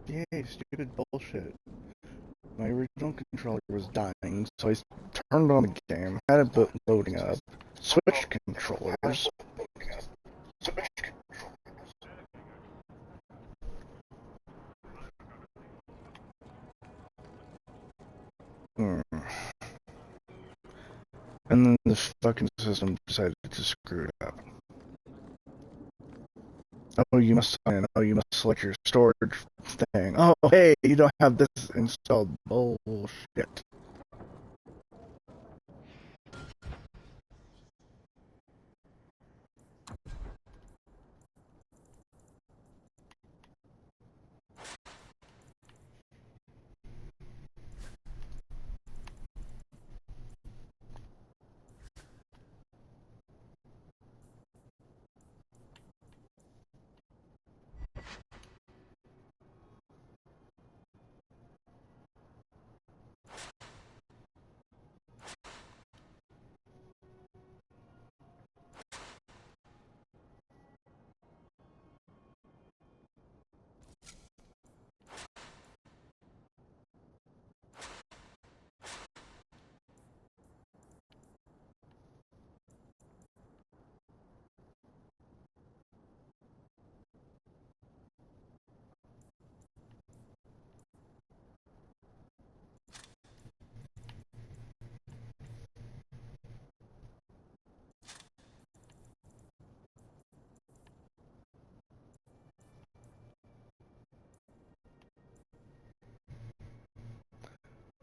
Yay, stupid bullshit. My original controller was dying, so I turned on the game, had it loading up, switched controllers. Hmm. And then the fucking system decided to screw it up. Oh, you must sign in. Oh, you must select your storage thing. Oh, hey, you don't have this installed. Bullshit.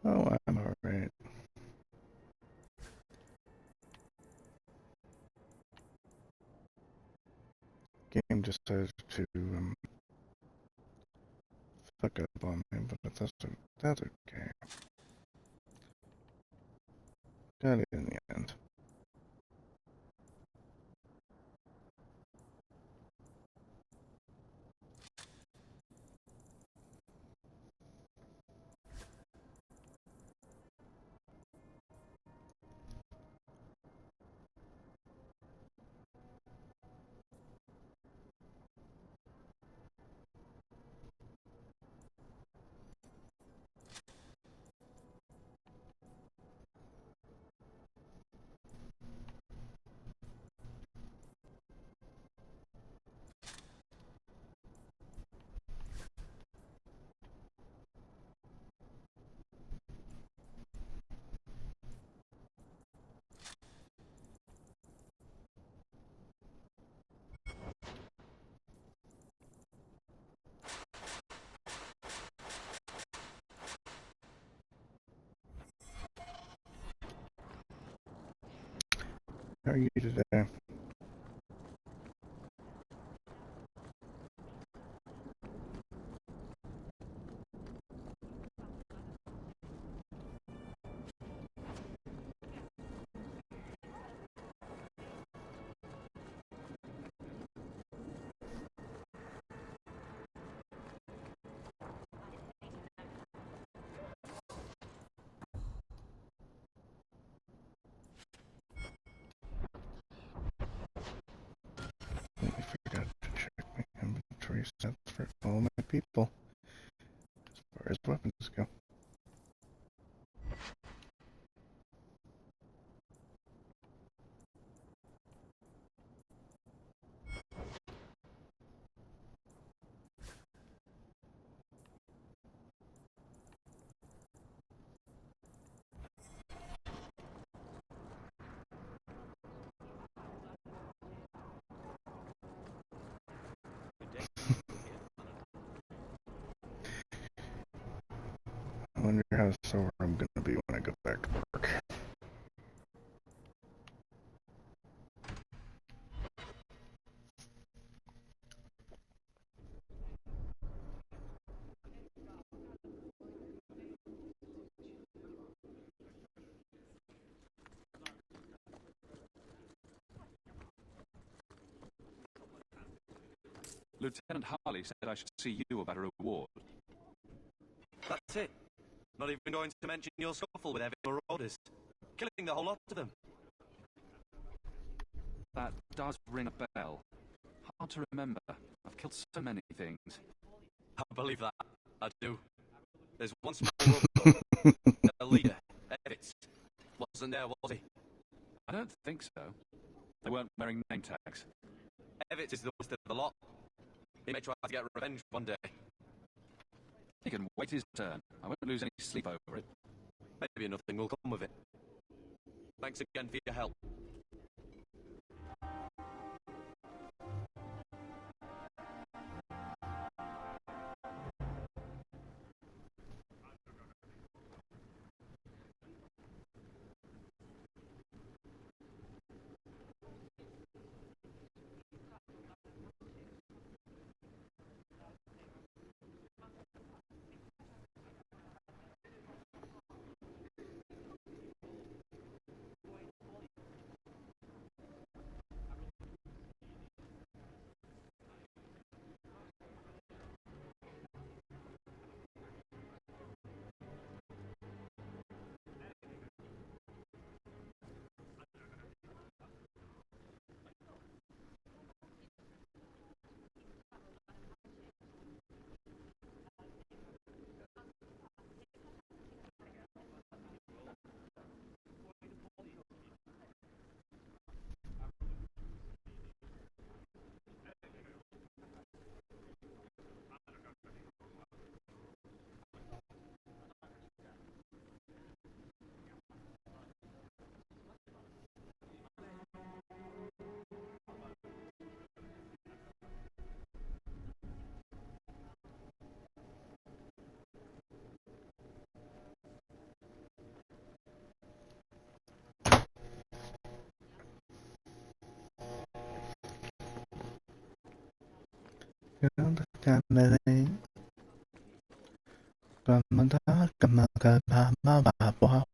Oh, I'm alright. Game decided to fuck up on me, but that's okay. Got it in the end. How are you today? I forgot to check my inventory stats for all my people, as far as weapons go. I wonder how sore I'm gonna be when I go back to work. Lieutenant Harley said I should see you about a reward. That's it. Not even going to mention your scuffle with heavy marauders. Killing the whole lot of them. That does ring a bell. Hard to remember. I've killed so many things. I believe that. I do. There's one small rub, though. The leader, Evitz. Wasn't there, was he? I don't think so. They weren't wearing name tags. Evitz is the worst of the lot. He may try to get revenge one day. He can wait his turn. I won't lose any sleep over it. Maybe nothing will come of it. Thanks again for your help.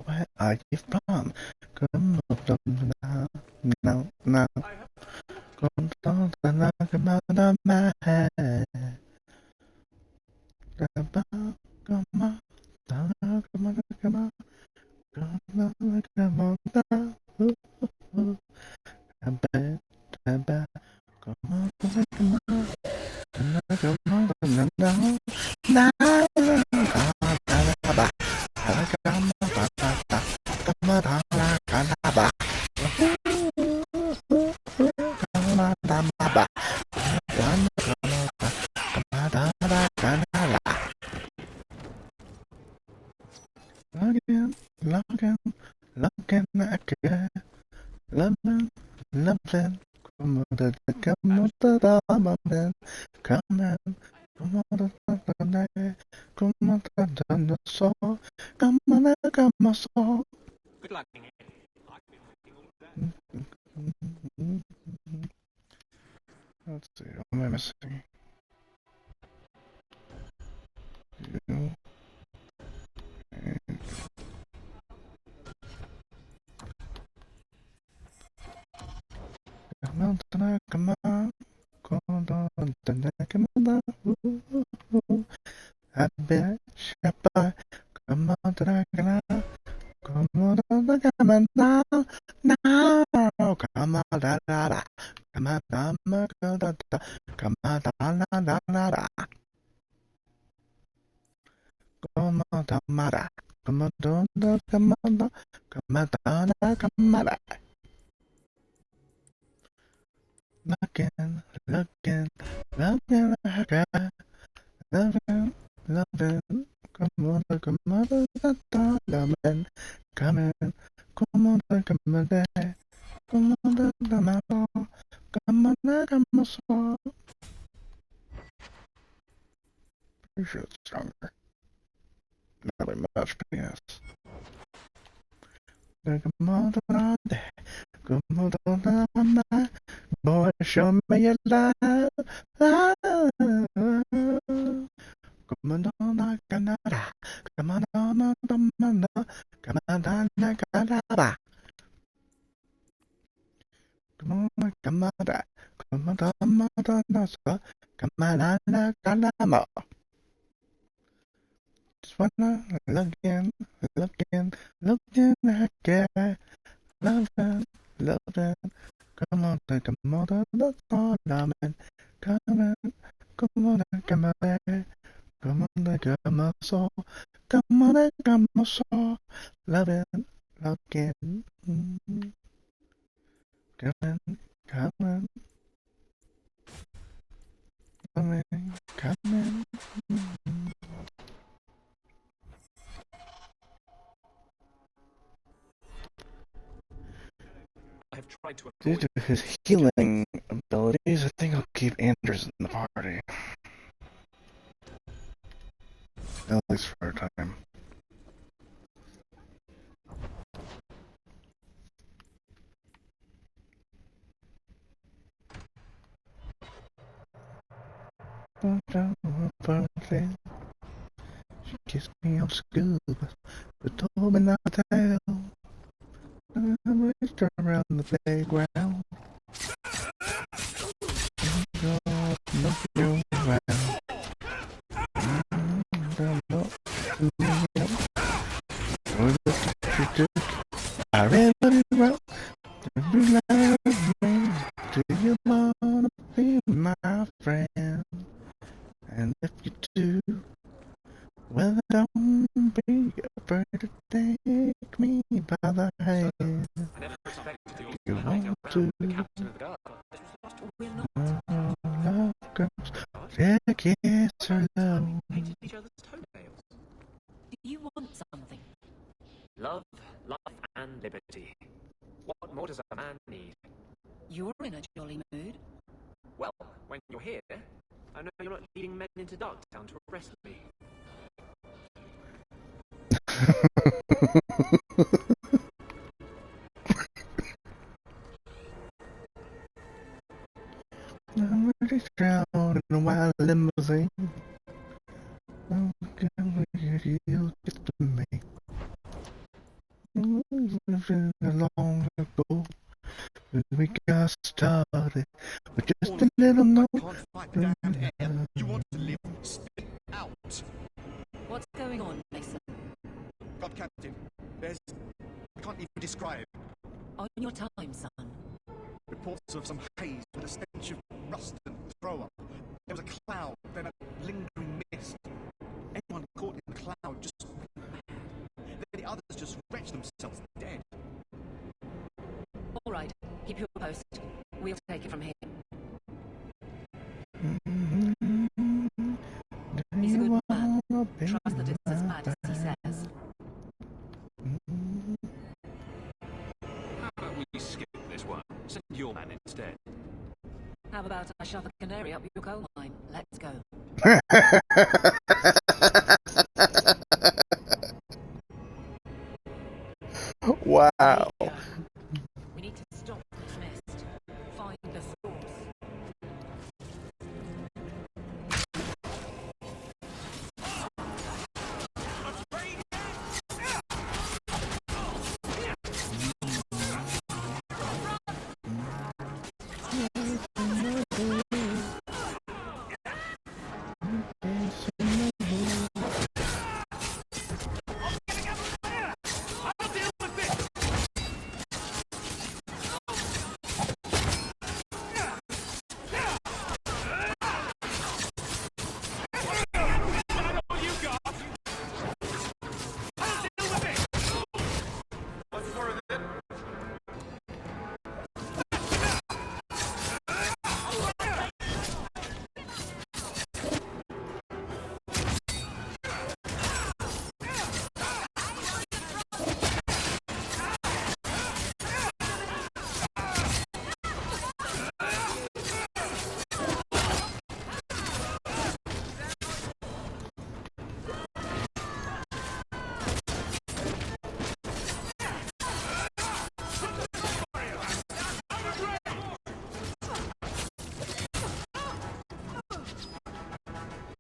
Where are you from? No, no. Good luck. Let's see, what am I missing? You. Pretty sure it's stronger. Not really much, but yes. Boy, show me your love. Come on, Canada. Come on, come on, Canada. Come on, Canada. Come on, Canada. Just wanna looking again, loving. Come on, take a mother, look for diamond. Come on, come on, come on, take a so. Come on and come on, so. Loving again. Coming, coming. Coming. I have tried to Due avoid to his healing abilities, I think I'll keep Anders in the party. At least for a time. She kissed me on school, but told me not to tell. I raced her around the playground. I read what it wrote. Do you wanna be my friend? And if you do, well, don't be afraid to take me by the hand. I never expected You to want to the captain of the guard. This was the last love girls, yeah, kiss her love. painted each other's toenails. Do you want something? Love, life, and liberty. What more does a man need? You're in a jolly mood. Well, when you're here, I know you're not leading men into Darktown to arrest me. I'm ready drowned in a wild limousine. Oh, God, you get to me. Long ago, we got started with just a little note. Can't fight the damned air. You want to live? Spit out. What's going on, Mason? God, Captain, there's... I can't even describe. On your time, son. Reports of some haze with a stench of rust and throw-up. There was a cloud, then a lingering mist. Anyone caught in the cloud just went mad. Then the others just wretched themselves dead. All right, keep your post. We'll take it from here. He's a good man. Trust that it's as bad as he says. How about we skip this one? Send your man instead. How about I shove a canary up your coal mine? Let's go. Wow. We need to stop this mist. Find the source.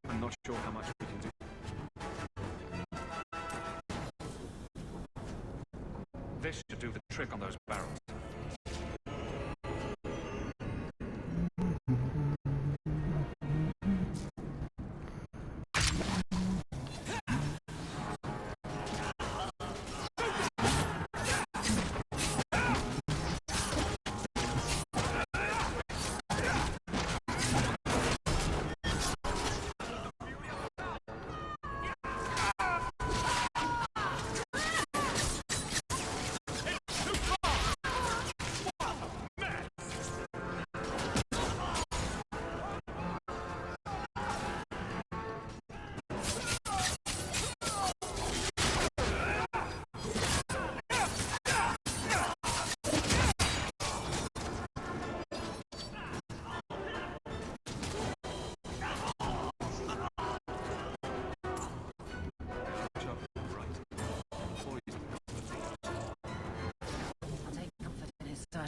I'm not sure how much we can do. This should do the trick on those barrels.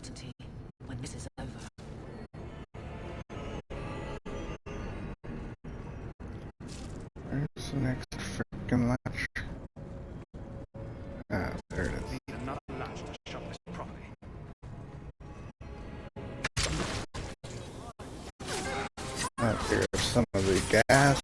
certainty when this is over. Where's the next frickin' latch? Ah, there it is. Need another latch to shut this properly. Here's some of the gas.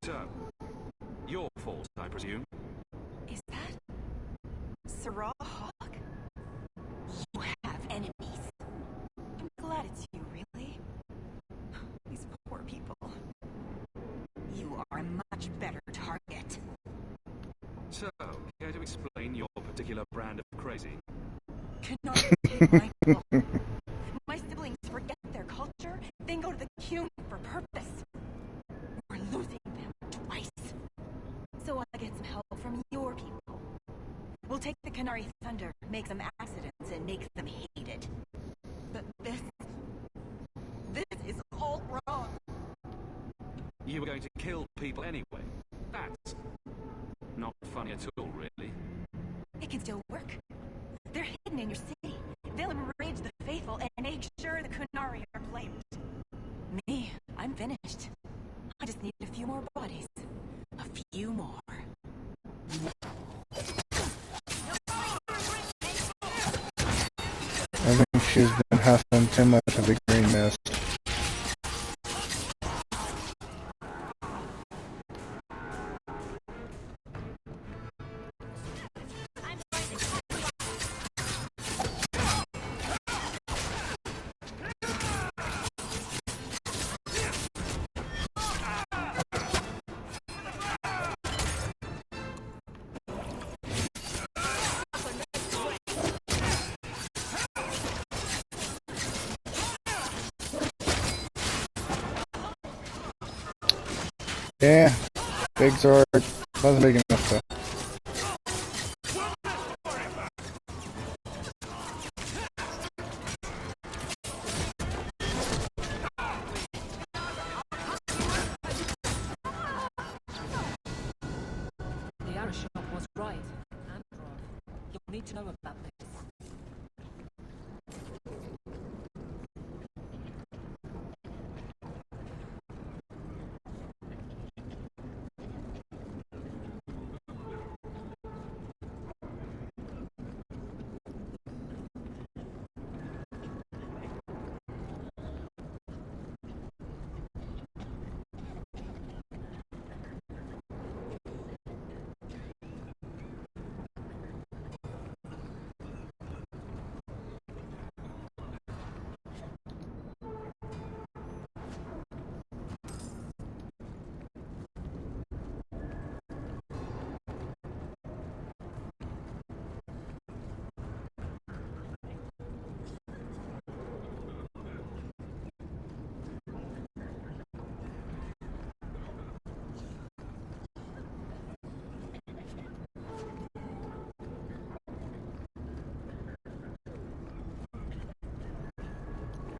So, your fault, I presume. Is that Sarah Hawk? You have enemies. I'm glad it's you, really. These poor people. You are a much better target. So, care to explain your particular brand of crazy? Cannot take my fault. My siblings forget their culture, then go to the Qun for purpose. We're losing them twice. So I get some help from your people. We'll take the Canary Thunder, make some accidents, and make them hated. But this is all wrong. You were going to kill people anyway. That's not funny at all, really. It can still work. They're hidden in your city. They'll enrage the faithful and make sure the Kunari are blamed. Me, I'm finished. I just need a few more bodies. A few more. I think she's been huffing too much of the green mist. Yeah, big sword. Wasn't big enough though. The Arashok was right. Androd, you'll need to know about this.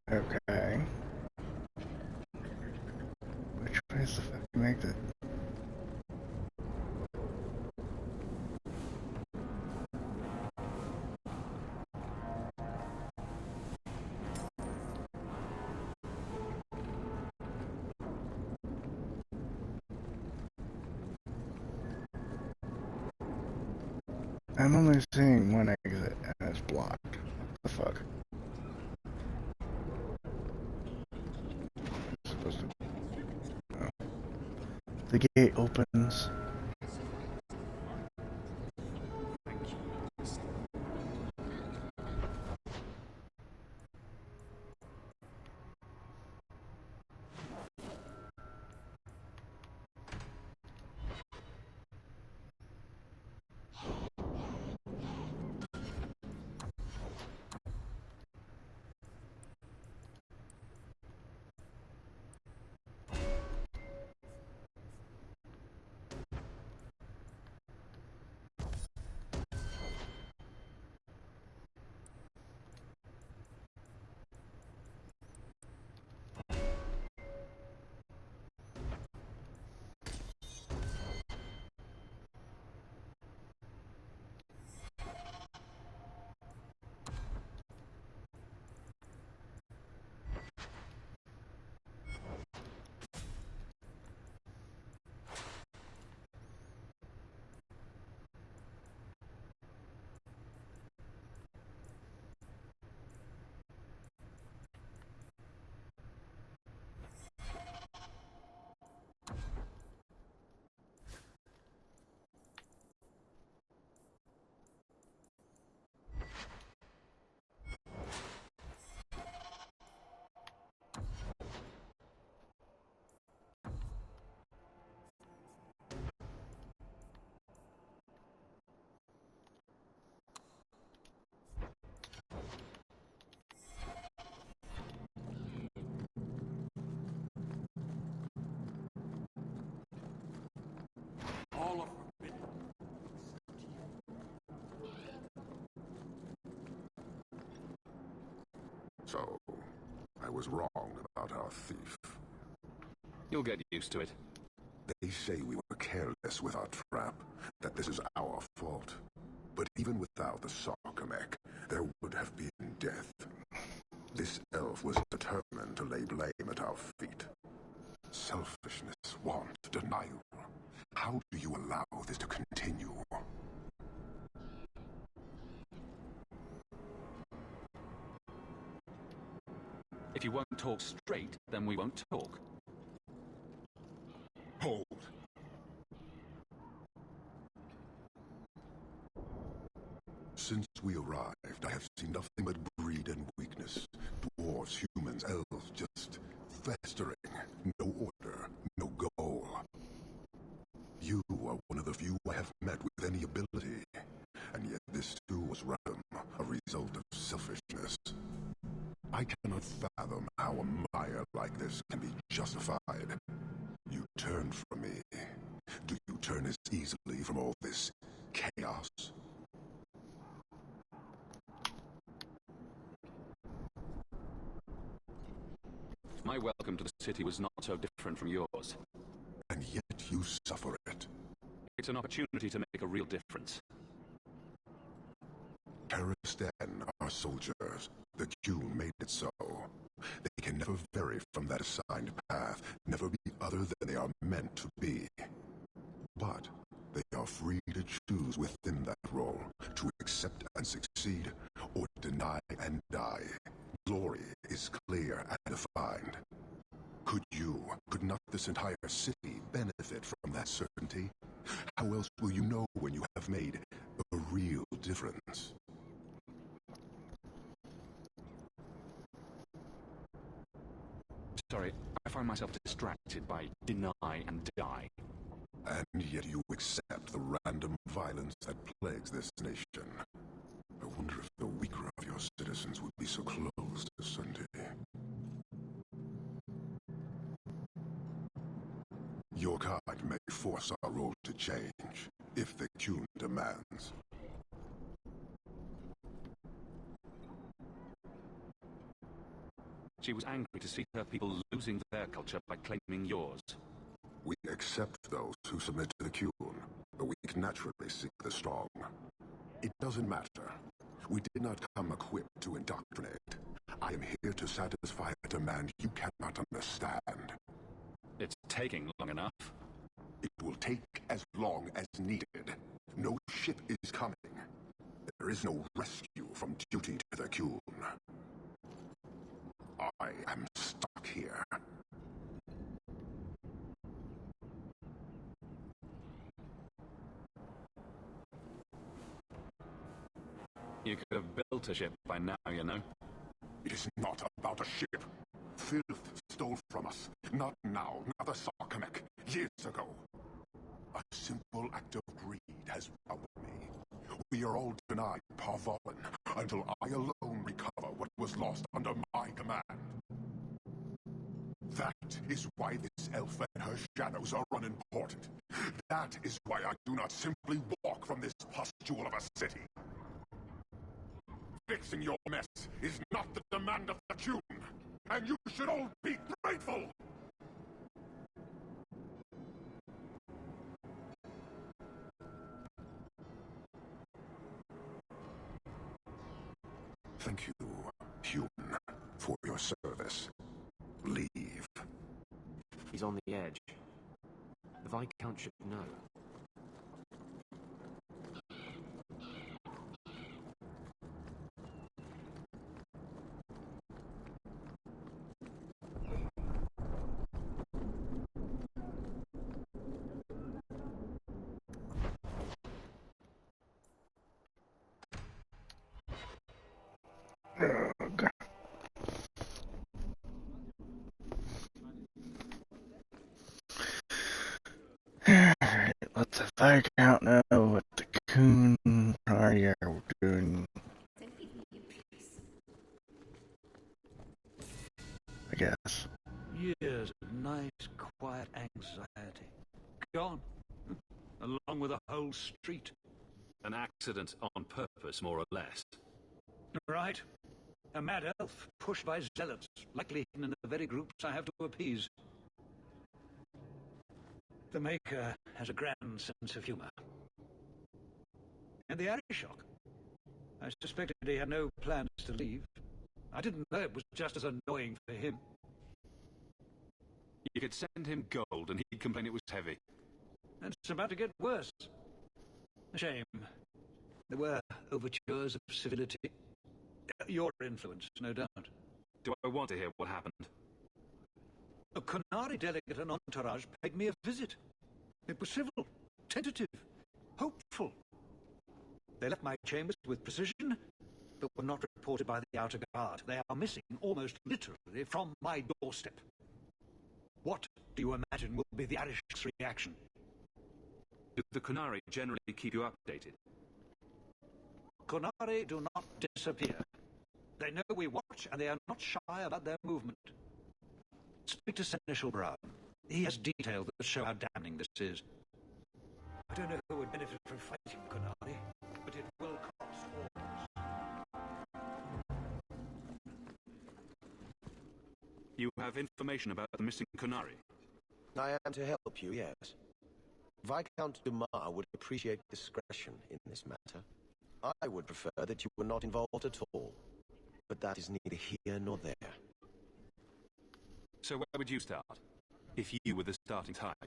Okay. Which way is the fucking exit? I'm only seeing one exit and it's blocked. What the fuck? It's supposed to. Oh. The gate opens. All of forbidden. So, I was wrong about our thief. You'll get used to it. They say we were careless with our trap, that this is our fault. But even without the Sarkamek, there would have been death. This elf was determined to lay blame at our feet. Selfishness, want, denial. How do you allow this to continue? If you won't talk straight, then we won't talk. Hold. Since we arrived, I have seen nothing but greed and weakness. Dwarves, humans, elves, just festering. No order, no goal. You are one of the few I have met with any ability. And yet this too was random, a result of selfishness. I cannot fathom how a mire like this can be justified. You turned from me. Do you turn as easily from all this chaos? My welcome to the city was not so different from yours. And yet you suffer it. It's an opportunity to make a real difference. Karistan are soldiers. The Qun made it so. They can never vary from that assigned path, never be other than they are meant to be. But they are free to choose within that role, to accept and succeed, or deny and die. Glory is clear and defined. Could not this entire city benefit from that certainty? How else will you know when you have made a real difference? Sorry, I find myself distracted by deny and die. And yet you accept the random violence that plagues this nation. I wonder if the weaker of your citizens would be so close to certainty. Your kind may force our role to change, if the Qun demands. She was angry to see her people losing their culture by claiming yours. We accept those who submit to the Qun. The weak naturally seek the strong. It doesn't matter. We did not come equipped to indoctrinate. I am here to satisfy a demand you cannot understand. It's taking long enough. It will take as long as needed. No ship is coming. There is no rescue from duty to the Qun. I am stuck here. You could have built a ship by now, you know. It is not about a ship. Filth stole from us. Not now, not the Sarkamek. Years ago. A simple act of greed has bound me. We are all denied Parvalan until I alone recover what was lost under my command. That is why this elf and her shadows are unimportant. That is why I do not simply walk from this pustule of a city. Fixing your mess is not the demand of the Qun, and you should all be grateful! Thank you, Qun, for your service. Leave. He's on the edge. The Viscount should know. Ugh. Alright, let the Viscount know what the Qun are doing. I guess. Years of nice, quiet anxiety. Gone. Along with a whole street. An accident on purpose, more or less. Right. A mad elf, pushed by zealots, likely hidden in the very groups I have to appease. The Maker has a grand sense of humor. And the Arishok. I suspected he had no plans to leave. I didn't know it was just as annoying for him. You could send him gold and he'd complain it was heavy. And it's about to get worse. A shame. There were overtures of civility. Your influence, no doubt. Do I want to hear what happened? A Qunari delegate and entourage paid me a visit. It was civil, tentative, hopeful. They left my chambers with precision, but were not reported by the outer guard. They are missing, almost literally, from my doorstep. What do you imagine will be the Arishok's reaction? Do the Qunari generally keep you updated? Qunari do not disappear. They know we watch, and they are not shy about their movement. Speak to Seneschal Brown. He has details that show how damning this is. I don't know who would benefit from fighting Qunari, but it will cost all. You have information about the missing Qunari? I am to help you, yes. Viscount Dumas would appreciate discretion in this matter. I would prefer that you were not involved at all. But that is neither here nor there. So where would you start? If you were the starting type?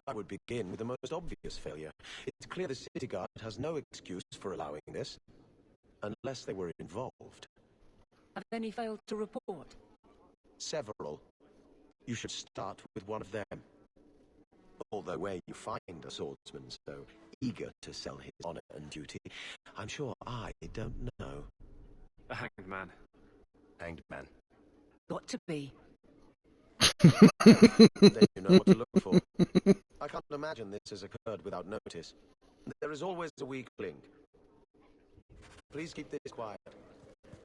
I would begin with the most obvious failure. It's clear the city guard has no excuse for allowing this, unless they were involved. Have any failed to report? Several. You should start with one of them. Although where you find a swordsman so eager to sell his honor and duty, I'm sure I don't know. A hanged man. Hanged man. Got to be. Then you know what to look for. I can't imagine this has occurred without notice. There is always a weak link. Please keep this quiet.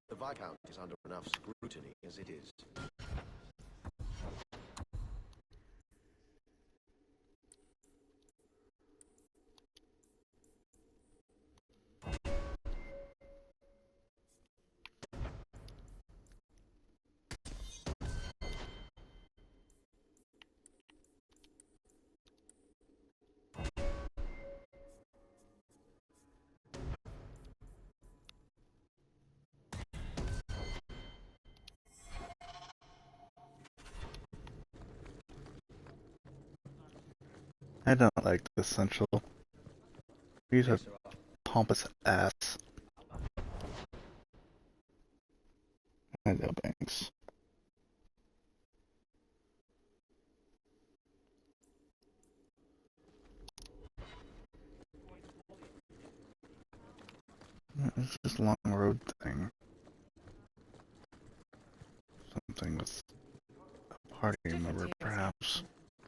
The Viscount is under enough scrutiny as it is. I don't like the Essential. He's a pompous ass. I know, Banks. It's just a long road thing. Something with a party member, perhaps.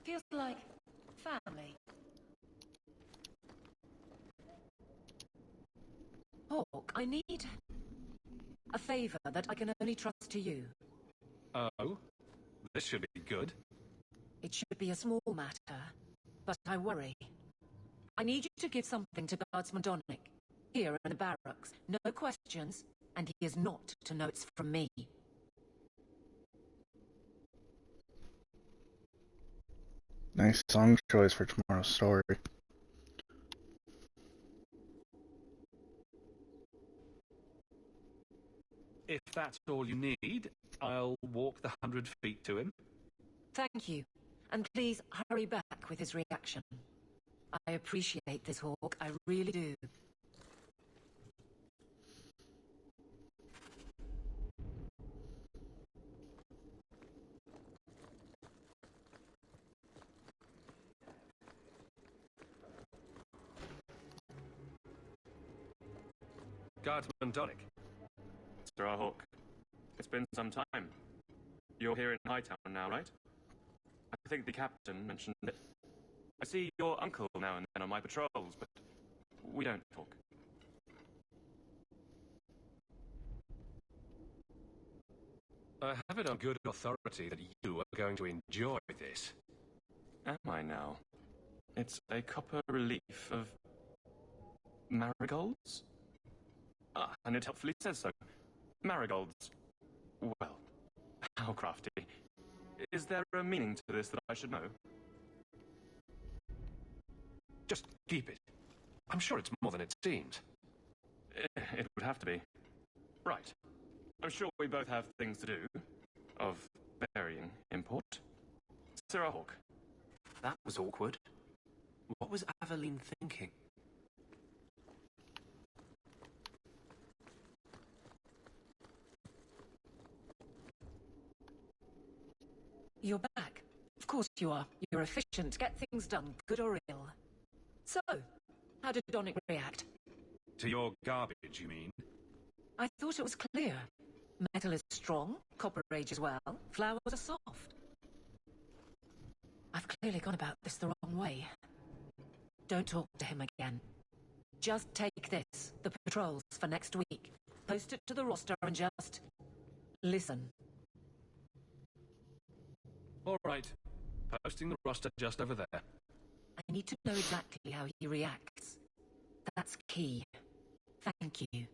Feels like family. Hawk, I need a favor that I can only trust to you. Oh? This should be good. It should be a small matter, but I worry. I need you to give something to Guardsman Donick, here in the barracks. No questions, and he is not to know it's from me. Nice song choice for tomorrow's story. If that's all you need, I'll walk the 100 feet to him. Thank you, and please hurry back with his reaction. I appreciate this, Hawk, I really do. Guardsman Donick. Sir Hawk, it's been some time. You're here in Hightown now, right? I think the captain mentioned it. I see your uncle now and then on my patrols, but we don't talk. I have it on good authority that you are going to enjoy this. Am I now? It's a copper relief of marigolds? Ah, and it helpfully says so. Marigolds. Well, how crafty. Is there a meaning to this that I should know? Just keep it. I'm sure it's more than it seems. It would have to be. Right. I'm sure we both have things to do. Of varying import. Sir Hawk. That was awkward. What was Aveline thinking? You're back. Of course you are. You're efficient. Get things done, good or ill. So, how did Donick react? To your garbage, you mean? I thought it was clear. Metal is strong, copper ages well, flowers are soft. I've clearly gone about this the wrong way. Don't talk to him again. Just take this, the patrols for next week. Post it to the roster and just listen. All right. Posting the roster just over there. I need to know exactly how he reacts. That's key. Thank you.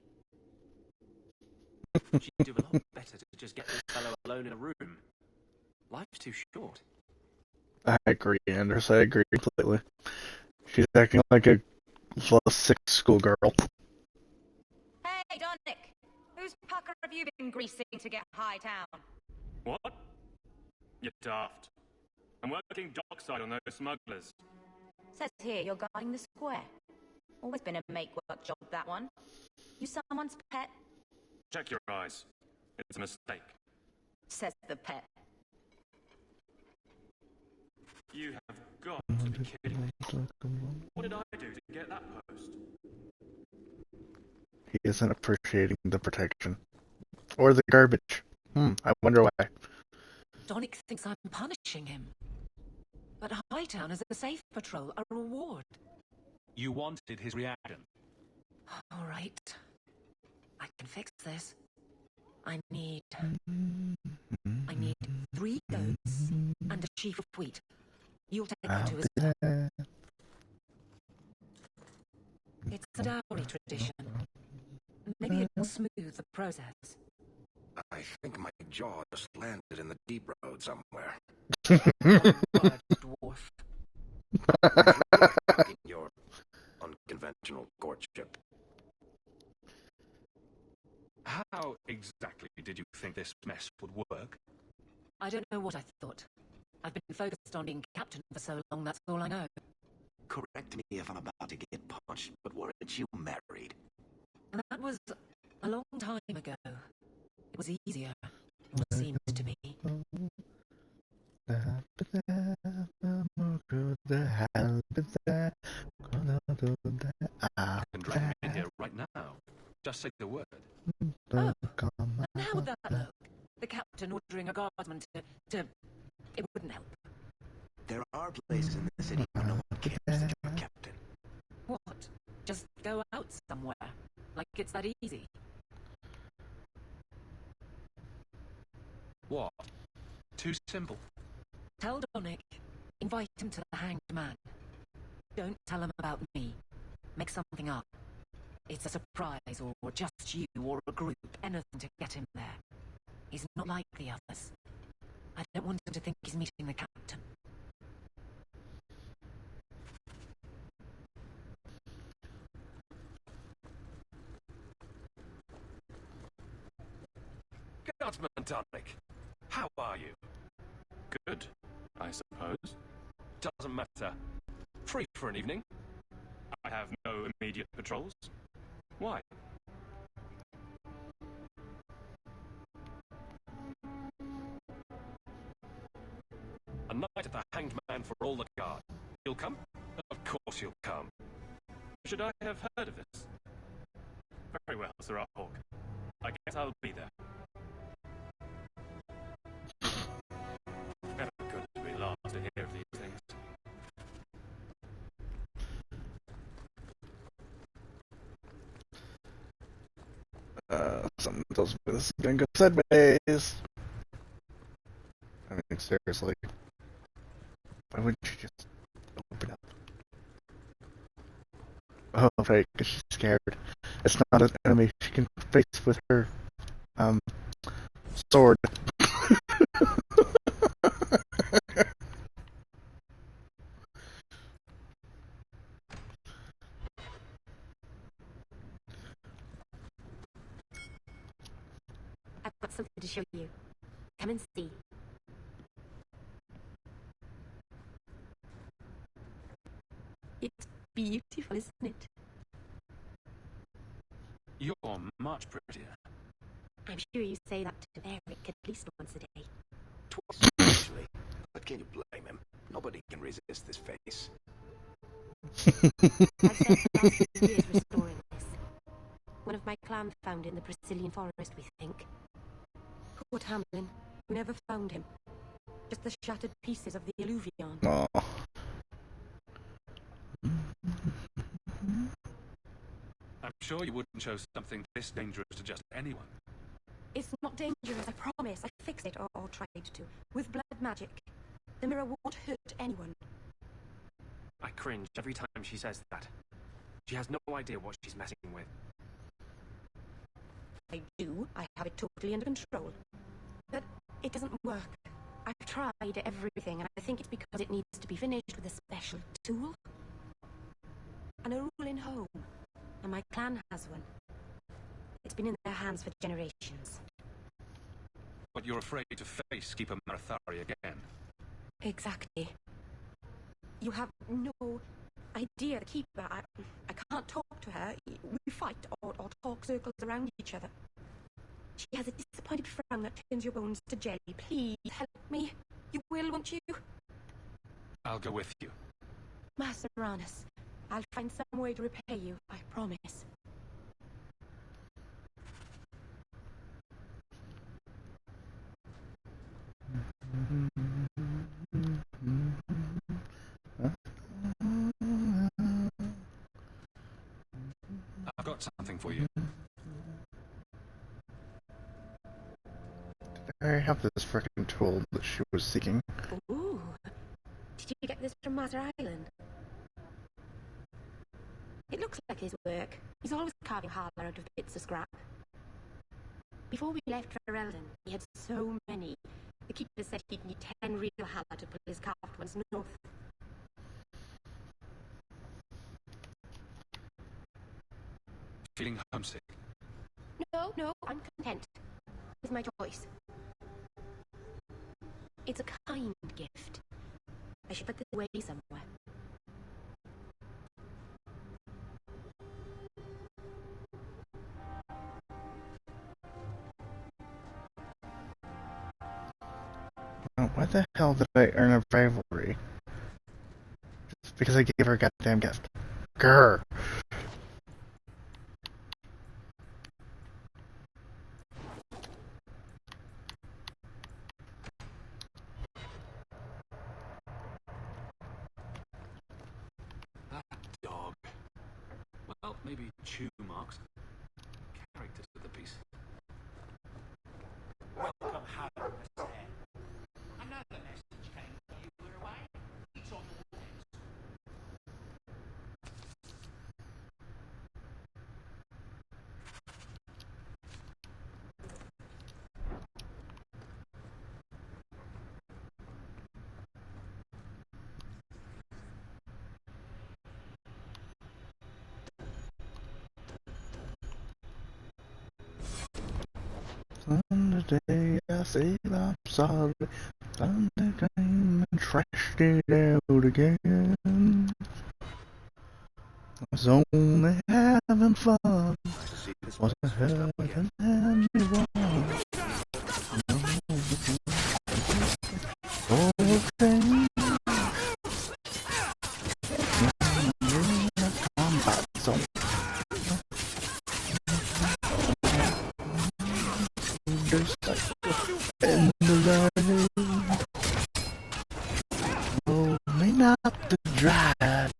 She'd do a lot better to just get this fellow alone in a room. Life's too short. I agree, Anders. I agree completely. She's acting like a level 6 schoolgirl. Hey, Donick! Whose pucker have you been greasing to get Hightown? What? You're daft. I'm working dockside on those smugglers. Says here you're guarding the square. Always been a make-work job, that one. You someone's pet? Check your eyes. It's a mistake. Says the pet. You have got to be kidding me. What did I do to get that post? He isn't appreciating the protection. Or the garbage. I wonder why. Donick thinks I'm punishing him. But Hightown is a safe patrol, a reward. You wanted his reaction. All right. I can fix this. I need 3 goats and a sheaf of wheat. You'll take them to his town. It's a dowry tradition. Maybe it'll smooth the process. I think my jaw just landed in the deep road somewhere. Word, dwarf. In your unconventional courtship. How exactly did you think this mess would work? I don't know what I thought. I've been focused on being captain for so long, that's all I know. Correct me if I'm about to get punched, but weren't you married? That was a long time ago. It was easier, or seems to be. I can drag him in here right now. Just say the word. Oh, and how would that look? The captain ordering a guardsman to... It wouldn't help. There are places in the city where no one cares that you're a captain. What? Just go out somewhere? Like it's that easy? What? Too simple. Tell Donick. Invite him to the Hanged Man. Don't tell him about me. Make something up. It's a surprise, or just you, or a group, anything to get him there. He's not like the others. I don't want him to think he's meeting the captain. Guardsman Donick, how are you? Good, I suppose. Doesn't matter. Free for an evening. I have no immediate patrols. Why? A night at the Hanged Man for all the guard. You'll come? Of course you'll come. Should I have heard of this? Very well, Sir Hawk. I guess I'll be there. Never good to be last to hear of these things. Something tells me this is gonna go sideways. I mean, seriously. Why wouldn't you just open up? Oh, right, because she's scared. It's not an enemy she can face with her, sword. I've got something to show you. Come and see. It's beautiful, isn't it? You're much prettier. I'm sure you say that to Eric at least once a day. Twice, actually. But can you blame him? Nobody can resist this face. I've spent the last few years restoring this. One of my clan found it in the Brazilian forest, we think. Poor Tamlin. We never found him. Just the shattered pieces of the Illuvion. Aww. I'm sure you wouldn't show something this dangerous to just anyone. It's not dangerous, I promise. I fixed it, or tried to. With blood magic. The mirror won't hurt anyone. I cringe every time she says that. She has no idea what she's messing with. I do. I have it totally under control. But it doesn't work. I've tried everything, and I think it's because it needs to be finished with a special tool. And a rule in home. And my clan has one. It's been in their hands for generations. But you're afraid to face Keeper Marathari again. Exactly. You have no idea, the Keeper. I can't talk to her. We fight or talk circles around each other. She has a disappointed frown that turns your bones to jelly. Please help me. You will, won't you? I'll go with you. Master Uranus, I'll find some way to repay you, I promise. I've got something for you. I have this frickin' tool that she was seeking. Ooh. Did you get this from Master Island? It looks like his work. He's always carving Harla out of bits of scrap. Before we left for Eldon, he had so many. The Keeper said he'd need 10 real Harla to pull his carved ones north. Feeling homesick? No, I'm content with my choice. It's a kind gift. I should put this away somewhere. Why the hell did I earn a rivalry? Just because I gave her a goddamn gift. Grr. That dog. Well, maybe chew marks. Character to the piece. Welcome home, Mr. Hare. Another message came while you were away. It's on the desk. Sunday I say I'm sorry. Sunday came and trashed it out again. I was only having fun. Wasn't hurting anyone. Okay. In a combat zone. There's like in the line. Oh, may not to drive,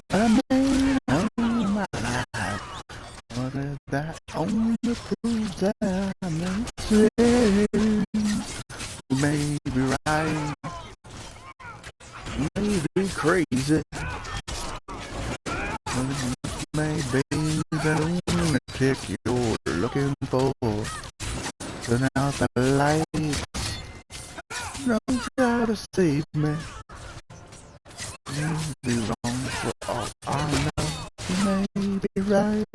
but I made on my life. But that only proves that I'm insane. You may be right, you may be crazy, but you may be the lunatic you're looking for. Turn out the light. Don't try to save me. You be wrong for all I know. You may be right.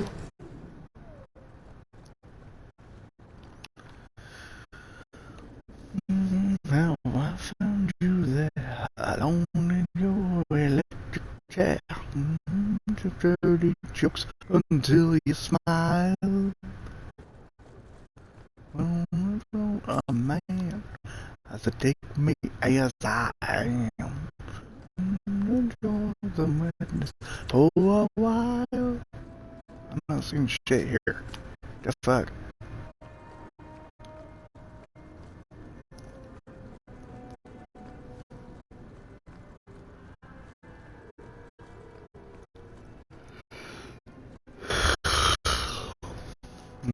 Now I found you there, alone in your electric chair. Dirty jokes until you smile. A man has to take me as I am. Enjoy the madness for a while. I'm not seeing shit here. The fuck?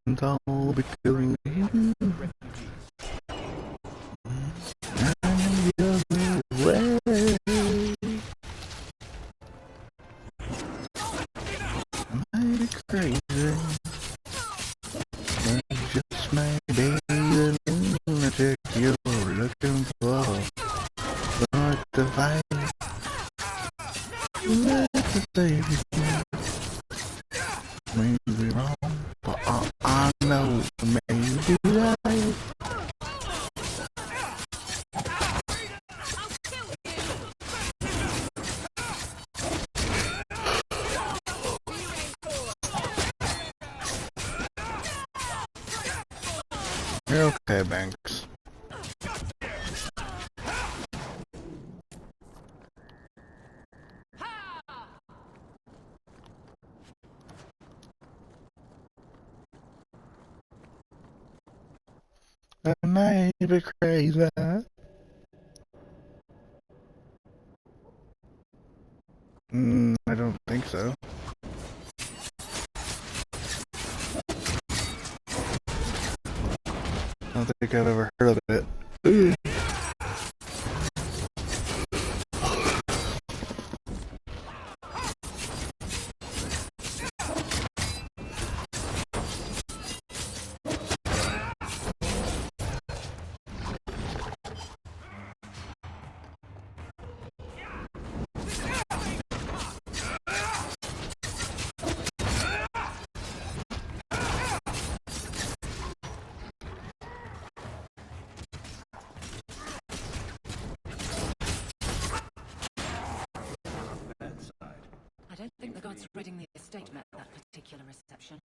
And I'll be killing him. And the other way. I might be crazy, but just maybe the lunatic you're looking for. But the fight, let's save you. Maybe wrong, but I know maybe right. You're okay, Banks. I may be crazy. I don't think so. I don't think I've ever heard of it. I don't think the gods raiding the estate met that particular reception.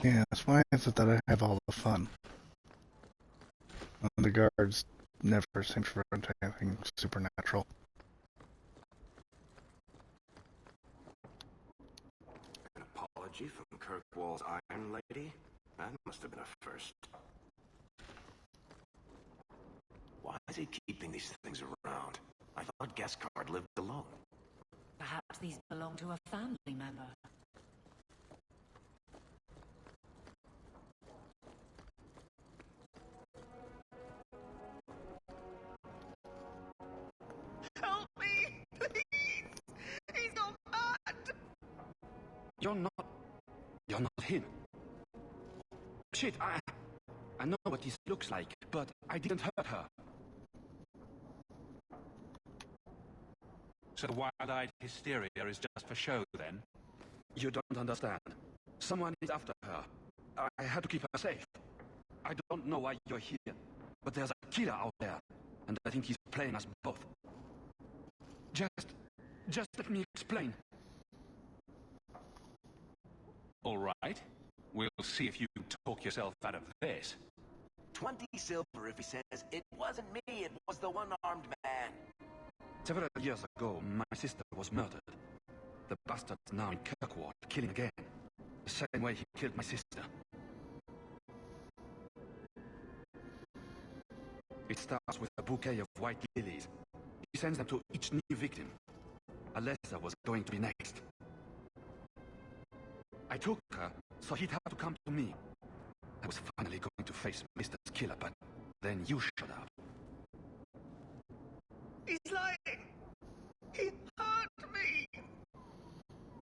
Yes, why is it that I have all the fun? And the guards never seem to run into anything supernatural. An apology from Kirkwall's Iron Lady? That must have been a first. Why is he keeping these things around? I thought Gascard lived alone. Perhaps these belong to a family member. Help me, please! He's gone mad! You're not him. Shit, I know what this looks like, but I didn't hurt her. So the wild-eyed hysteria is just for show, then? You don't understand. Someone is after her. I had to keep her safe. I don't know why you're here, but there's a killer out there, and I think he's playing us both. Just let me explain. All right. We'll see if you can talk yourself out of this. 20 silver if he says, it wasn't me, it was the one-armed man. Several years ago, my sister was murdered. The bastard's now in Kirkwall, killing again. The same way he killed my sister. It starts with a bouquet of white lilies. He sends them to each new victim. Alessa was going to be next. I took her, so he'd have to come to me. I was finally going to face Mr. Killer, but then you showed up. He's lying! He hurt me!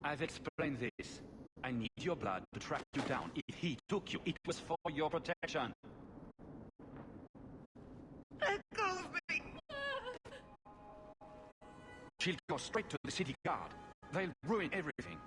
I've explained this. I need your blood to track you down. If he took you, it was for your protection. Let go of me! She'll go straight to the city guard. They'll ruin everything.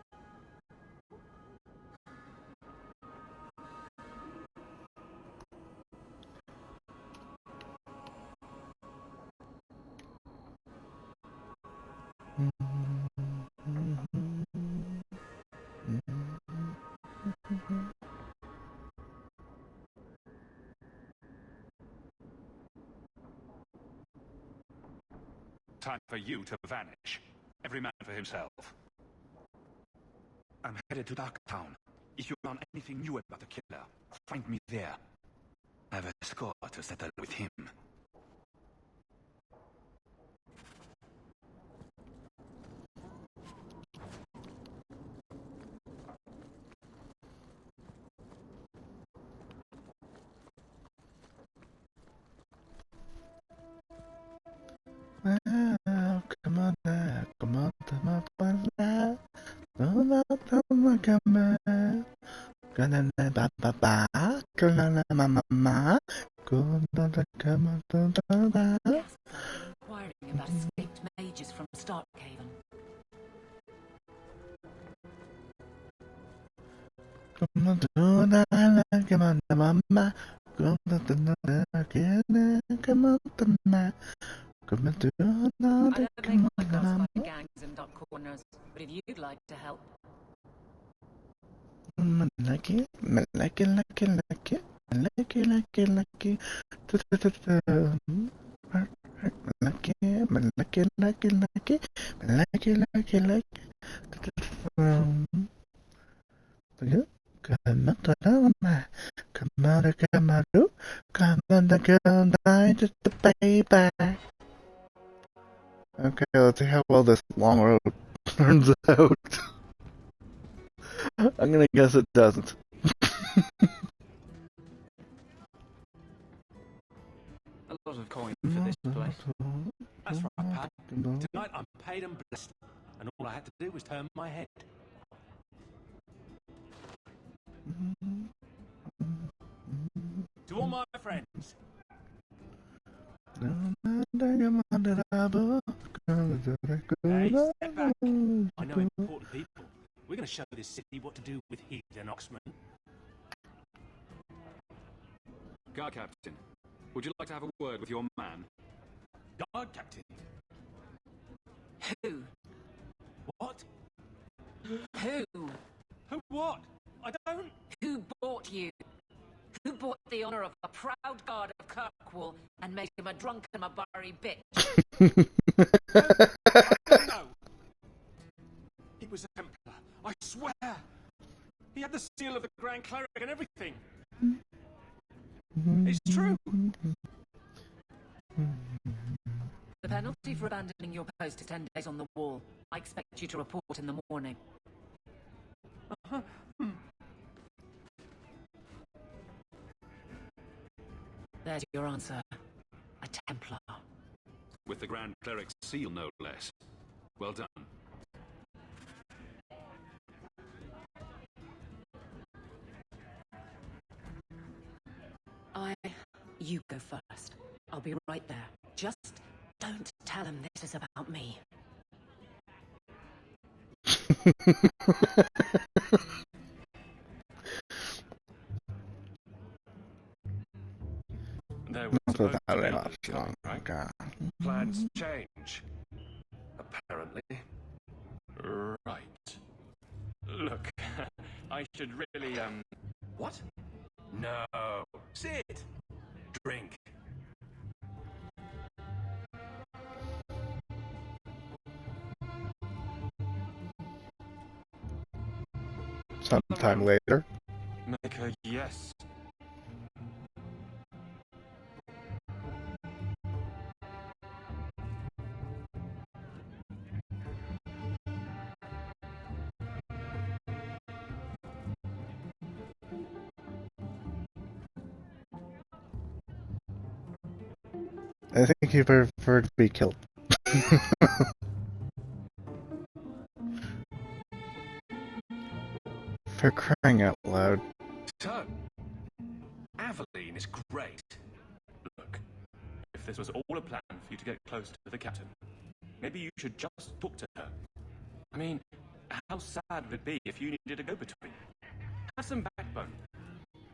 Time for you to vanish. Every man for himself. I'm headed to Darktown. If you learn anything new about the killer, find me there. I have a score to settle with him. Come on now, come on, come on, come on, come on, come on, come on. Gonna ba ba ba, gonna ma ma ma, gonna come on, gonna ba. Inquiring about escaped mages from Starkhaven. Come on, come on, mama, come on, come on. I don't make my guns fight gangs in dark corners, but if you'd like to help. Like it. Okay, let's see how well this long road turns out. I'm gonna guess it doesn't. A lot of coin for this place. That's right, Pat. Tonight I'm paid and blessed, and all I had to do was turn my head. To all my friends. Hey, step back. I know important people. We're going to show this city what to do with Heathen Oxman. Guard Captain, would you like to have a word with your man? Guard Captain. Who? What? Who? Who what? I don't... Who you? Who bought the honor of a proud guard of Kirkwall and made him a drunken Mabari bitch? No! He was a Templar, I swear! He had the seal of the Grand Cleric and everything! It's true! The penalty for abandoning your post is 10 days on the wall. I expect you to report in the morning. There's your answer. A Templar. With the Grand Cleric's seal, no less. Well done. You go first. I'll be right there. Just don't tell him this is about me. There was supposed to be a plan, right? Plans change. Apparently. Right. Look, I should really, What? No. Sit. Drink. Sometime later. Make a yes. I think you prefer to be killed. For crying out loud. So, Aveline is great. Look, if this was all a plan for you to get close to the captain, maybe you should just talk to her. I mean, how sad would it be if you needed a go-between? Have some backbone.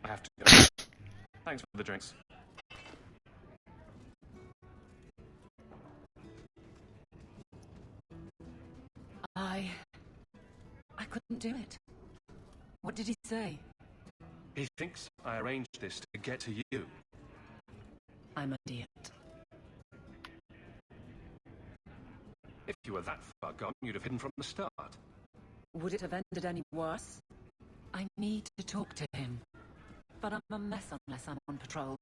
I have to go. Thanks for the drinks. I couldn't do it. What did he say? He thinks I arranged this to get to you. I'm an idiot. If you were that far gone, you'd have hidden from the start. Would it have ended any worse? I need to talk to him. But I'm a mess unless I'm on patrol.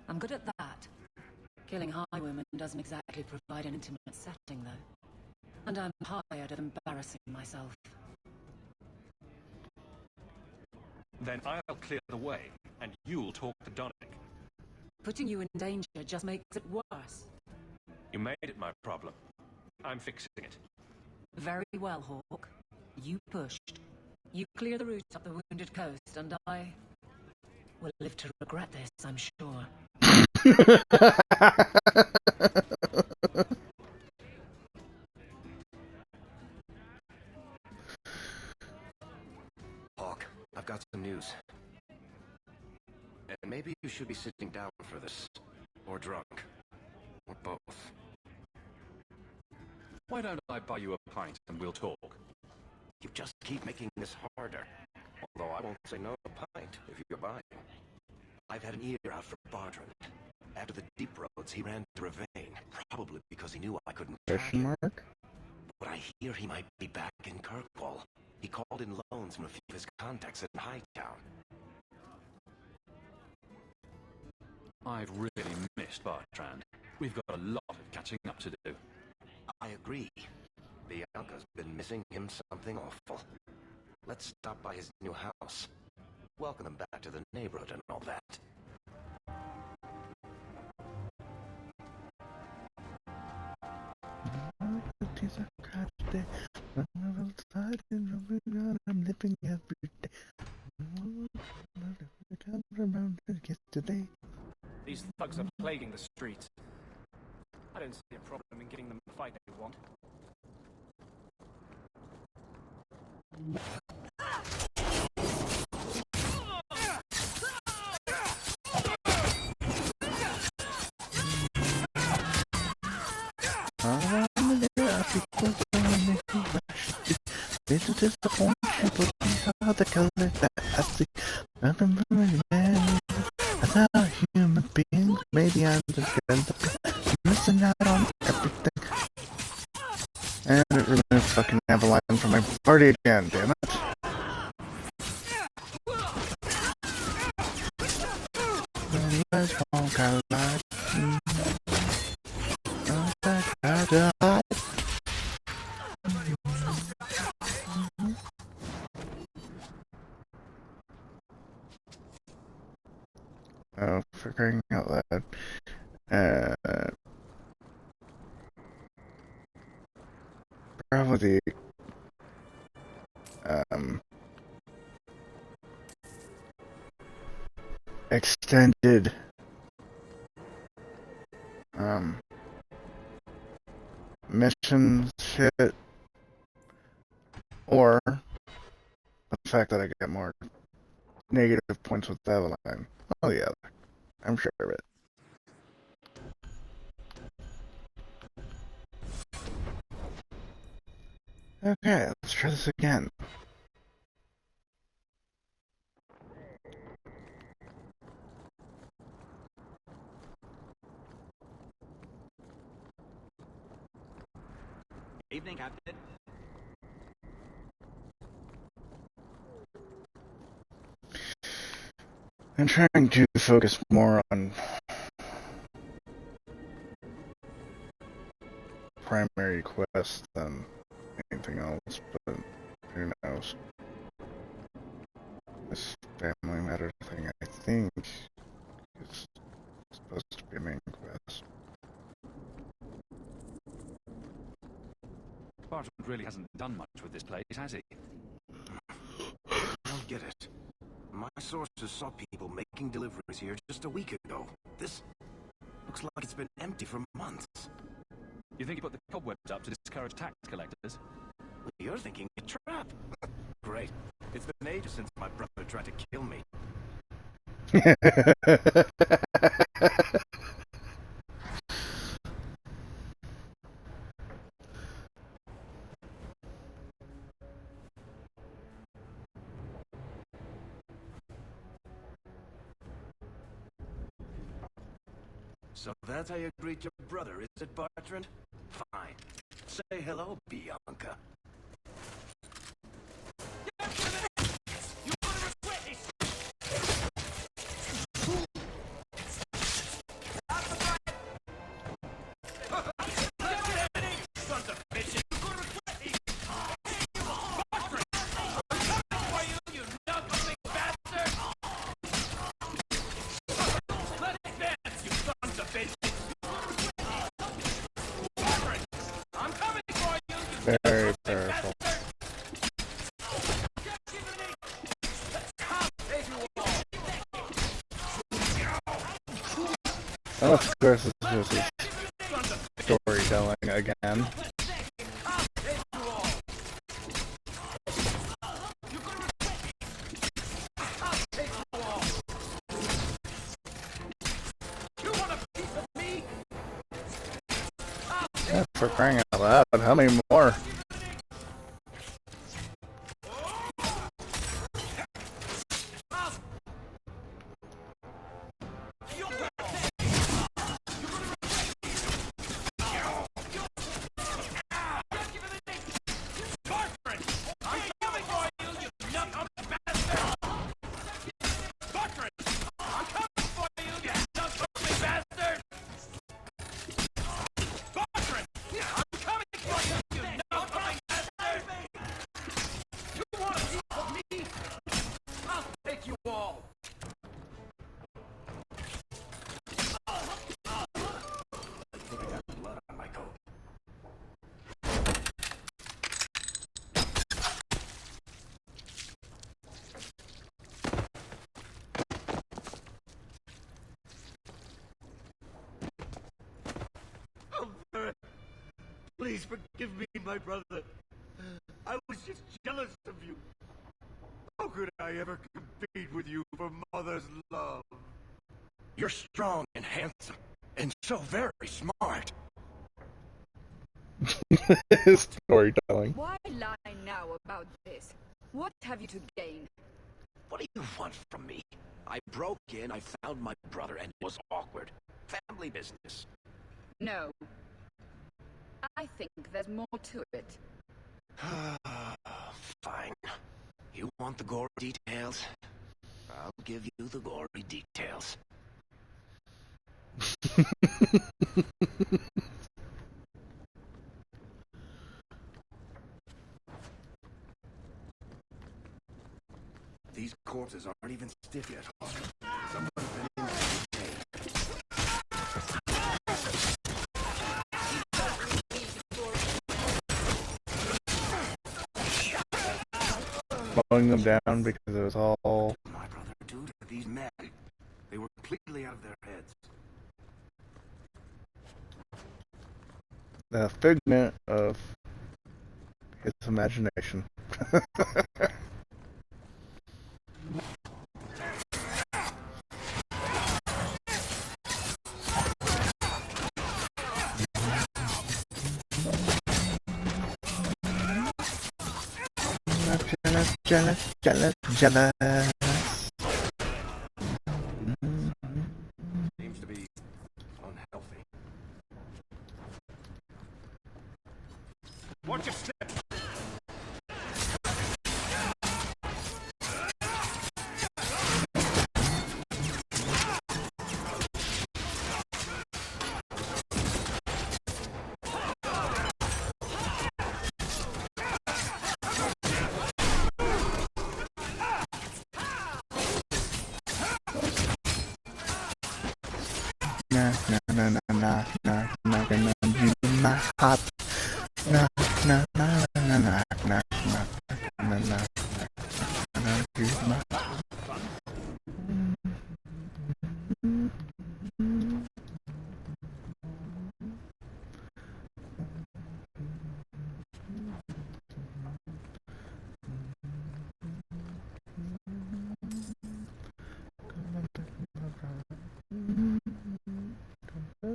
I'm good at that. Killing highwaymen doesn't exactly provide an intimate setting, though. And I'm tired of embarrassing myself. Then I'll clear the way, and you'll talk to Donnic. Putting you in danger just makes it worse. You made it my problem. I'm fixing it. Very well, Hawk. You pushed. You clear the route up the Wounded Coast, and I will live to regret this, I'm sure. Hawk, I've got some news. And maybe you should be sitting down for this. Or drunk. Or both. Why don't I buy you a pint and we'll talk? You just keep making this harder. Although I won't say no to a pint if you're buying. I've had an ear out for Bartrand. After the deep roads, he ran to Ravane. Probably because he knew I couldn't track him. But I hear he might be back in Kirkwall. He called in loans from a few of his contacts in Hightown. I've really missed Bartrand. We've got a lot of catching up to do. I agree. Bianca's been missing him something awful. Let's stop by his new house. Welcome him back to the neighborhood and all that. I'm living every day. These thugs are plaguing the streets. I don't see a problem in giving them the fight they want. This is disappointing, but these are the colors that I see. I've been moving again. As a human being, maybe I'm just missing out on everything. And it removed fucking Eveline from my party again, damn it. Let's walk our life. Oh, for crying out loud. Probably extended mission shit, or the fact that I get more negative points with Eveline. Oh yeah, I'm sure of it. Okay, let's try this again. Evening, Captain. I'm trying to focus more on primary quests than anything else, but who knows? This family matter thing, I think, is supposed to be a main quest. Bartrand really hasn't done much with this place, has he? I don't get it. My sources saw people making deliveries here just a week ago. This looks like it's been empty for months. You think he put the cobwebs up to discourage tax collectors? You're thinking a trap. Great. It's been ages since my brother tried to kill me. So that's how you greet your brother, is it, Bartrand? Fine. Say hello, Bianca. Very powerful. Oh, of course, this is storytelling again. Yeah, for crying out loud, how many more? Please forgive me, my brother. I was just jealous of you. How could I ever compete with you for Mother's love? You're strong and handsome, and so very smart. Storytelling. Why lie now about this? What have you to gain? What do you want from me? I broke in, I found my brother, and it was awkward. Family business. No. I think there's more to it. Fine. You want the gory details? I'll give you the gory details. These corpses aren't even stiff yet, Hawk. Someone's been in there Slowing them down because it was all my brother, dude, these men. They were completely out of their heads. a figment of his imagination. Jealous. Seems to be unhealthy. Watch your step. My heart.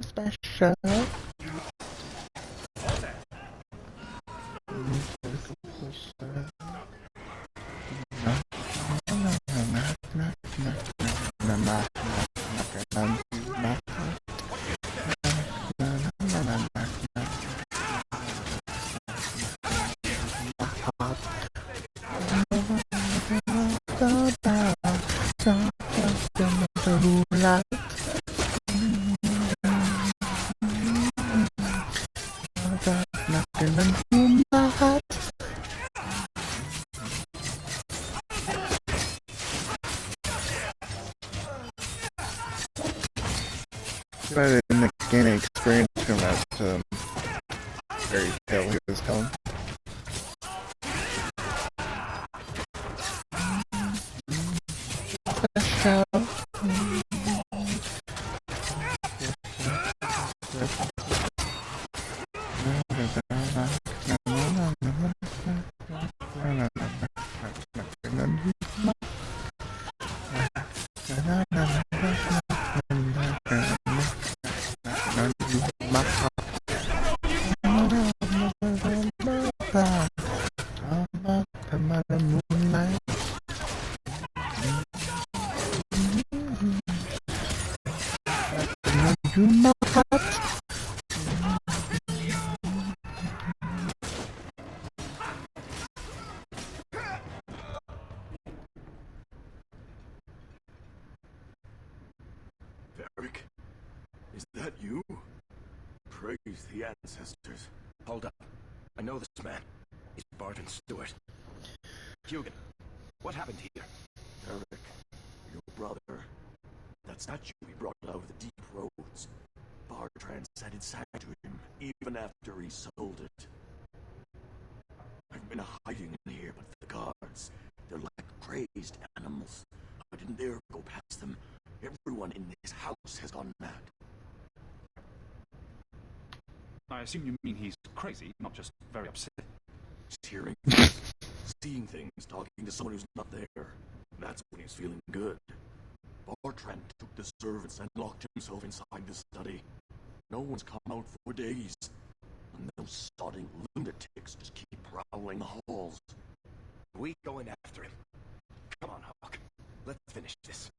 Special. I didn't gain any experience from that fairy tale he was telling. Varric, is that you? Praise the ancestors. Hold up. I know this man. He's Barton Stewart. Hugin, what happened here? Varric, your brother. That statue we brought out of the deep roads. Bartrand set inside to him, even after he sold it. I've been hiding in here, but the guards, they're like crazed animals. I didn't dare go past them. Everyone in this house has gone mad. I assume you mean he's crazy, not just very upset. Hearing, seeing things, talking to someone who's not there. That's when he's feeling good. Bartrand took the servants and locked himself inside the study. No one's come out for days. And those sodding lunatics just keep prowling the halls. We go in after him. Come on, Hawk. Let's finish this.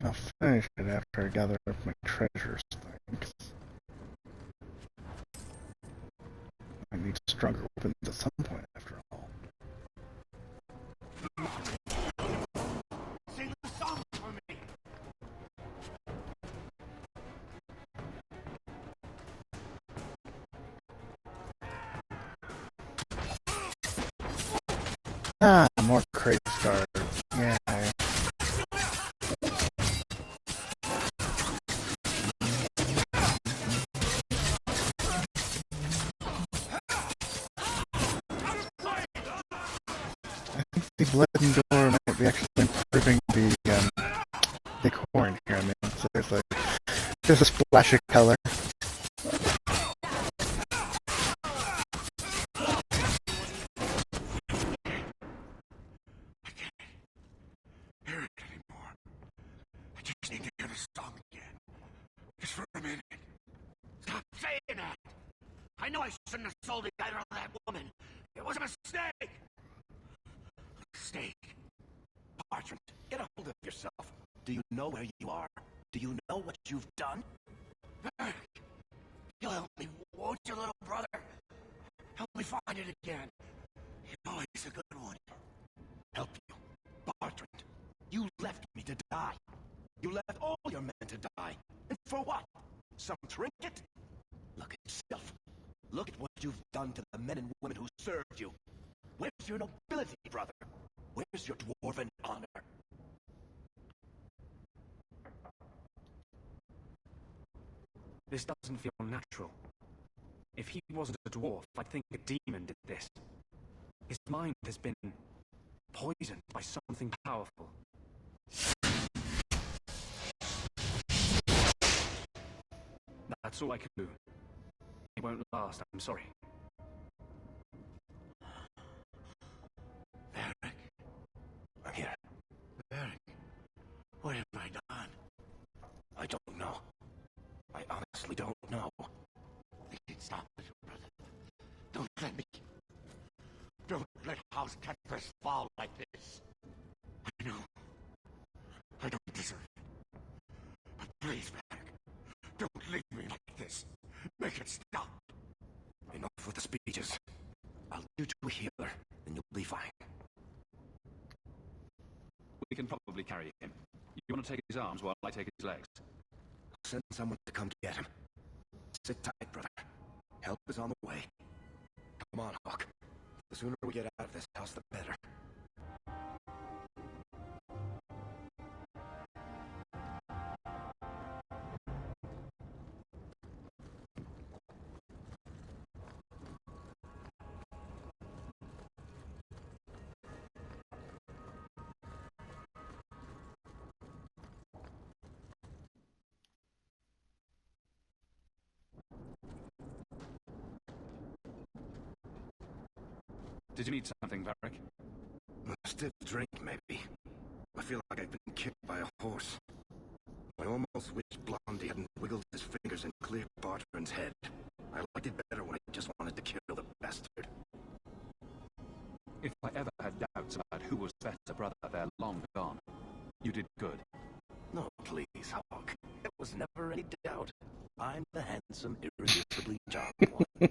I'll finish it after I gather up my treasures, thanks. I need stronger weapons at some point, after all. Sing the song for me. Ah, more crate stars. Yeah. The Blood Door might be actually improving the decor in here. I mean, so there's like just a splash of color. Hear it anymore. I just need to hear the song again. Just for a minute. Stop saying that! I know I shouldn't have sold it either to that woman. It was a mistake! Mistake. Bertrand, get a hold of yourself. Do you know where you are? Do you know what you've done? Eric, you'll help me, won't you, little brother? Help me find it again. You know he's a good one. Help you? Bertrand, you left me to die. You left all your men to die. And for what? Some trinket? Look at yourself. Look at what you've done to the men and women who served you. Where's your nobility, brother? Where's your dwarven honor? This doesn't feel natural. If he wasn't a dwarf, I'd think a demon did this. His mind has been poisoned by something powerful. That's all I can do. It won't last, I'm sorry. Eric. I'm here. Eric. What have I done? I don't know. I honestly don't know. Stop it, brother. Don't let me... Don't let House Catbird fall like this. I know. I don't deserve it. But please, Eric, don't leave me like this. Make it stop. Enough with the speeches. I'll get you to a healer, and you'll be fine. We can probably carry him. You want to take his arms while I take his legs? Send someone to come get him. Sit tight, brother. Help is on the way. Come on, Hawk. The sooner we get out of this house, the better. Did you need something, Varric? A stiff drink, maybe. I feel like I've been kicked by a horse. I almost wish Blondie hadn't wiggled his fingers and cleared Bertrand's head. I liked it better when I just wanted to kill the bastard. If I ever had doubts about who was better brother, they're long gone. You did good. No, please, Hawk. There was never any doubt. I'm the handsome, irresistibly charming one.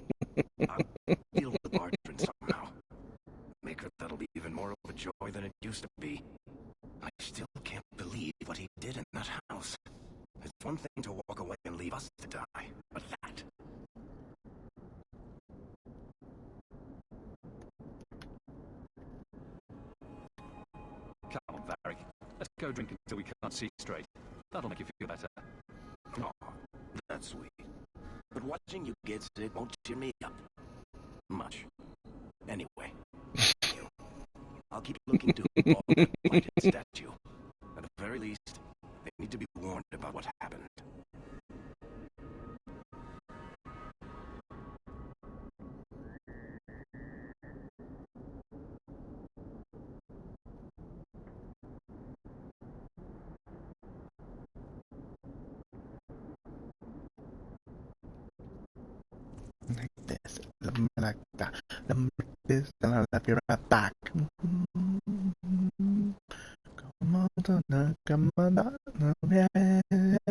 I'll deal with Bertrand somehow. Make her that'll be even more of a joy than it used to be. I still can't believe what he did in that house. It's one thing to walk away and leave us to die, but that... Come on, Varric. Let's go drink until we can't see straight. That'll make you feel better. Oh, that's sweet. But watching you get sick won't cheer me up. Much. Anyway, I'll keep looking to all the pointed statue. At the very least, they need to be warned about what happened. Like this. The come like this, and I'll have you right back. Come on, come on, yeah, yeah.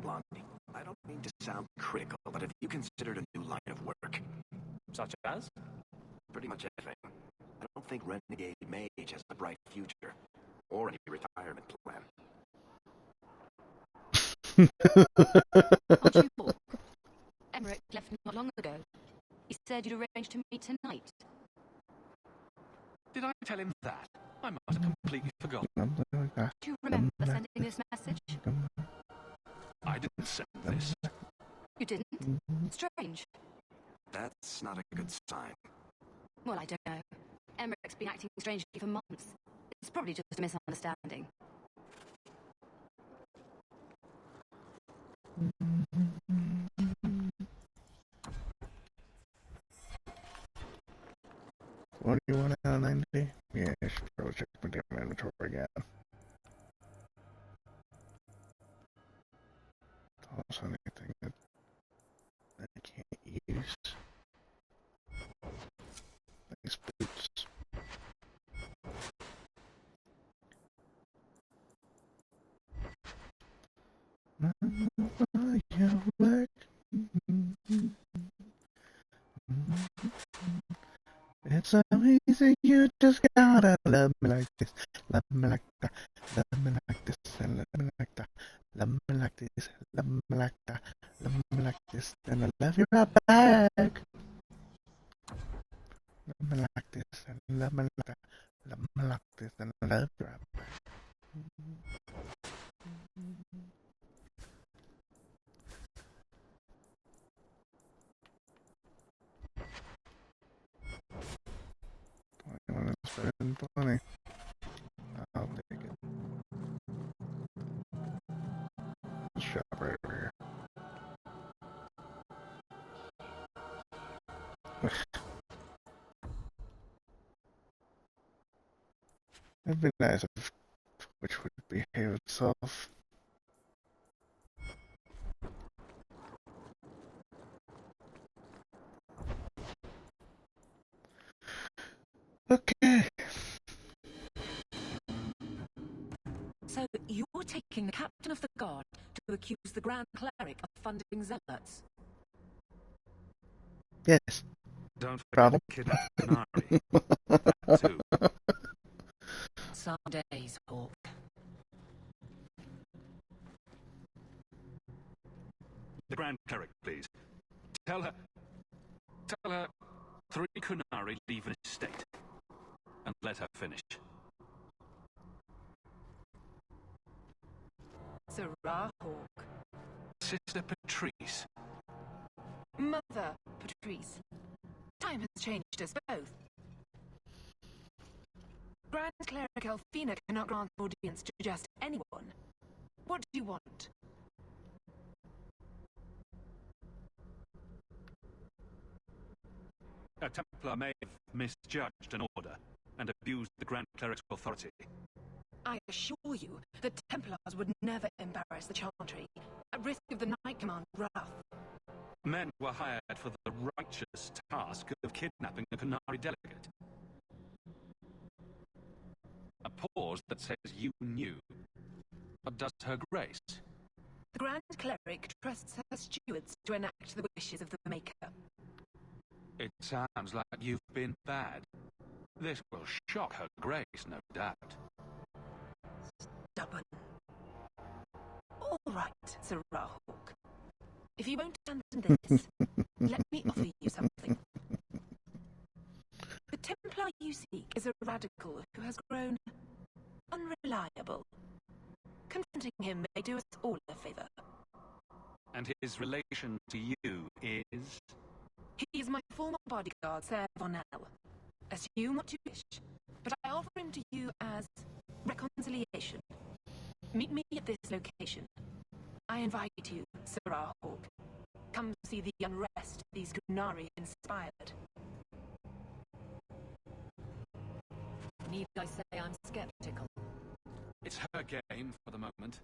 Blondie, I don't mean to sound critical, but have you considered a new line of work? Such as? Pretty much everything. I don't think Renegade Mage has a bright future, or any retirement plan. Aren't you bored? Emmerich left not long ago. He said you'd arranged to meet tonight. Did I tell him that? I must have completely forgotten. Do you remember sending this message? I didn't send this. You didn't? Strange. That's not a good sign. Well, I don't know. Emmerich's been acting strangely for months. It's probably just a misunderstanding. What do you want out of 90? Yeah, I should probably check my damn inventory again. Also anything that I can't use. These boots. Your work. It's so easy, you just gotta love me like this, love me like that, love me like this, and love me like that, love me like this, love me like that, love me like this, and I love you right back. Love me like this, and love me like that, love me like this, and I love you right back. It's better than 20. I'll take it. Shop right over here. It'd be nice if which would behave itself. Okay. So you're taking the captain of the guard to accuse the Grand Cleric of funding zealots? Yes. Don't Problem. forget the kidnapped Canary. Too. Some days, Hawk. The Grand Cleric, please. Tell her 3 Kunari leave an estate. And let her finish. Sarah Hawk. Sister Patrice. Mother Patrice. Time has changed us both. Grand Cleric Elfina cannot grant audience to just anyone. What do you want? A Templar may have misjudged an order and abused the Grand Cleric's authority. I assure you, the Templars would never embarrass the Chantry, at risk of the Knight Commander's wrath. Men were hired for the righteous task of kidnapping a Kunari delegate. A pause that says you knew. What does her grace? The Grand Cleric trusts her stewards to enact the wishes of the Maker. It sounds like you've been bad. This will shock her grace, no doubt. Stubborn. All right, Sarah Hawk. If you won't abandon this, let me offer you something. The Templar you seek is a radical who has grown unreliable. Confronting him may do us all a favor. And his relation to you is? He is my former bodyguard, Sir Vonel. Assume what you wish, but I offer him to you as reconciliation. Meet me at this location. I invite you, Sarah Hawke. Come see the unrest these Kunari inspired. Need I say I'm skeptical? It's her game for the moment.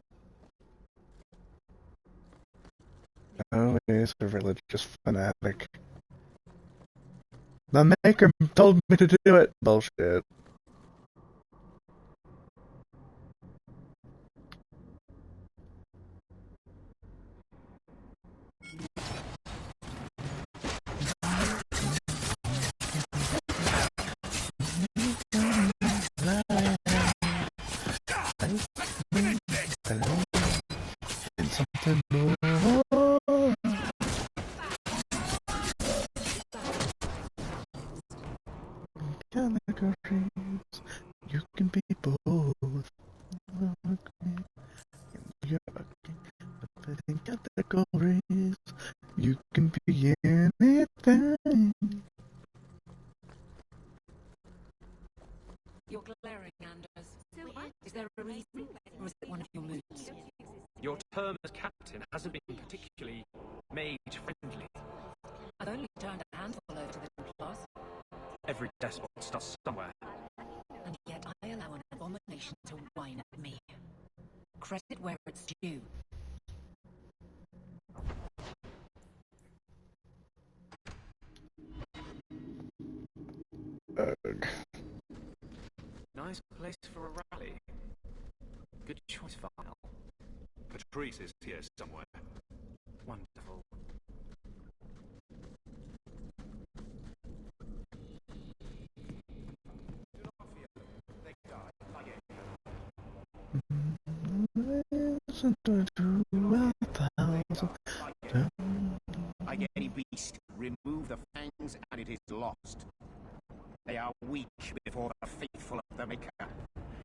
Oh, he's a religious fanatic. The Maker told me to do it. Bullshit. Something more. Categories, you can be both. You're in categories, you can be anything. You're glaring, Anders. Is there a reason, or is it one of your moods? Your term as captain hasn't been particularly mage-friendly. I've only turned a handful over to the Templars. Every despot starts somewhere. And yet I allow an abomination to whine at me. Credit where it's due. Ugh. Nice place for a rally. Good choice, Vile. Patrice is here somewhere. Wonderful. Like any beast, remove the fangs and it is lost. They are weak before the faithful of the Maker.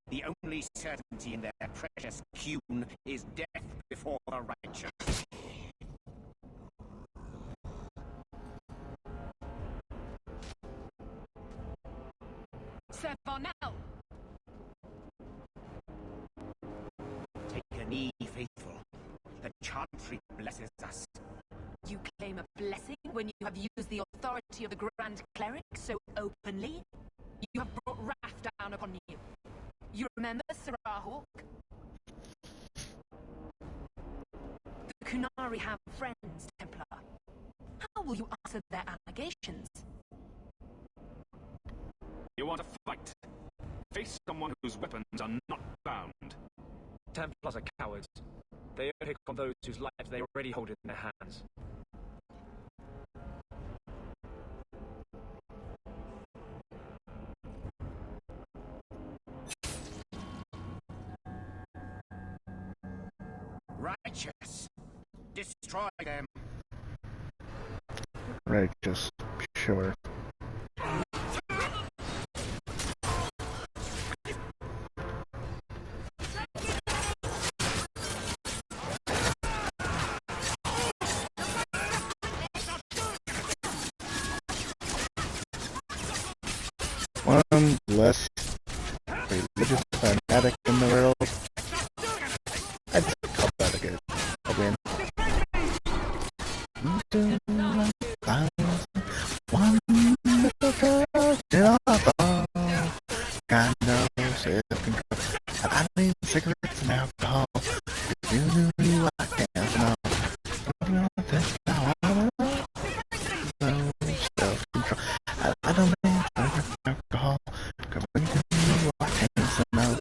The only certainty in their precious Qun is death before the righteous. Sir Varnell! Take a knee, faithful. The chantry blesses us. You claim a blessing when you have used the authority of the Grand Cleric so openly? You have brought wrath down upon you. You remember, Sarah Hawke? The Kunari have friends, Templar. How will you answer their allegations? You want to fight? Face someone whose weapons are not bound. Templars are cowards. They only pick on those whose lives they already hold in their hands. Righteous. Destroy them. Righteous, sure. One less religious fanatic in the world. I'd call that a good win. One little girl in a bar. Got no self-control. I need cigarettes and alcohol. If you knew I can't know. You know that's how I know. No self-control. I don't need cigarettes and alcohol. Cause when you knew I can't know.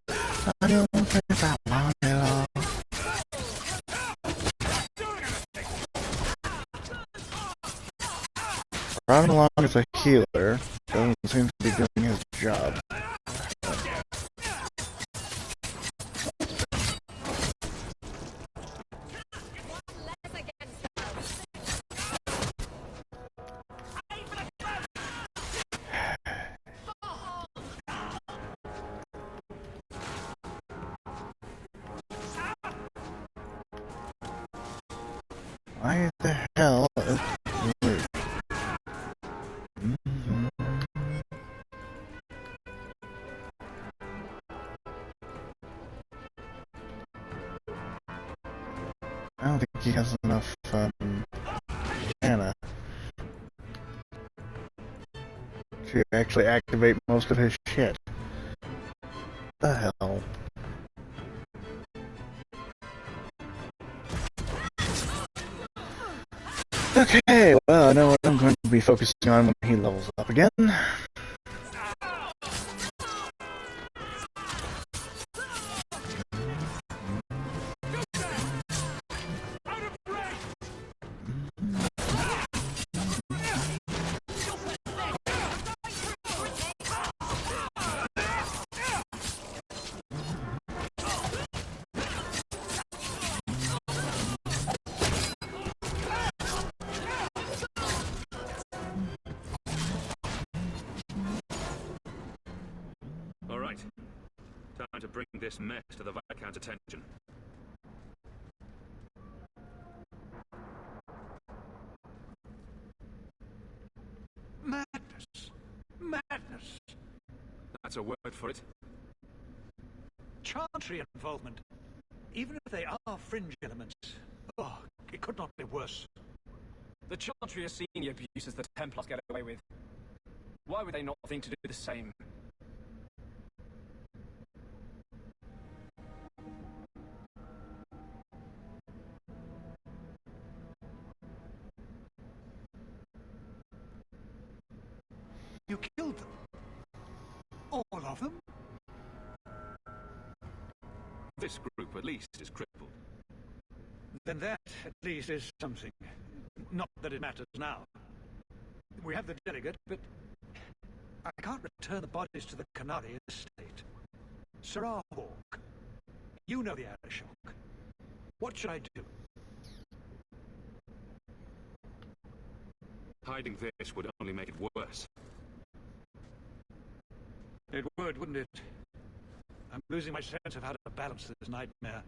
I don't think I want it all. Running along as a healer doesn't seem to be doing his job. Why the hell is it? Oh, he has enough mana to actually activate most of his shit. The hell? Okay, well, I know what I'm going to be focusing on when he levels up again. All right. Time to bring this mess to the Viscount's attention. Madness! Madness! That's a word for it. Chantry involvement. Even if they are fringe elements, oh, it could not be worse. The Chantry are seeing the abuses the Templars get away with. Why would they not think to do the same? You killed them? All of them? This group, at least, is crippled. Then that, at least, is something. Not that it matters now. We have the delegate, but I can't return the bodies to the Qunari estate. Sarah Hawke, you know the Arishok. What should I do? Hiding this would only make it worse. It would, wouldn't it? I'm losing my sense of how to balance this nightmare.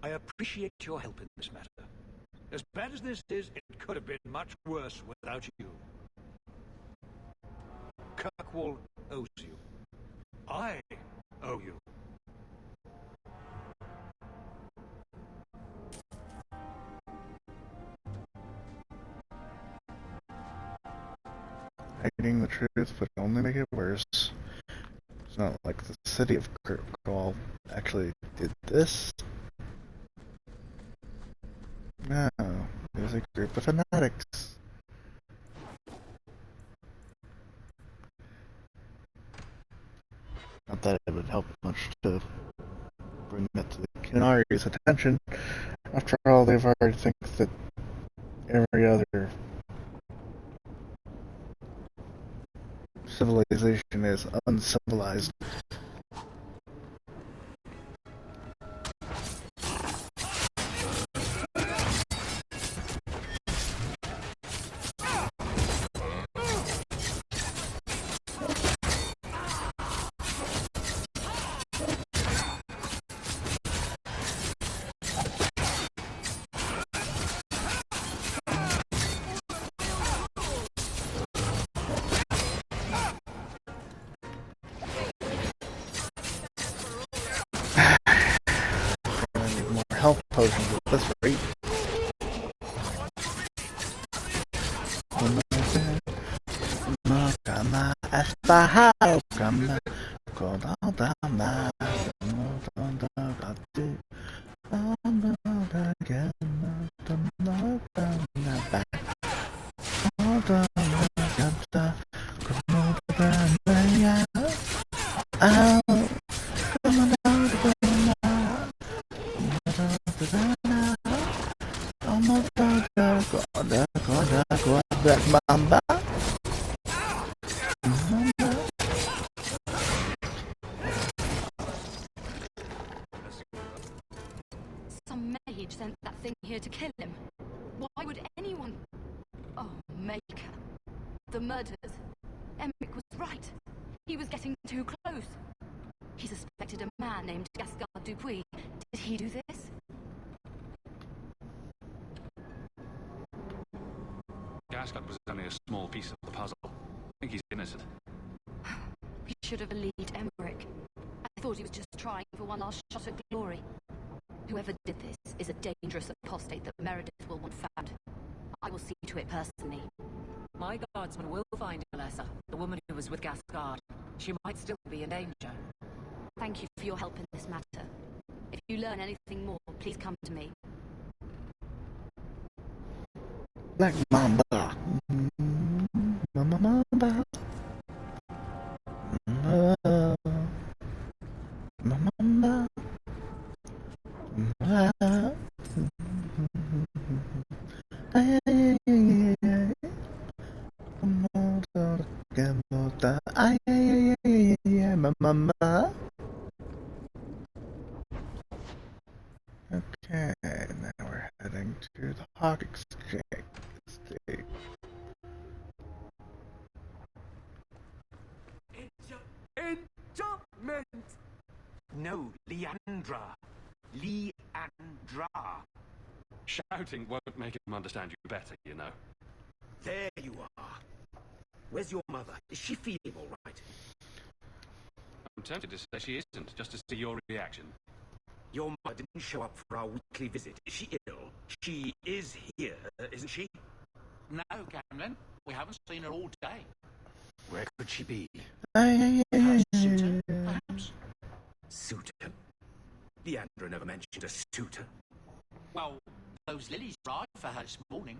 I appreciate your help in this matter. As bad as this is, it could have been much worse without you. Kirkwall owes you. I owe you. Hiding the truth would only make it worse. It's not like the city of Kirkwall actually did this. No, it was a group of fanatics. Not that it would help much to bring that to the Qunari's attention. After all, they've already think that every other civilization is uncivilized. Health potions at this rate. Some mage sent that thing here to kill him. Why would anyone... Oh, Maker. The murders. Emmerich was right. He was getting too close. He suspected a man named Gascard Dupuis. Did he do this? Gascard was only a small piece of the puzzle. I think he's innocent. We should have believed Emmerich. I thought he was just trying for one last shot at glory. Whoever did this is a dangerous apostate that Meredith will want found. I will see to it personally. My guardsman will find Alessa, the woman who was with Gascard. She might still be in danger. Thank you for your help in this matter. If you learn anything more, please come to me. Black Mamba. Mamba. Mamba. Mamba. Okay, now we're heading to the Hawk Exchange. Enchantment! No, Leandra. Leandra. Shouting won't make him understand you better, you know. There you are. Where's your mother? Is she feeling all right? I'm tempted to say she isn't, just to see your reaction. Your mother didn't show up for our weekly visit. Is she ill? She is here, isn't she? No, Camlin. We haven't seen her all day. Where could she be? Suitor, perhaps? Suitor? Leandra never mentioned a suitor. Well, those lilies arrived for her this morning.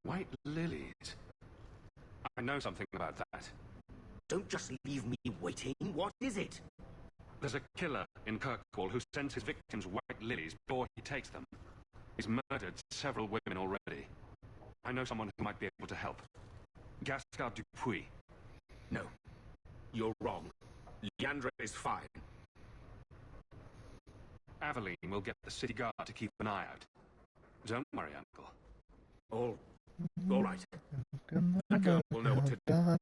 White lilies? I know something about that. Don't just leave me waiting. What is it? There's a killer in Kirkwall who sends his victims white lilies before he takes them. He's murdered several women already. I know someone who might be able to help. Gascard Dupuis. No. You're wrong. Leandra is fine. Aveline will get the city guard to keep an eye out. Don't worry, Uncle. All right. That girl will know what to do.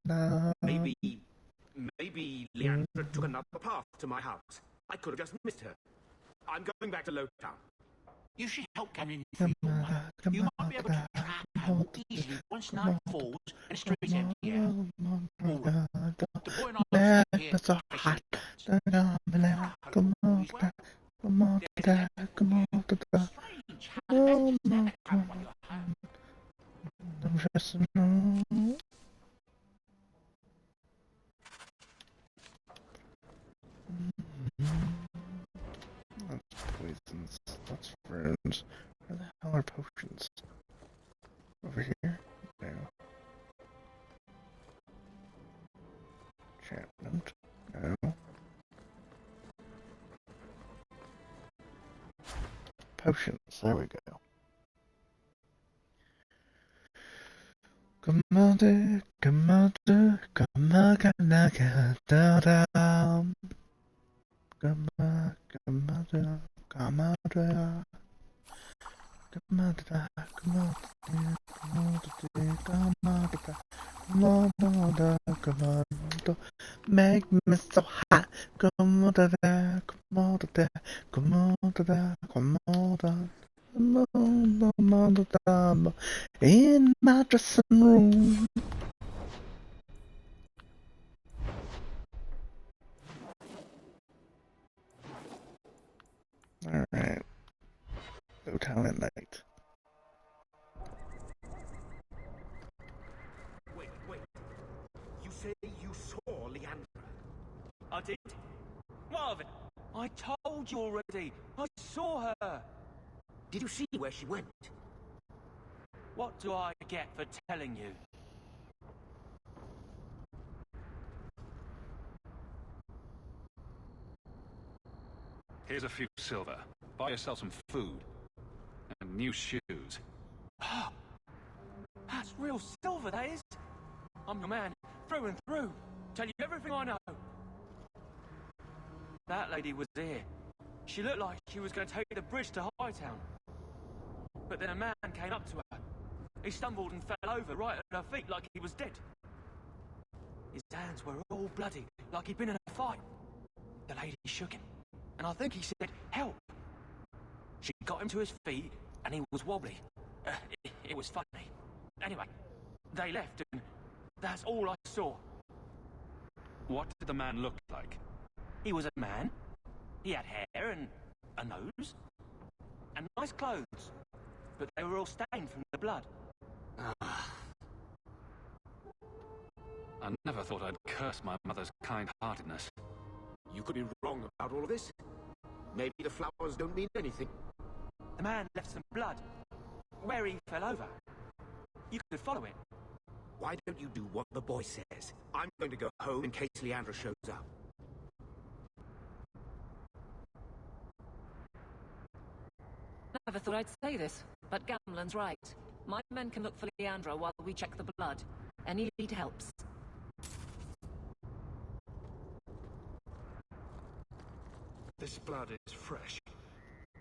Maybe Leandra took another path to my house. I could have just missed her. I'm going back to Lowtown. You should help Camlin free your mother. You might be able to track her more easily once night falls and the street's empty out. All right. The boy and I will stay here. So hot. Come on, come on, come on, oh my God. I'm just that's poisons. That's runes. Where the hell are potions? Over here? No. Enchantment? No. Potions. There we go. Commander, commander, commander, commander, commander, commander, commander, commander, make me so hot, commander, commander, commander, commander. In my dressing room. Alright. Lowtown at night. Wait. You say you saw Leandra? I did. What of it? I told you already. I saw her. Did you see where she went? What do I get for telling you? Here's a few silver. Buy yourself some food. And new shoes. That's real silver, that is. I'm your man, through and through. Tell you everything I know. That lady was here. She looked like she was going to take the bridge to Hightown. But then a man came up to her. He stumbled and fell over right at her feet like he was dead. His hands were all bloody, like he'd been in a fight. The lady shook him, and I think he said, "Help!" She got him to his feet, and he was wobbly. It was funny. Anyway, they left, and that's all I saw. What did the man look like? He was a man. He had hair and a nose. And nice clothes. But they were all stained from the blood. I never thought I'd curse my mother's kind-heartedness. You could be wrong about all of this. Maybe the flowers don't mean anything. The man left some blood. Where he fell over. You could follow it. Why don't you do what the boy says? I'm going to go home in case Leandra shows up. Never thought I'd say this, but Gamlen's right. My men can look for Leandra while we check the blood. Any lead helps. This blood is fresh.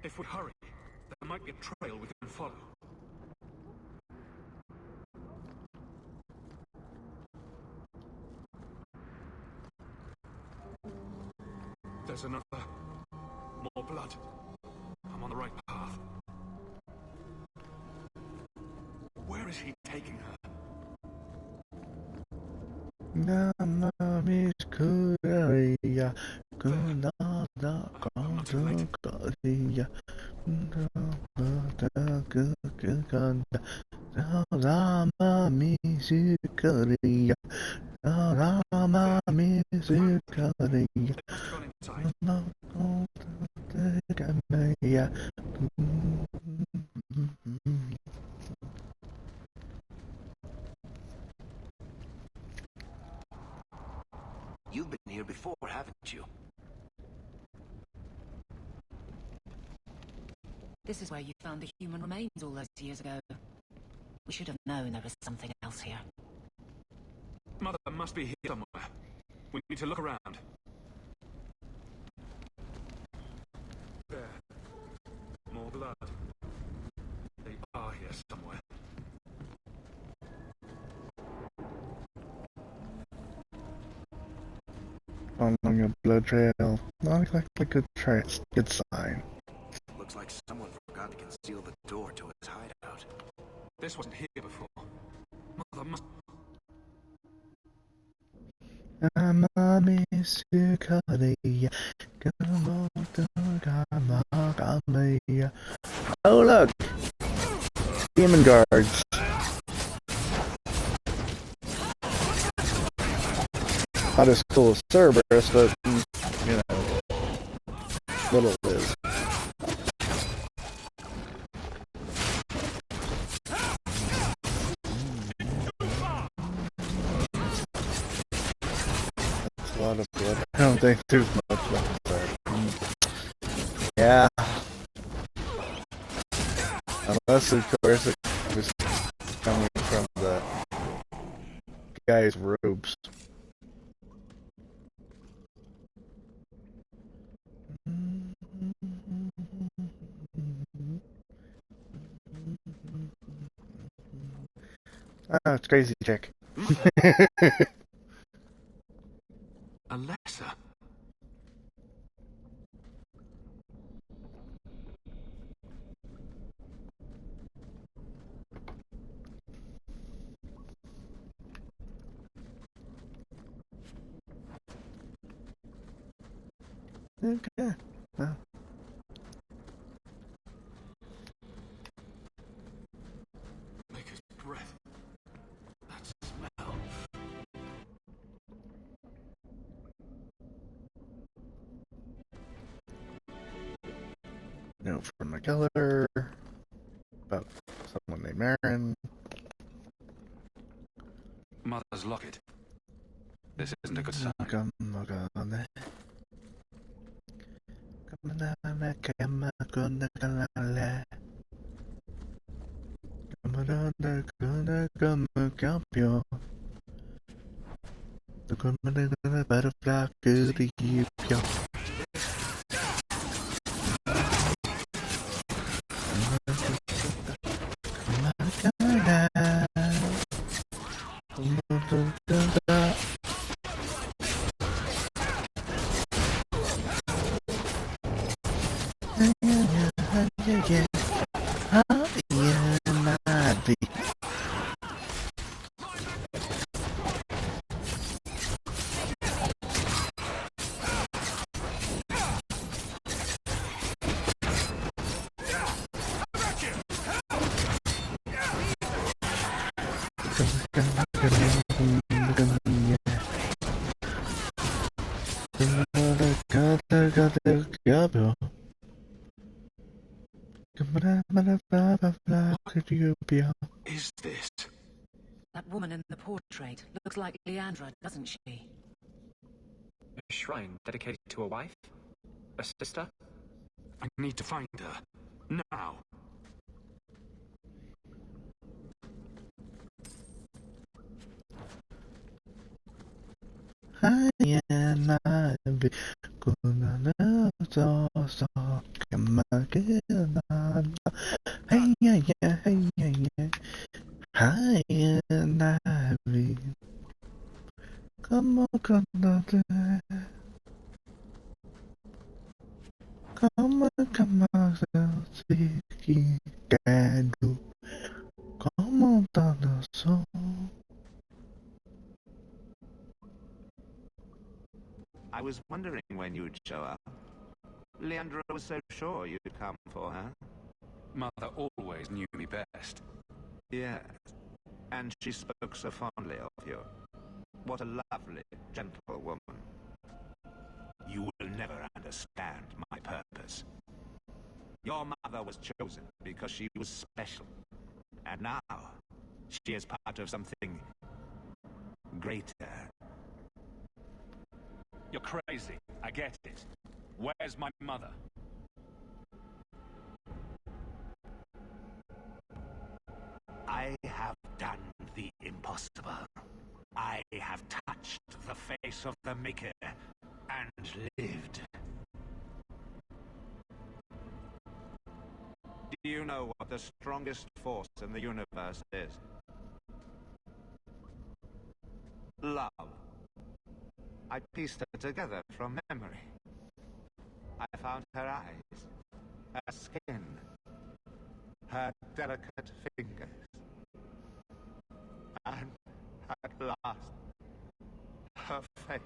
If we hurry, there might be a trail we can follow. There's another. More blood. I'm on the right path. Where is he taking her? Namamis Korea, Kunada Korea, Rama Misukaria, Rama Misukaria, You've been here before, haven't you? This is where you found the human remains all those years ago. We should have known there was something else here. Mother must be here somewhere. We need to look around. There. More blood. They are here somewhere. Following a blood trail. Not exactly good good sign. Looks like someone forgot to conceal the door to his hideout. This wasn't here before. Mother must... Oh look! Demon guards. Not as cool as Cerberus, but you know, little it is. That's a lot of blood. I don't think there's much left there. Yeah. Unless, of course, it was coming from the guy's robes. Ah, it's Crazy Chick. Alexa. Okay. Well. Make his breath. That smell. Note from the killer about someone named Marin. Mother's locket. This isn't a good sign. Butterfly goody you. Is this? That woman in the portrait looks like Leandra, doesn't she? A shrine dedicated to a wife? A sister? I need to find her. Now. I was wondering when you'd show up. Leandra was so sure you'd come for her. Mother always knew me best. Yes, and she spoke so fondly of you. What a lovely, gentle woman. You will never understand my purpose. Your mother was chosen because she was special. And now, she is part of something greater. You're crazy. I get it. Where's my mother? I have done the impossible. I have touched the face of the Maker and lived. Do you know what the strongest force in the universe is? Love. I pieced her together from memory. I found her eyes, her skin, her delicate fingers. And at last, her face.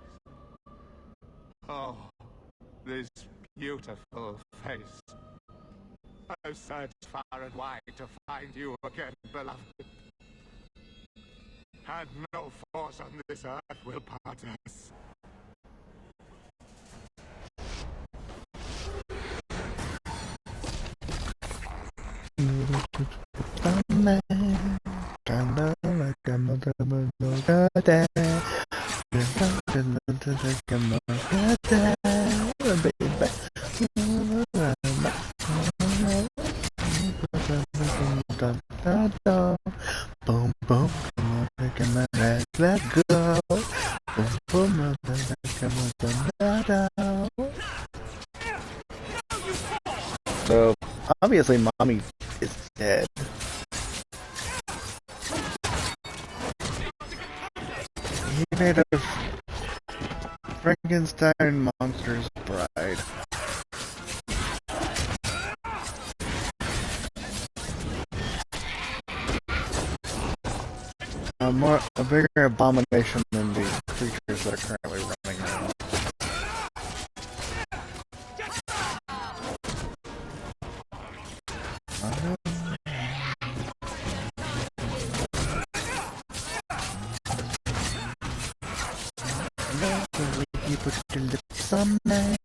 Oh, this beautiful face. I've searched far and wide to find you again, beloved. And no force on this earth will part us. Boom, boom, come on, let's go. Boom, boom, come on, so, obviously, Mommy is dead. He made a Frankenstein monster's bride. A bigger abomination than the creatures that are currently running around. You put your lips on me.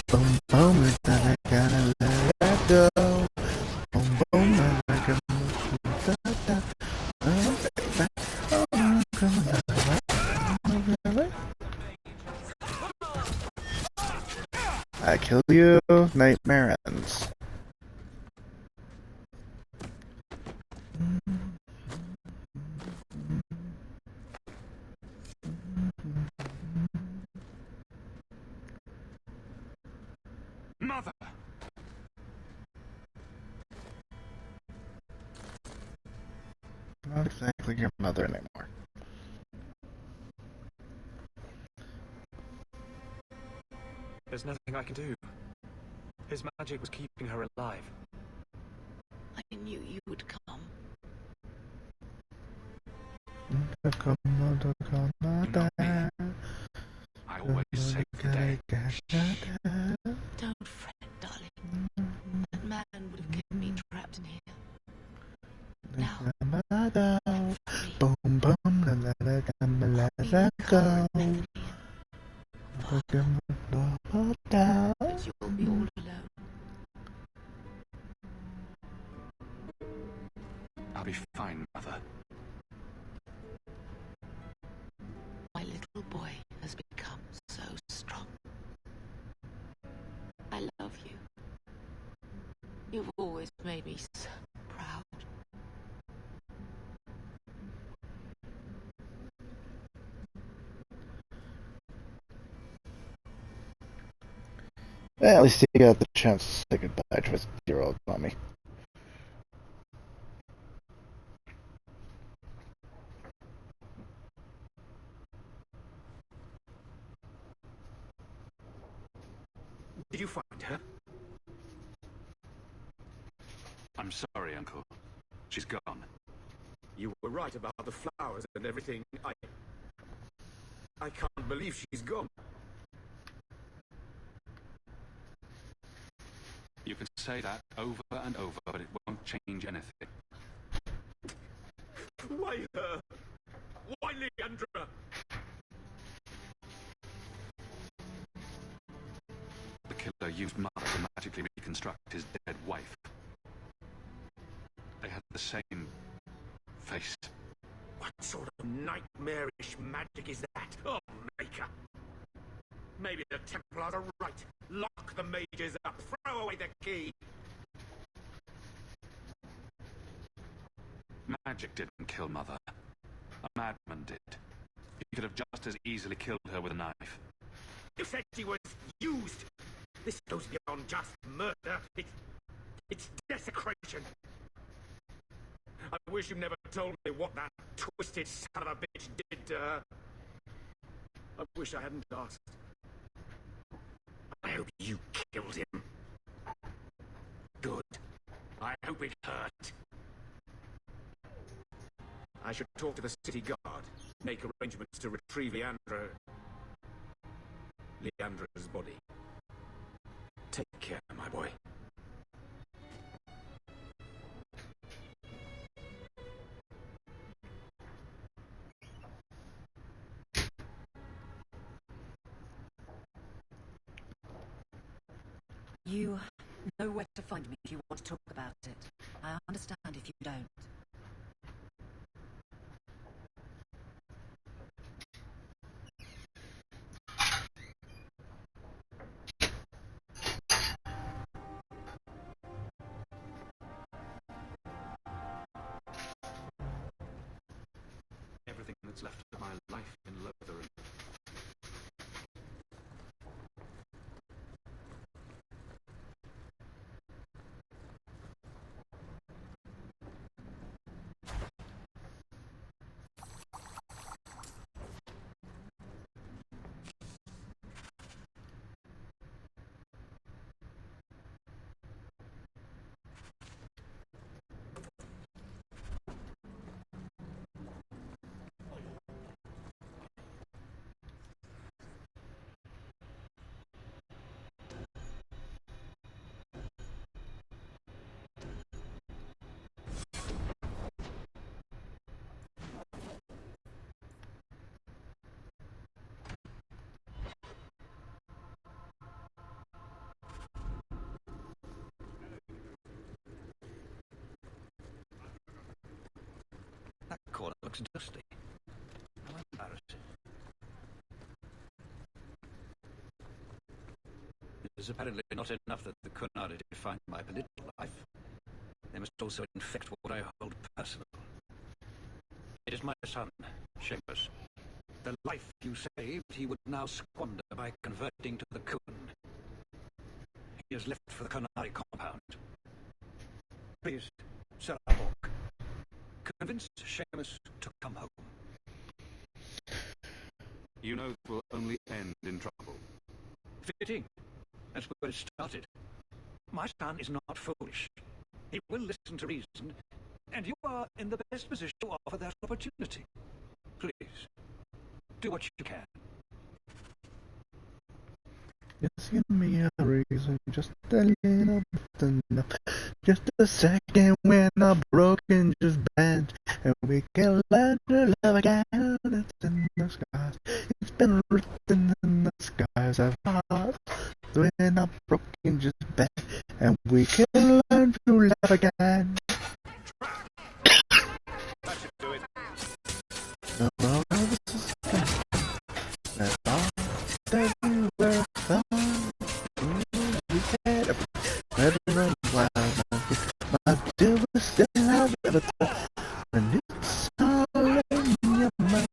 Boom, boom, I gotta let go. Boom, boom, I kill you, nightmare ends. Mother! Not exactly your mother anymore. There's nothing I can do. His magic was keeping her alive. I knew you would come. I always save the day. Don't fret, darling. That man would have kept me trapped in here. Now, boom, boom, la la la la la la go. but you'll be all alone. I'll be fine, Mother. My little boy has become so strong. I love you. You've always made me so proud. Well, at least you got the chance to say goodbye to his dear old mommy. Did you find her? I'm sorry, Uncle. She's gone. You were right about the flowers and everything. I can't believe she's gone. You can say that over and over, but it won't change anything. Why her? Why Leandra? The killer used Mother to magically reconstruct his dead wife. They had the same face. What sort of nightmarish magic is that? Oh, Maker! Maybe the Templars are right. Lock the mages up. Throw away the key. Magic didn't kill Mother. A madman did. He could have just as easily killed her with a knife. You said she was used. This goes beyond just murder. It's desecration. I wish you never told me what that twisted son of a bitch did to her. I wish I hadn't asked. I hope you killed him. Good. I hope it hurt. I should talk to the city guard. Make arrangements to retrieve Leandra's body. Take care, my boy. You know where to find me if you want to talk about it. I understand if you don't. Everything that's left of my life in Lotharing. That corner looks dusty. How embarrassing. It is apparently not enough that the Kunari define my political life. They must also infect what I hold personal. It is my son, Seamus. The life you saved, he would now squander by converting to the Kun. He has left for the Kunari compound. Please, Sir Hawk, convince Seamus to come home. You know it will only end in trouble. Fitting. That's where it started. My son is not foolish. He will listen to reason, and you are in the best position to offer that opportunity. Please, do what you can. Just give me a reason, just a little bit enough. Just a second when I'm broken, just bend. And we can learn to love again. It's in the skies. It's been written in the skies of hearts. When I'm broken, just bend. And we can learn to love again. That should do it. The world is that's all that you were for. We had a better while. My dear was still alive, never thought. And it's all in your mind.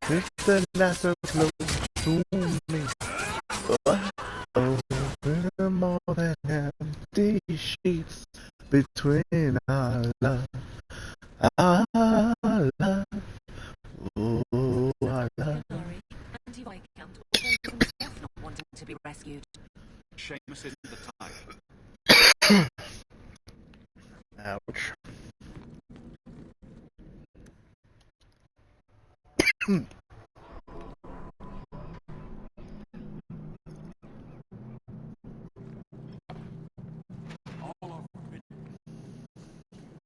It's the last so close to me. Over more than empty sheets between our love. Our love. Oh, our love. Anti-Viscount also himself not wanting to be rescued. Seamus isn't the type. Ouch.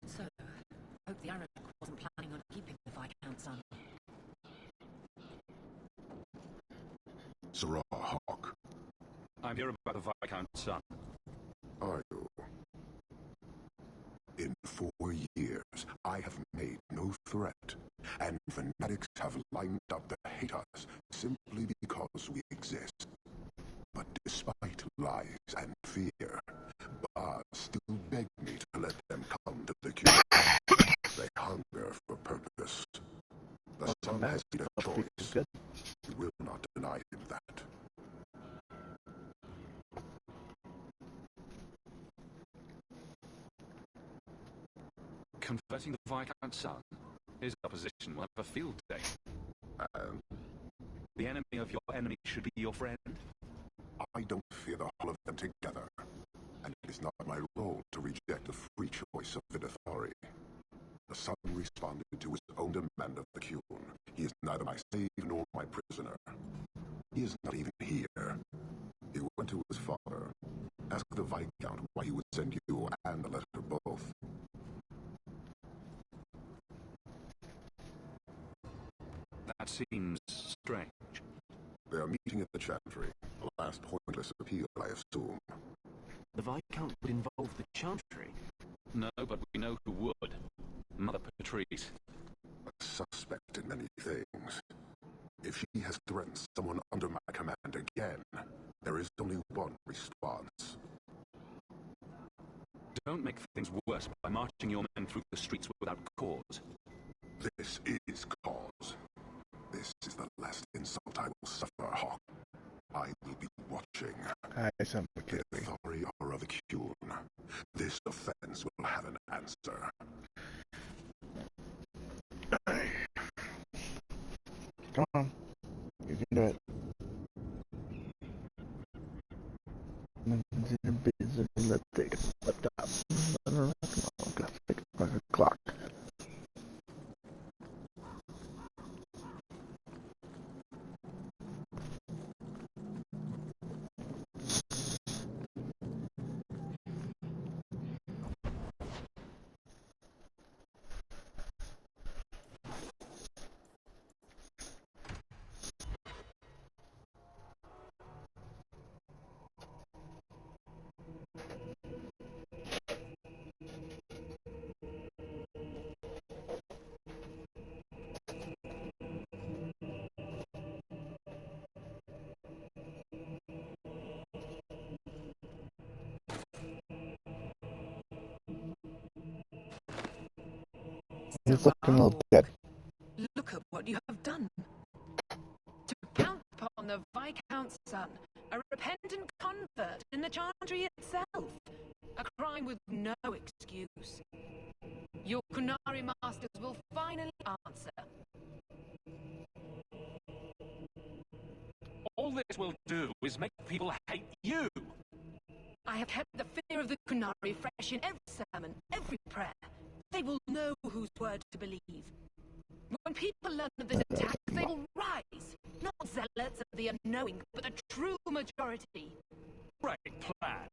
So, hope the Arrow wasn't planning on keeping the Viscount's son. Sirrah Hawk, I'm here about the Viscount's son. are you? In 4 years, I have made no threat, and fanatics have lined up to hate us simply because we exist. But despite lies and fear, bards still beg me to let them come to the cure. They hunger for purpose. The sun has made a choice. We will not deny him that. Converting the Viscount's son? His opposition will have a field day. The enemy of your enemy should be your friend? I don't fear the whole of them together, and it is not my role to reject the free choice of Videthari. The son responded to his own demand of the Qun. He is neither my slave nor my prisoner. He is not even here. He went to his father. Ask the Viscount why he would send you and the letter both. That seems strange. They are meeting at the Chantry. A last pointless appeal, I assume. The Viscount would involve the Chantry. No, but we know who would. Mother Patrice. A suspect in many things. If she has threatened someone under my command again, there is only one response. Don't make things worse by marching your men through the streets without cause. This is cause. This is the last insult I will suffer, Hawk. I will be watching. The Thari are of the Qun. This offense will have an answer. Come on. You can do it. Let's take a laptop. Clock. He's looking a little dead. Look at what you have done. To count upon the Viscount's son, a repentant convert in the Chantry itself. A crime with no excuse. Your Qunari masters will finally answer. All this will do is make people hate you. I have kept the fear of the Qunari fresh in every sermon, every prayer. They will know whose word to believe. When people learn of this attack, they will rise. Not zealots of the unknowing, but the true majority. Great plan.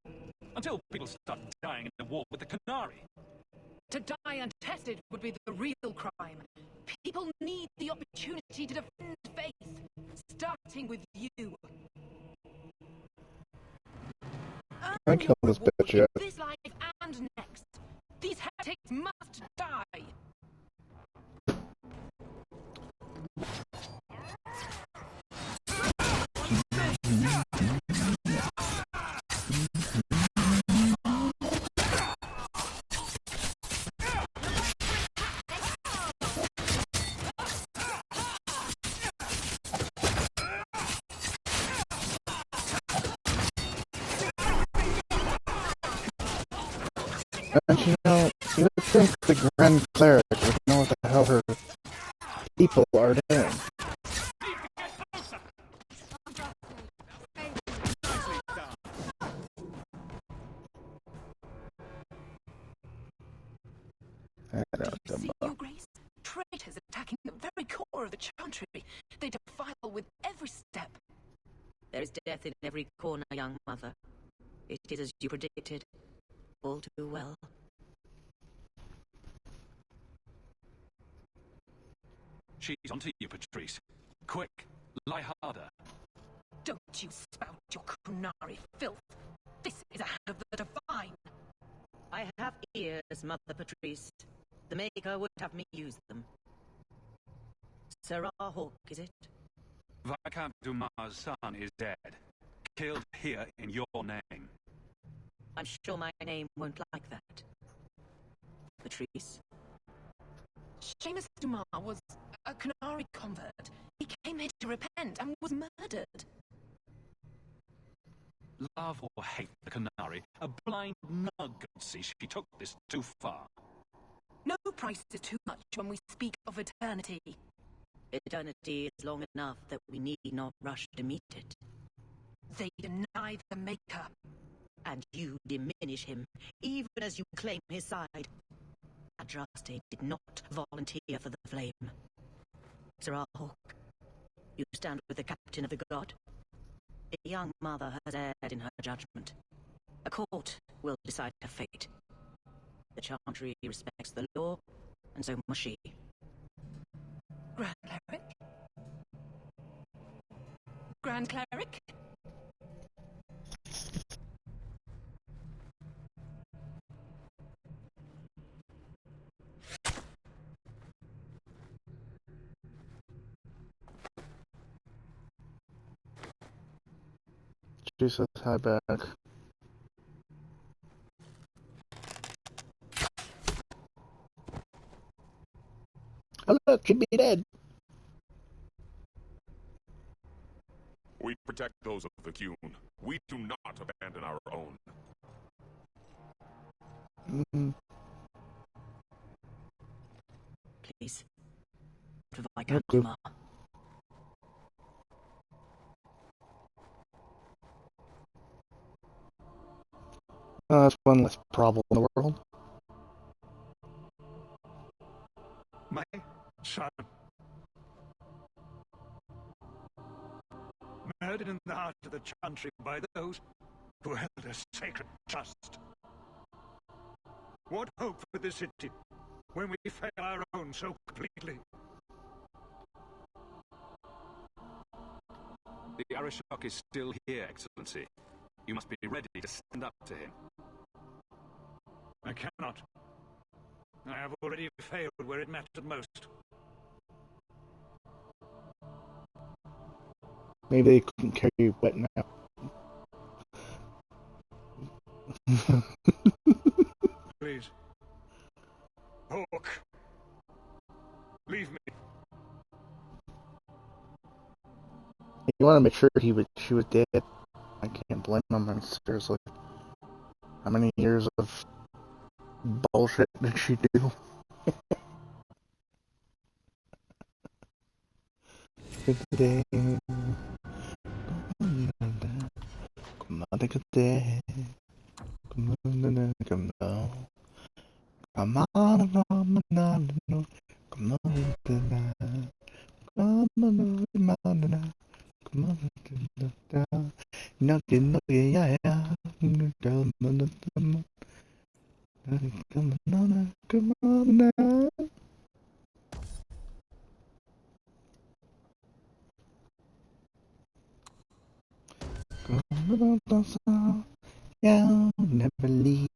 Until people start dying in the war with the Qunari. To die untested would be the real crime. People need the opportunity to defend faith, starting with you. I killed this bitch yet. This life and next. These heretics must die. And you would think the Grand Cleric would know what the hell her people are doing. See, Your Grace? Traitors attacking the very core of the Chantry. They defile with every step. There is death in every corner, young mother. It is as you predicted. All too well. She's onto you, Patrice. Quick, lie harder. Don't you spout your Qunari filth. This is a hand of the divine. I have ears, Mother Patrice. The Maker would have me use them. Sir Hawk, is it? Viscount Dumas' son is dead. Killed here in your name. I'm sure my name won't like that. Patrice. Seamus Dumas was a Qunari convert. He came here to repent and was murdered. Love or hate the Qunari, a blind nug could see she took this too far. No price is too much when we speak of eternity. Eternity is long enough that we need not rush to meet it. They deny the Maker. And you diminish him, even as you claim his side. Adraste did not volunteer for the flame. Sir Hawk, you stand with the captain of the god. A young mother has erred in her judgment. A court will decide her fate. The Chantry respects the law, and so must she. Grand Cleric? Grand Cleric? Jesus, hi back. Oh look, she'd be dead. We protect those of the Qun. We do not abandon our own. Please. To Viscount Dumas. That's one less problem in the world. My son. Murdered in the heart of the Chantry by those who held a sacred trust. What hope for the city when we fail our own so completely? The Arishok is still here, Excellency. You must be ready to stand up to him. I cannot. I have already failed where it mattered most. Maybe they couldn't carry you wet now. Please. Hawk. Leave me. You want to make sure she was dead. I can't blame him, I mean, seriously. How many years of bullshit did she do? Today, come on, today. come on, come on. Come on, come on, come on tonight. Come on, come on tonight. Come on tonight. Knocking, yeah, yeah. Come on, come on. Come on, come on now. Come on, yeah, never leave.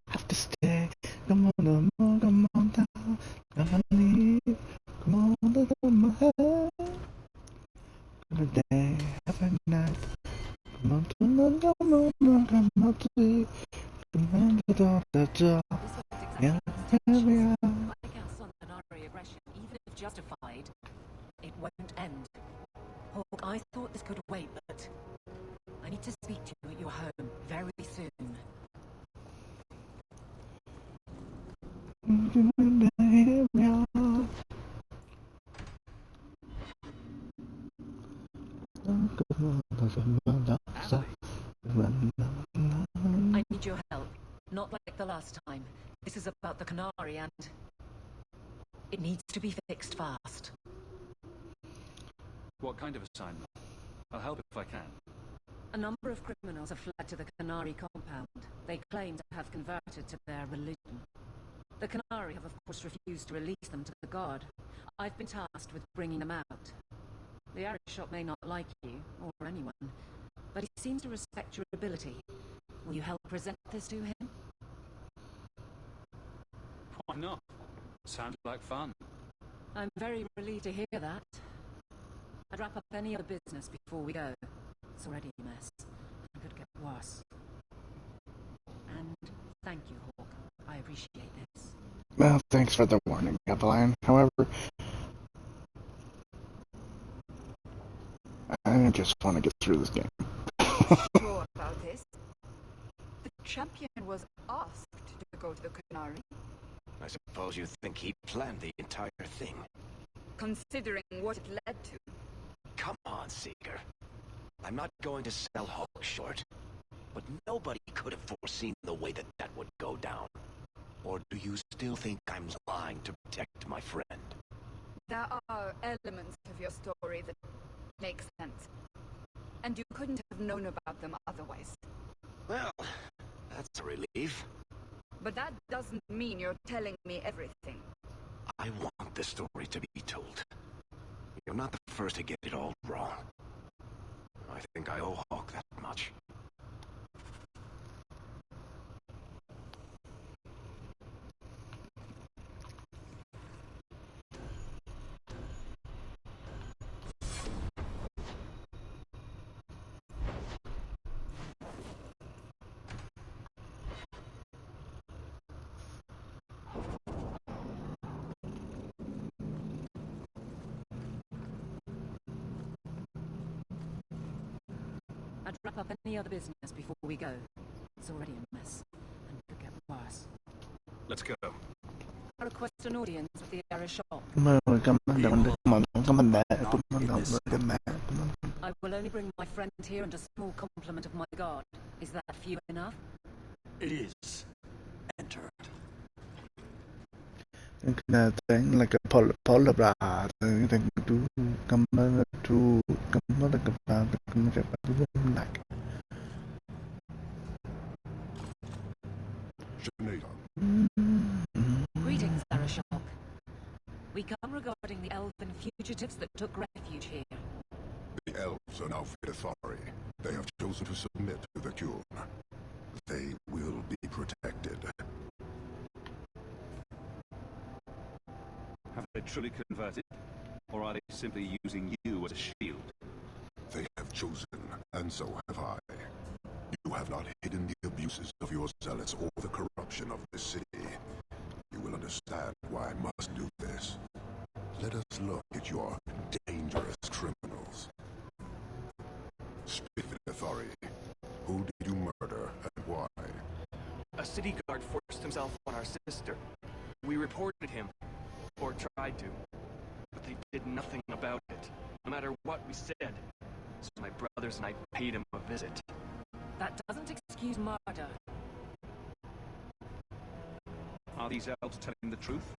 Have to stay. Come on, come on down. Come on, leave. Come on, come on. Every day, every night. Come on, come on, come on, come on to see. Come on, yeah, we are. My accounts on Qunari aggression, even if justified, it won't end. Hawk, I thought this could wait, but I need to speak to you at your home very soon. I need your help. Not like the last time. This is about the Qunari and it needs to be fixed fast. What kind of assignment? I'll help if I can. A number of criminals have fled to the Qunari compound. They claim to have converted to their religion. The Qunari have of course refused to release them to the guard. I've been tasked with bringing them out. The Arishok may not like you, or anyone, but he seems to respect your ability. Will you help present this to him? Why not? Sounds like fun. I'm very relieved to hear that. I'd wrap up any other business before we go. It's already a mess. It could get worse. And thank you, Hawk. I appreciate this. Well, thanks for the warning, Eveline. However, I just want to get through this game. Sure about this? The champion was asked to go to the Qunari. I suppose you think he planned the entire thing. Considering what it led to. Come on, Seeker. I'm not going to sell Hawk short, but nobody could have foreseen the way that that would go down. Or do you still think I'm lying to protect my friend? There are elements of your story that make sense. And you couldn't have known about them otherwise. Well, that's a relief. But that doesn't mean you're telling me everything. I want the story to be told. You're not the first to get it all wrong. I think I owe Hawk that much. I'd wrap up any other business before we go. It's already a mess, and it could get worse. Let's go. I request an audience with the Arishok. I will only bring my friend here and a small complement of my guard. Is that few enough? It is. Enter. Thing like a polar thing to come to like. Greetings, Arishok. We come regarding the elven fugitives that took refuge here. The elves are now Fidethari. They have chosen to submit to the Qun. They will be protected. Have they truly converted? Or are they simply using you as a shield? They have chosen, and so have I. You have not hidden the abuses of your zealots or the corruption of this city. You will understand why I must do this. Let us look at your dangerous criminals. Speak, Fidethari. Who did you murder and why? A city guard forced himself on our sister. We reported him. Or tried to. But they did nothing about it, no matter what we said. So my brothers and I paid him a visit. That doesn't excuse murder. these elves telling the truth?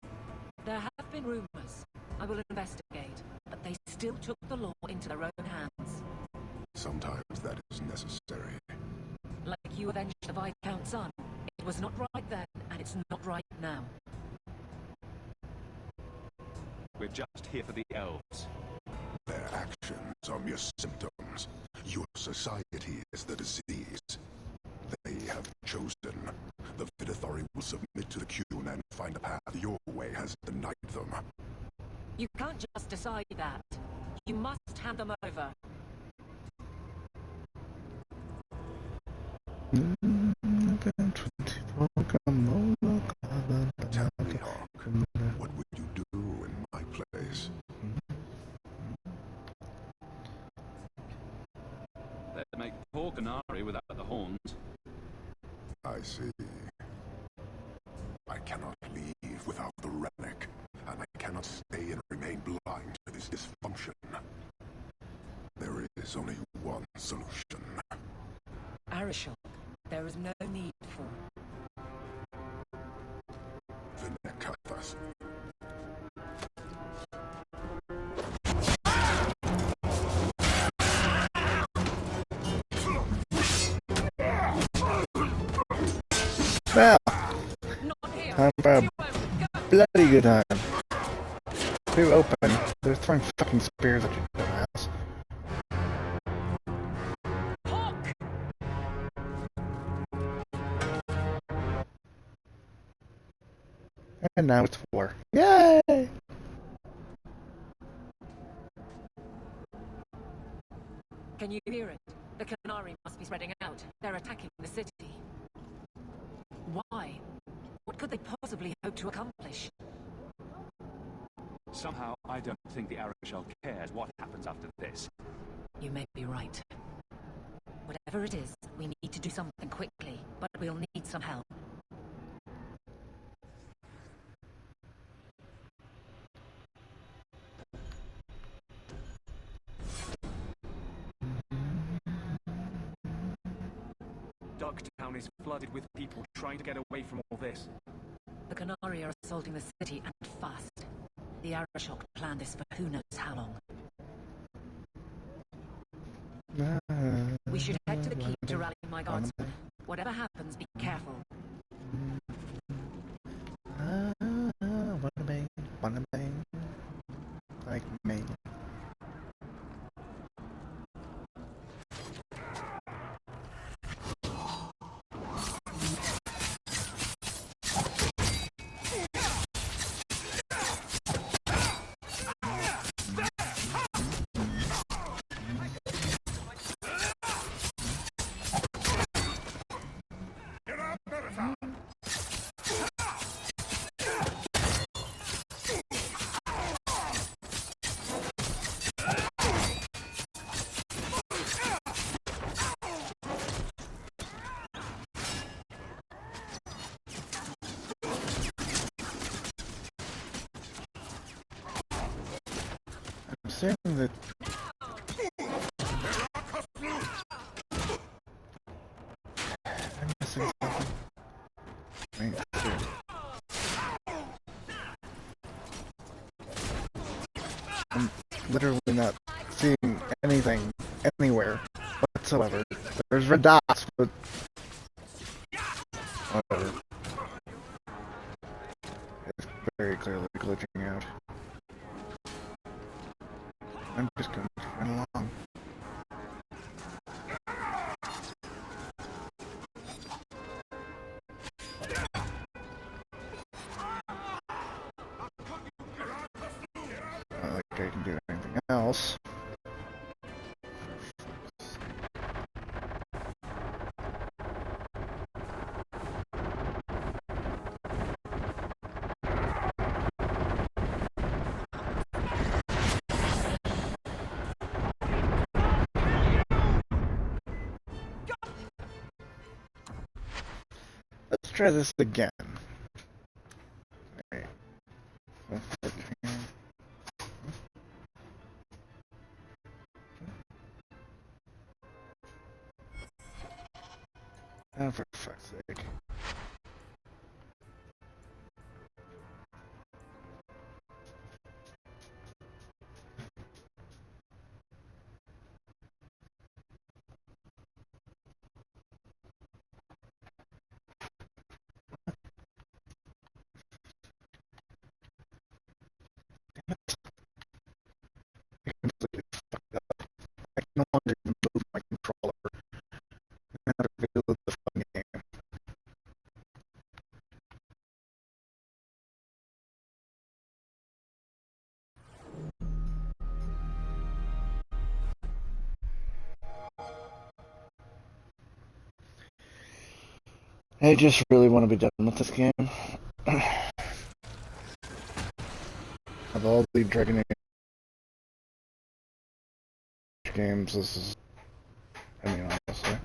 There have been rumors. I will investigate, but they still took the law into their own hands. Sometimes that is necessary. Like you avenged the Viscount's son. It was not right then, and it's not right now. We're just here for the elves. Their actions are mere symptoms. Your society is the disease. They have chosen. The Vidithari will submit to the Qun and find a path your way has denied them. You can't just decide that. You must hand them over. Tell me, Hawk, what would you do in my place? They'd make poor Canary without the horns. I see. I cannot leave without the relic, and I cannot stay and remain blind to this dysfunction. There is only one solution. Arishok, there is no need for... Vinekathas. Well, time for a bloody good time. Too open. They're throwing fucking spears at you, dumbass. And now it's war. Yay! Can you hear it? The Canary must be spreading out. They're attacking the city. Why? What could they possibly hope to accomplish? Somehow, I don't think the Arishal cares what happens after this. You may be right. Whatever it is, we need to do something quickly, but we'll need some help. Darktown is flooded with people trying to get away from all this. The Canary are assaulting the city, and fast. The Arishok planned this for who knows how long. We should head to the keep to rally my guardsmen. Whatever happens, be careful. Wanna bang. Like me. Saying that I'm missing something. Wait, here. I'm literally not seeing anything anywhere whatsoever. There's red dots, but whatever. It's very clearly glitching out. I'm just going to run along. Not like I can do anything else. Let's try this again. Alright. Oh, for fuck's sake. I just really want to be done with this game. Of all the Dragon Age games, this is, I mean, honestly.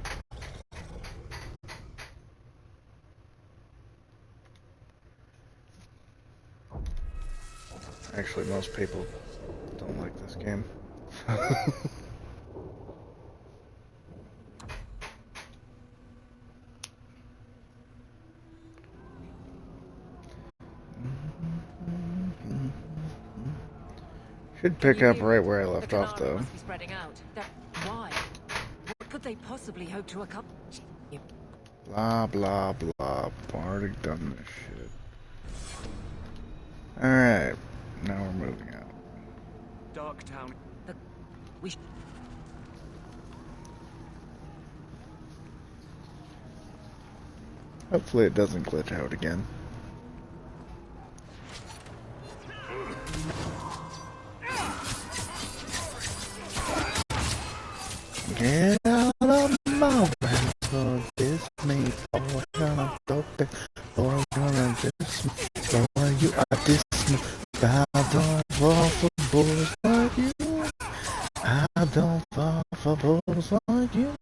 Actually, most people don't like this game. Should pick up right where I left off, though. Must be spreading out. Why? What could they possibly hope to accomplish? Blah, blah, blah. I've already done this shit. Alright. Now we're moving out. Darktown. We Hopefully it doesn't glitch out again. Get out of my way, so diss me, boy, gonna go back, boy, gonna diss me, boy, you are diss me, I don't fall for boys like you, I don't fall for boys like you,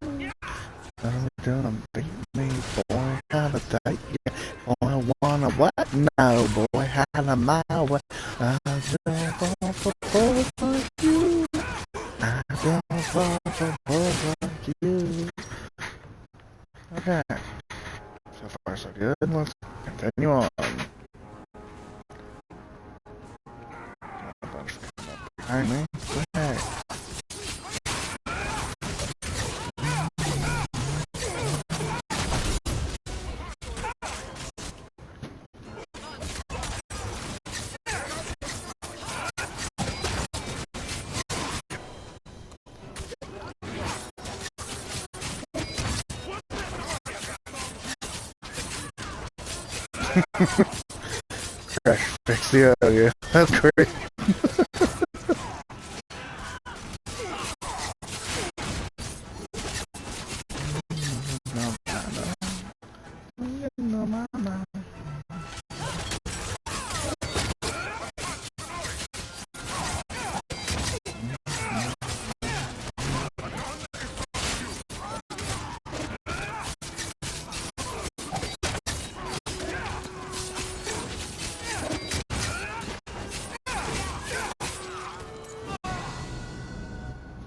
I'm gonna beat me, boy, how to take you, boy, wanna what, no, boy, how to my way, I don't fall for boys like you. I don't fall for boys like you. Okay. So far so good. Let's continue on. Got a bunch coming up behind me. Okay. Crash fix the audio. That's great.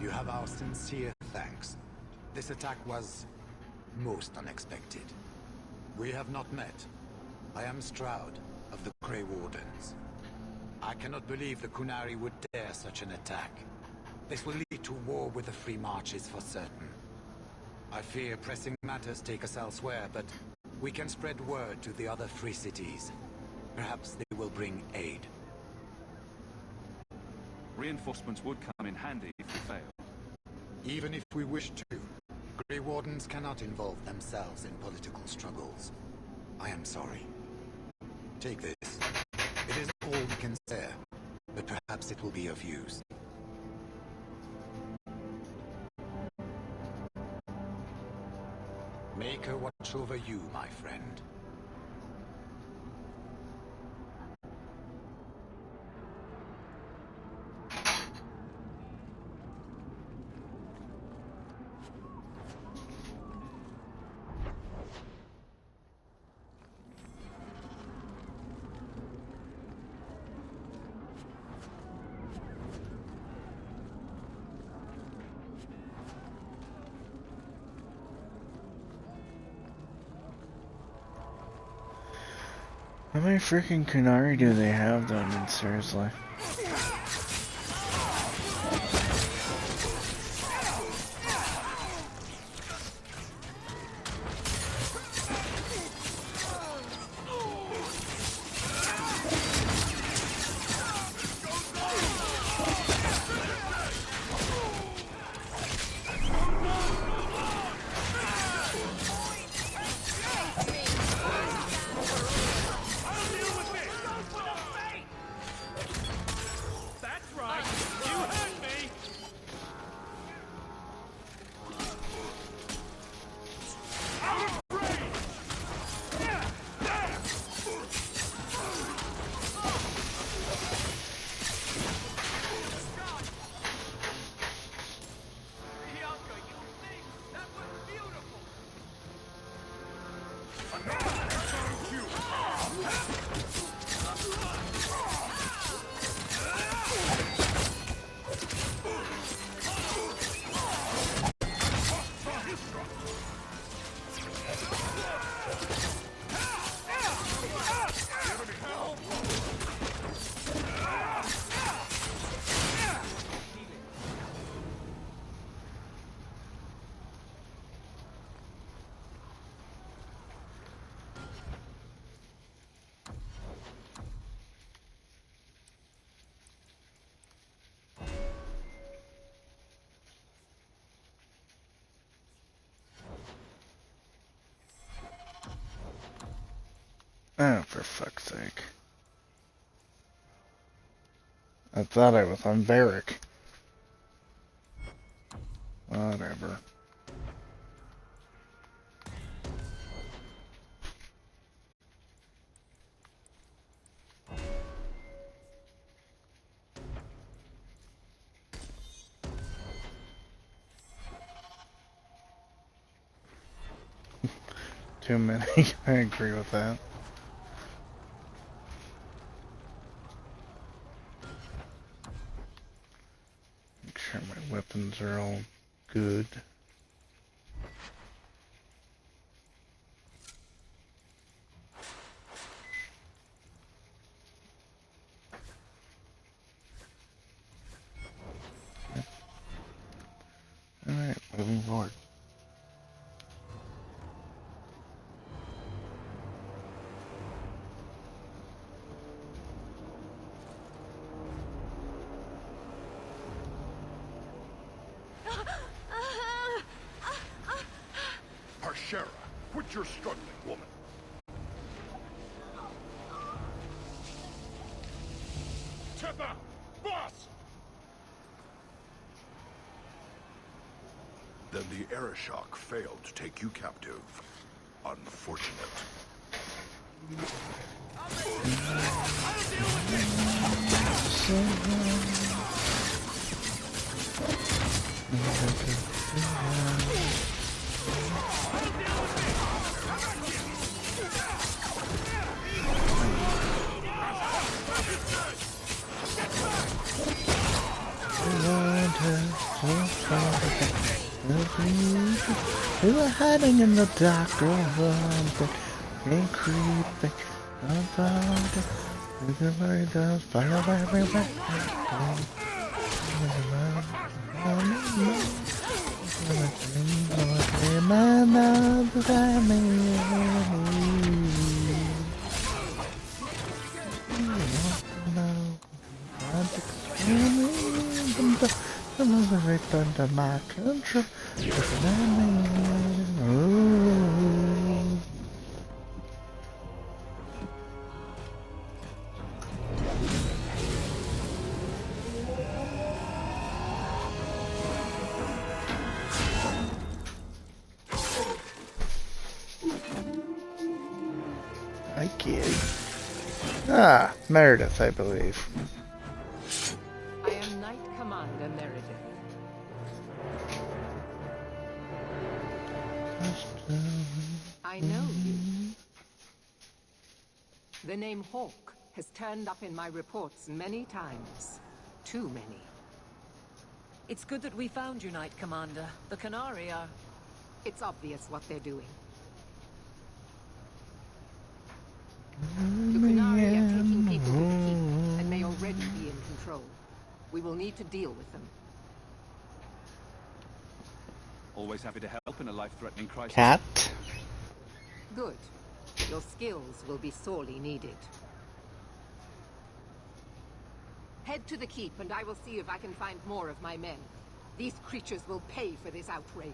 You have our sincere thanks. This attack was most unexpected. We have not met. I am Stroud of the Grey Wardens. I cannot believe the Qunari would dare such an attack. This will lead to war with the Free Marches for certain. I fear pressing matters take us elsewhere, but we can spread word to the other free cities. Perhaps they will bring aid. Reinforcements would come in handy if we fail. Even if we wish to, Grey Wardens cannot involve themselves in political struggles. I am sorry. Take this. It is all we can spare, but perhaps it will be of use. Maker watch over you, my friend. How many freaking Qunari do they have though? I mean, seriously. Oh, for fuck's sake. I thought I was on Varric. Whatever. Too many. I agree with that. Make sure my weapons are all good. Alright, moving forward. Hashera, quit your struggling, woman. Tetha! Boss! Then the Arishok failed to take you captive. Unfortunate. We were hiding in the dark room and creeping about it. We could find the fire everywhere. Right under my control. Hi, kid. Ah, Meredith, I believe. I am Knight Commander Meredith. I know you. The name Hawk has turned up in my reports many times. Too many. It's good that we found you, Knight Commander. The Qunari are... It's obvious what they're doing. The Qunari are taking people to the keep and may already be in control. We will need to deal with them. Always happy to help in a life-threatening crisis. Cat? Good. Your skills will be sorely needed. Head to the keep and I will see if I can find more of my men. These creatures will pay for this outrage.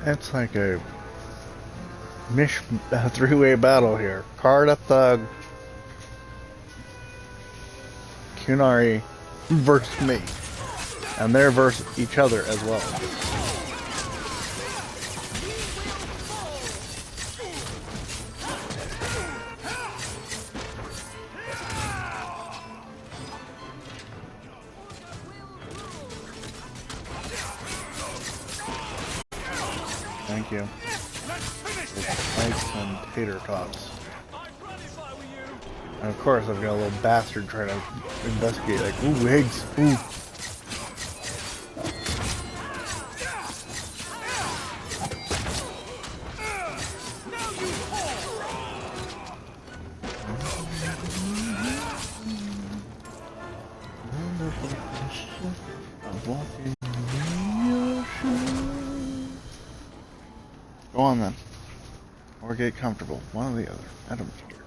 It's like a three-way battle here. Carta Thug, Qunari versus me. And they're versus each other as well. Thank you. Like some tater tots. And of course I've got a little bastard trying to investigate, like, ooh, eggs, ooh. Go on then. Or get comfortable. One or the other. I don't care.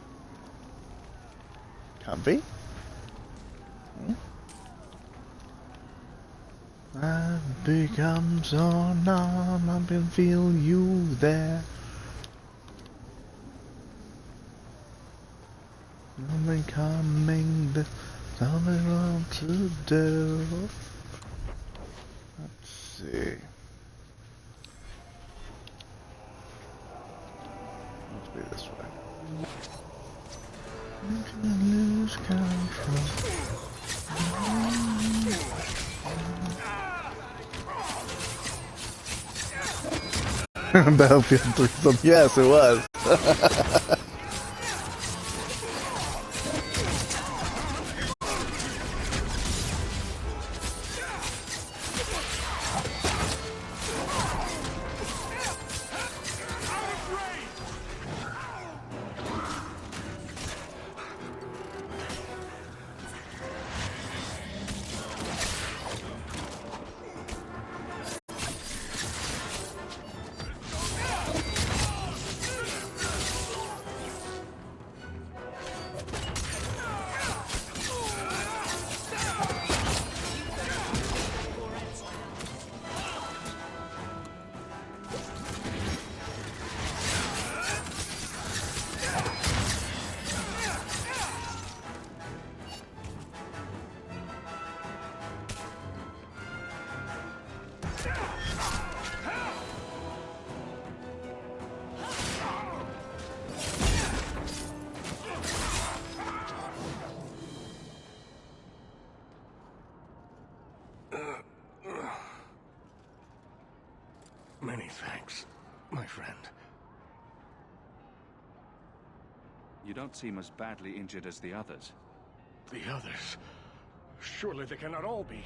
Comfy? I've become so numb, I can feel you there. Something coming, there's something wrong to do. Let's see. Let's be this way. You can lose control. Battlefield 3. Yes, it was. Many thanks, my friend. You don't seem as badly injured as the others. The others? Surely they cannot all be.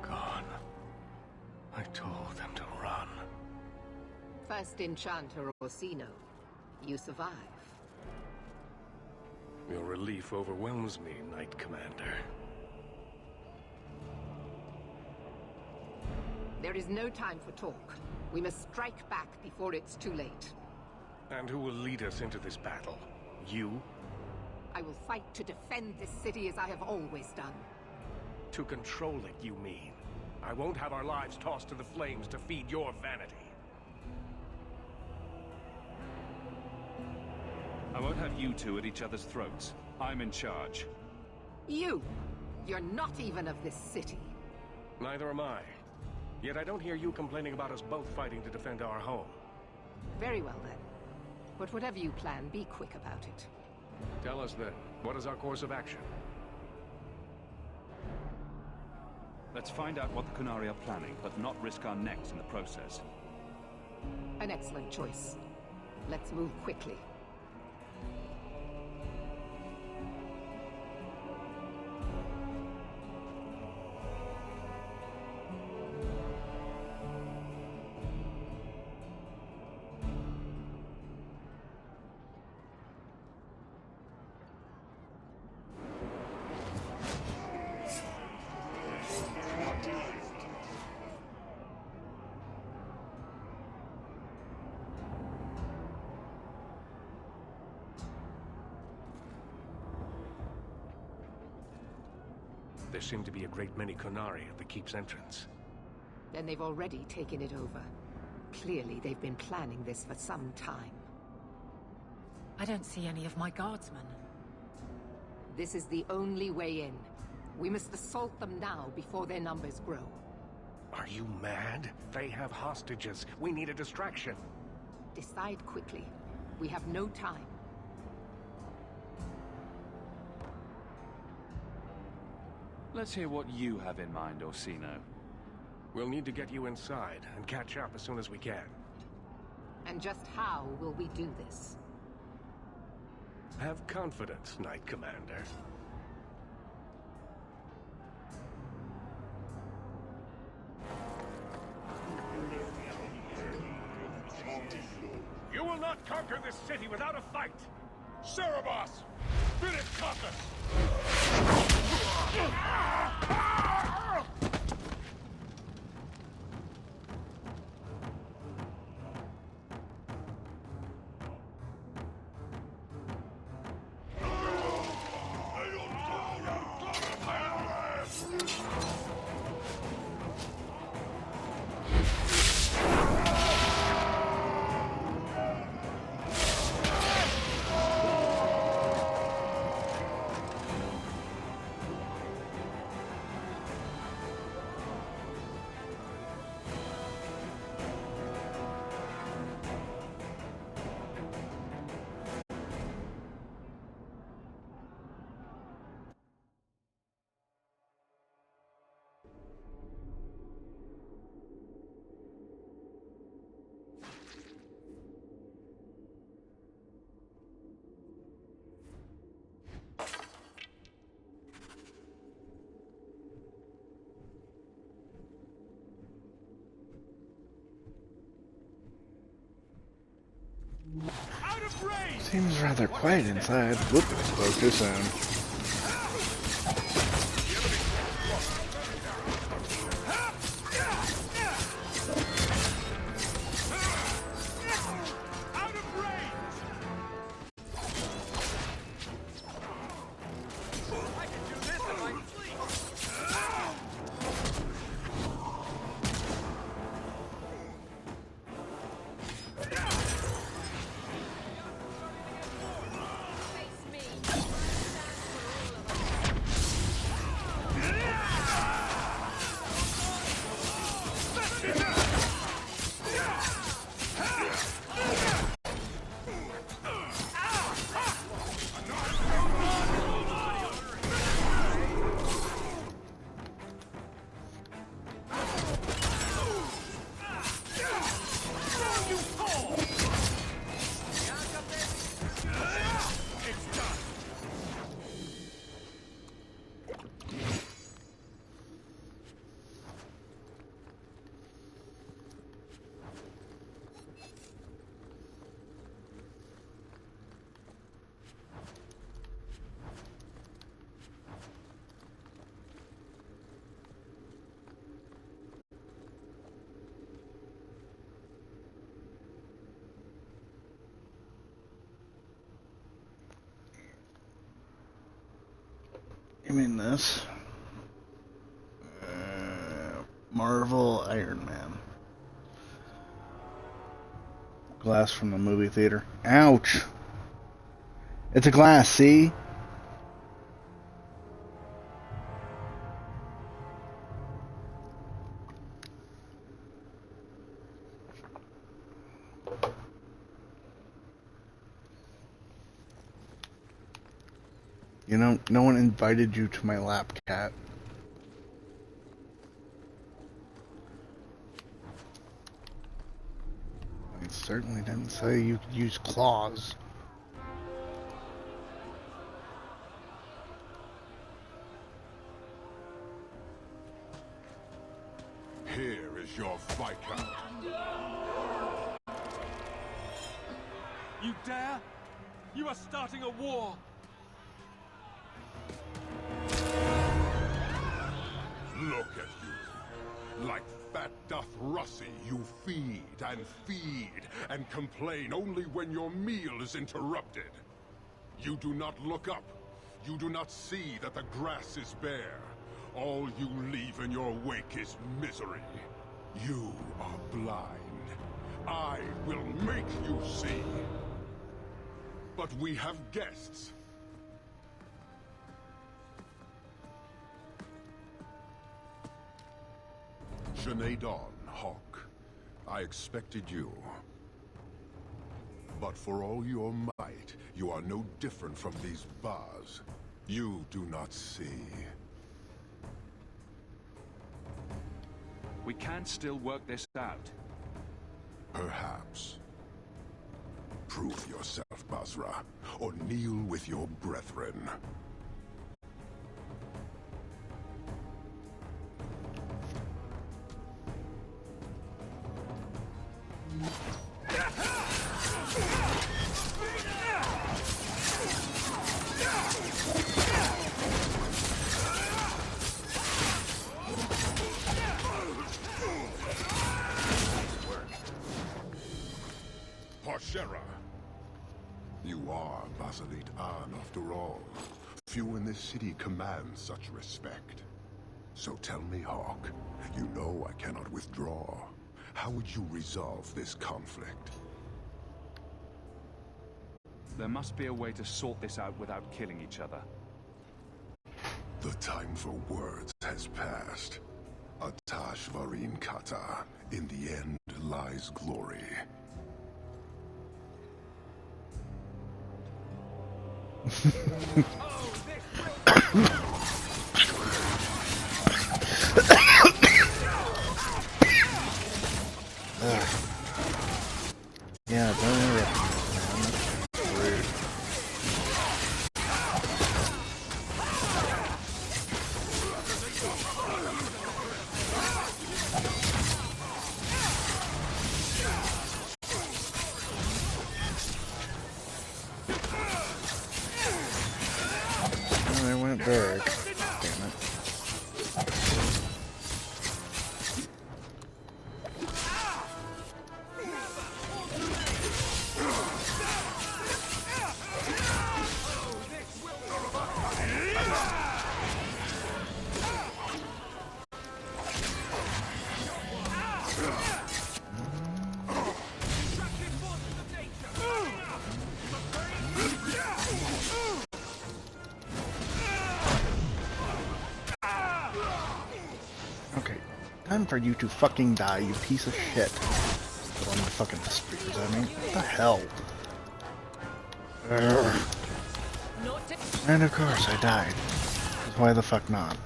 Gone. I told them to run. First enchanter Orsino, you survive. Your relief overwhelms me, Knight Commander. There is no time for talk. We must strike back before it's too late. And who will lead us into this battle? You? I will fight to defend this city as I have always done. To control it, you mean? I won't have our lives tossed to the flames to feed your vanity. I won't have you two at each other's throats. I'm in charge. You! You're not even of this city. Neither am I. Yet I don't hear you complaining about us both fighting to defend our home. Very well then. But whatever you plan, be quick about it. Tell us then, what is our course of action? Let's find out what the Qunari are planning, but not risk our necks in the process. An excellent choice. Let's move quickly. There seem to be a great many Qunari at the keep's entrance. Then they've already taken it over. Clearly, they've been planning this for some time. I don't see any of my guardsmen. This is the only way in. We must assault them now before their numbers grow. Are you mad? They have hostages. We need a distraction. Decide quickly. We have no time. Let's hear what you have in mind, Orsino. We'll need to get you inside and catch up as soon as we can. And just how will we do this? Have confidence, Knight Commander. You will not conquer this city without a fight! Cerebos! Finish Caucus! Seems rather quiet inside. Whoop, I spoke too soon. You mean this? Marvel Iron Man. Glass from the movie theater. Ouch! It's a glass, see? You know, no one invited you to my lap, cat. It certainly didn't say you could use claws. Here is your Viscount. You dare? You are starting a war! Look at you. Like fat doth Russie, you feed and complain only when your meal is interrupted. You do not look up. You do not see that the grass is bare. All you leave in your wake is misery. You are blind. I will make you see. But we have guests. Sinead Dawn, Hawk. I expected you. But for all your might, you are no different from these bars. You do not see. We can still work this out. Perhaps. Prove yourself, Basra, or kneel with your brethren. Parshera. You are Basilit An, after all. Few in this city command such respect. So tell me, Hawk, you know I cannot withdraw. How would you resolve this conflict? There must be a way to sort this out without killing each other. The time for words has passed. Atash Varin Kata. In the end lies glory. Yeah, don't interrupt me, man. That's rude. Oh, they went Berg. Damn it. Okay, time for you to fucking die, you piece of shit. Still on the fucking speakers, I mean, what the hell? Urgh. And of course I died. 'Cause why the fuck not?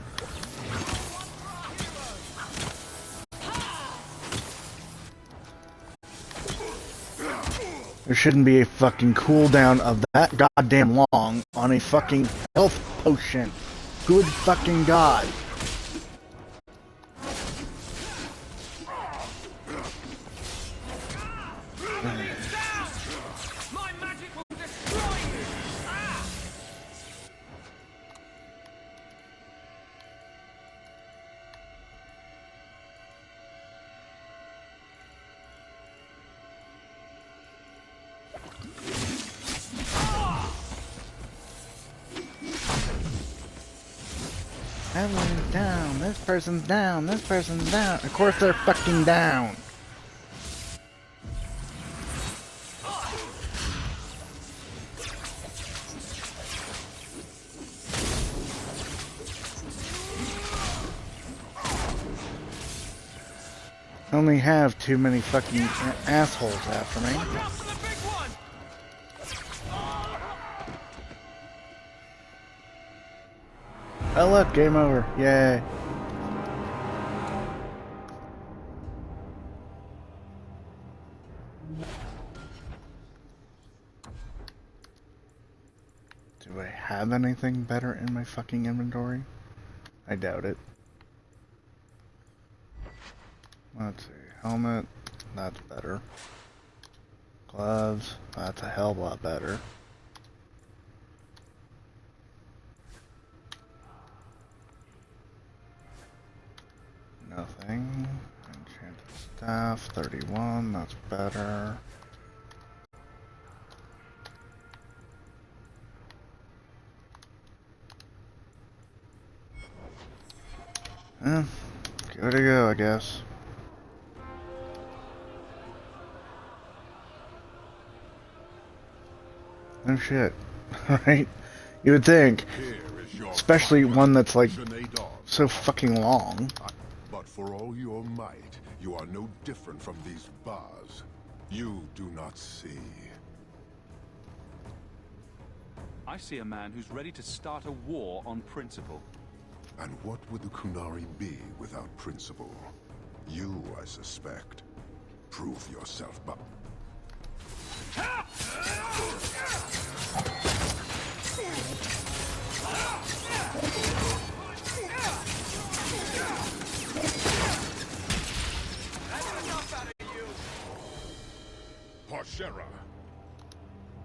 There shouldn't be a fucking cooldown of that goddamn long on a fucking health potion. Good fucking god. My magic will destroy you! Everyone's down, this person's down, this person's down. Of course they're fucking down. I only have too many fucking assholes after me. Oh look, game over. Yay. Do I have anything better in my fucking inventory? I doubt it. Let's see. Helmet. That's better. Gloves. That's a hell of a lot better. Nothing. Enchanted staff, 31, that's better. Well, give it a go, I guess. Oh shit. Right? You would think. Especially one that's like so fucking long. But for all your might, you are no different from these bars. You do not see. I see a man who's ready to start a war on principle. And what would the Qunari be without principle? You, I suspect. Prove yourself, but... Parshera!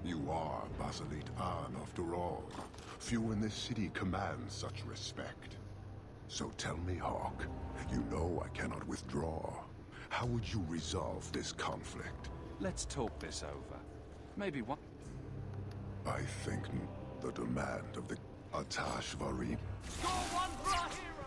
You are Basilit An, after all. Few in this city command such respect. So tell me, Hawk, you know I cannot withdraw. How would you resolve this conflict? Let's talk this over. Maybe one... I think the demand of the Atash Varib... Score one for our hero!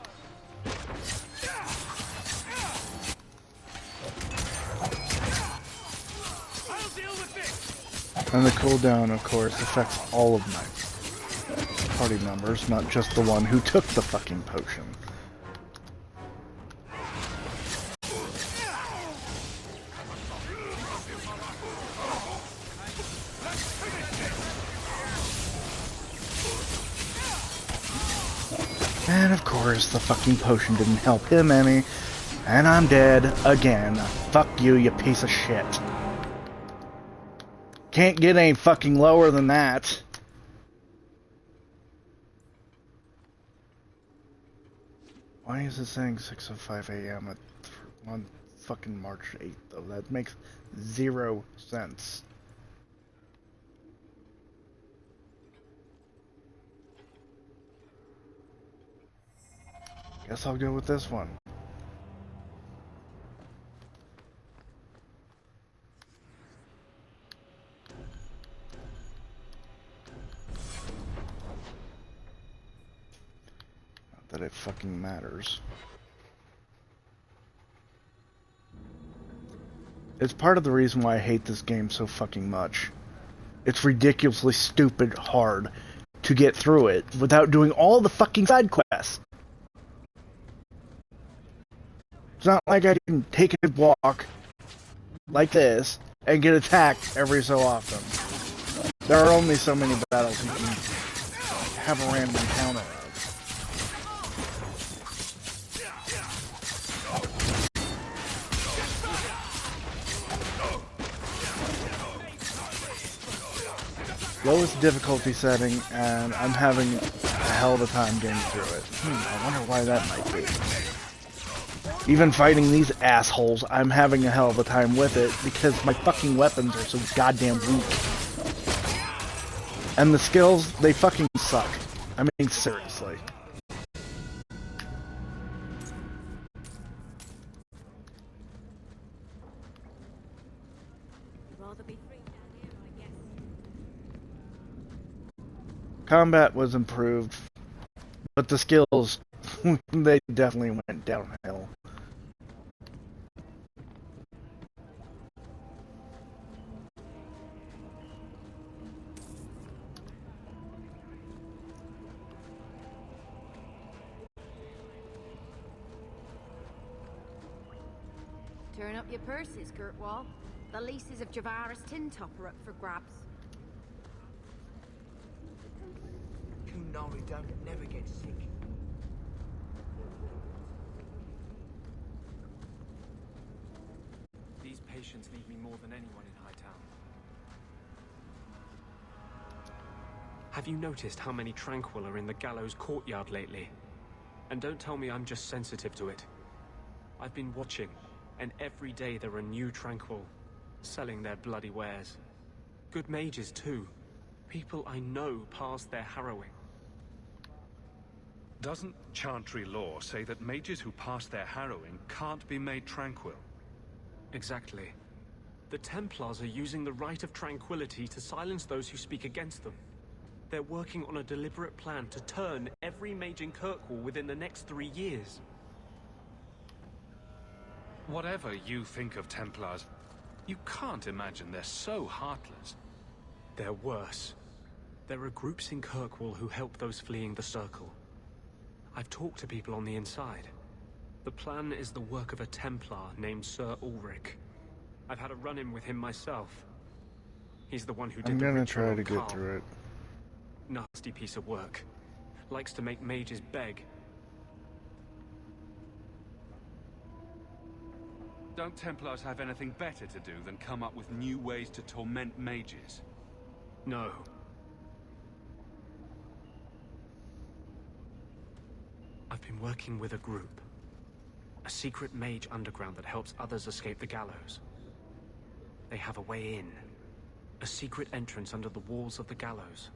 I'll deal with this! And the cooldown, of course, affects all of my party members, not just the one who took the fucking potion. And of course, the fucking potion didn't help him any, and I'm dead again. Fuck you, you piece of shit. Can't get any fucking lower than that. Why is it saying 6:05 a.m. on fucking March 8th, though? That makes 0 sense. Guess I'll go with this one. Not that it fucking matters. It's part of the reason why I hate this game so fucking much. It's ridiculously stupid hard to get through it without doing all the fucking side quests. It's not like I can take a walk like this and get attacked every so often. There are only so many battles you can have a random encounter of. Lowest difficulty setting, and I'm having a hell of a time getting through it. I wonder why that might be. Even fighting these assholes, I'm having a hell of a time with it because my fucking weapons are so goddamn weak. And the skills, they fucking suck. I mean, seriously. Combat was improved, but the skills, they definitely went downhill. Turn up your purses, Kurtwall. The leases of Javaris Tin Top are up for grabs. Qunari don't never get sick. These patients need me more than anyone in Hightown. Have you noticed how many Tranquil are in the gallows courtyard lately? And don't tell me I'm just sensitive to it. I've been watching, and every day there are new Tranquil, selling their bloody wares. Good mages too. People I know past their harrowing. Doesn't Chantry law say that mages who pass their harrowing can't be made tranquil? Exactly. The Templars are using the Rite of Tranquility to silence those who speak against them. They're working on a deliberate plan to turn every mage in Kirkwall within the next 3 years. Whatever you think of Templars, you can't imagine they're so heartless. They're worse. There are groups in Kirkwall who help those fleeing the Circle. I've talked to people on the inside. The plan is the work of a Templar named Sir Ulrich. I've had a run-in with him myself. He's the one who did I'm the gonna ritual try on to get Karl. through it. Nasty piece of work. Likes to make mages beg. Don't Templars have anything better to do than come up with new ways to torment mages? No. I've been working with a group. A secret mage underground that helps others escape the gallows. They have a way in. A secret entrance under the walls of the gallows.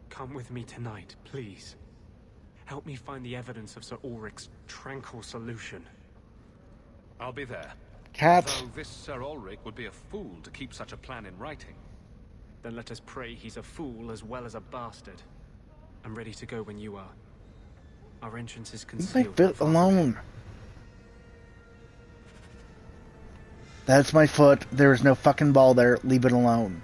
Come with me tonight, please. Help me find the evidence of Sir Ulrich's tranquil solution. I'll be there. Cat. Though this Sir Ulrich would be a fool to keep such a plan in writing. Then let us pray he's a fool as well as a bastard. I'm ready to go when you are. Our entrance is Leave my concealed. foot alone. That's my foot. There is no fucking ball there. Leave it alone.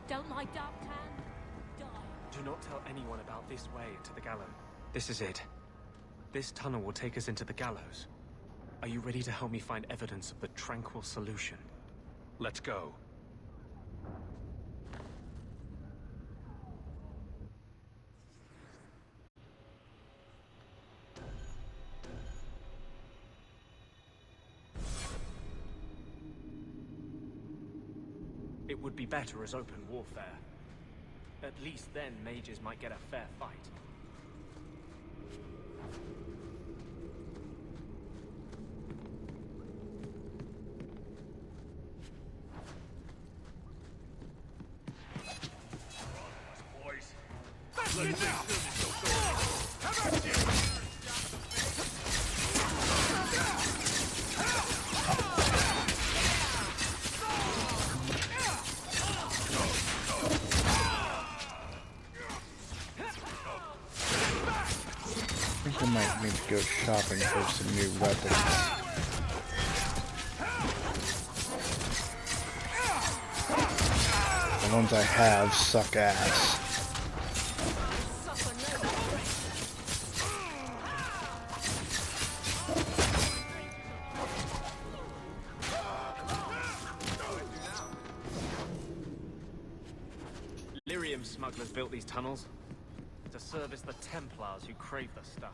Don't like dark tan? Die. Do not tell anyone about this way into the gallows. This is it. This tunnel will take us into the gallows. Are you ready to help me find evidence of the tranquil solution? Let's go. It would be better as open warfare. At least then mages might get a fair fight. Boys, let's get down. How about you? I think I might need to go shopping for some new weapons. The ones I have suck ass. Lyrium smugglers built these tunnels to service the Templars who crave the stuff.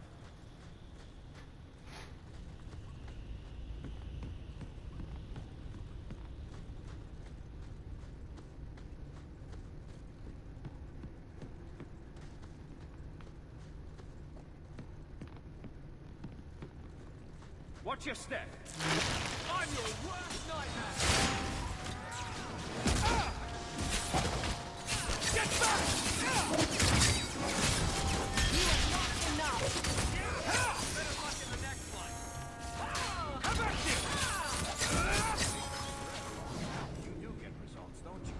Watch your step. I'm your worst nightmare. Get back! You are not enough. Better luck in the next one. How about you? You do get results, don't you?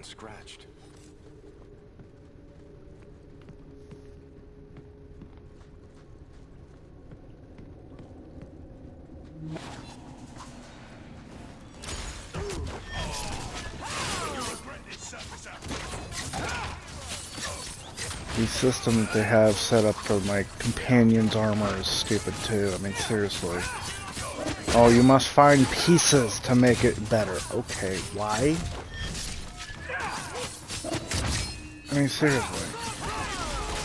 and scratched. The system that they have set up for my companion's armor is stupid too. I mean, seriously. Oh, you must find pieces to make it better. Okay, why? I mean, seriously.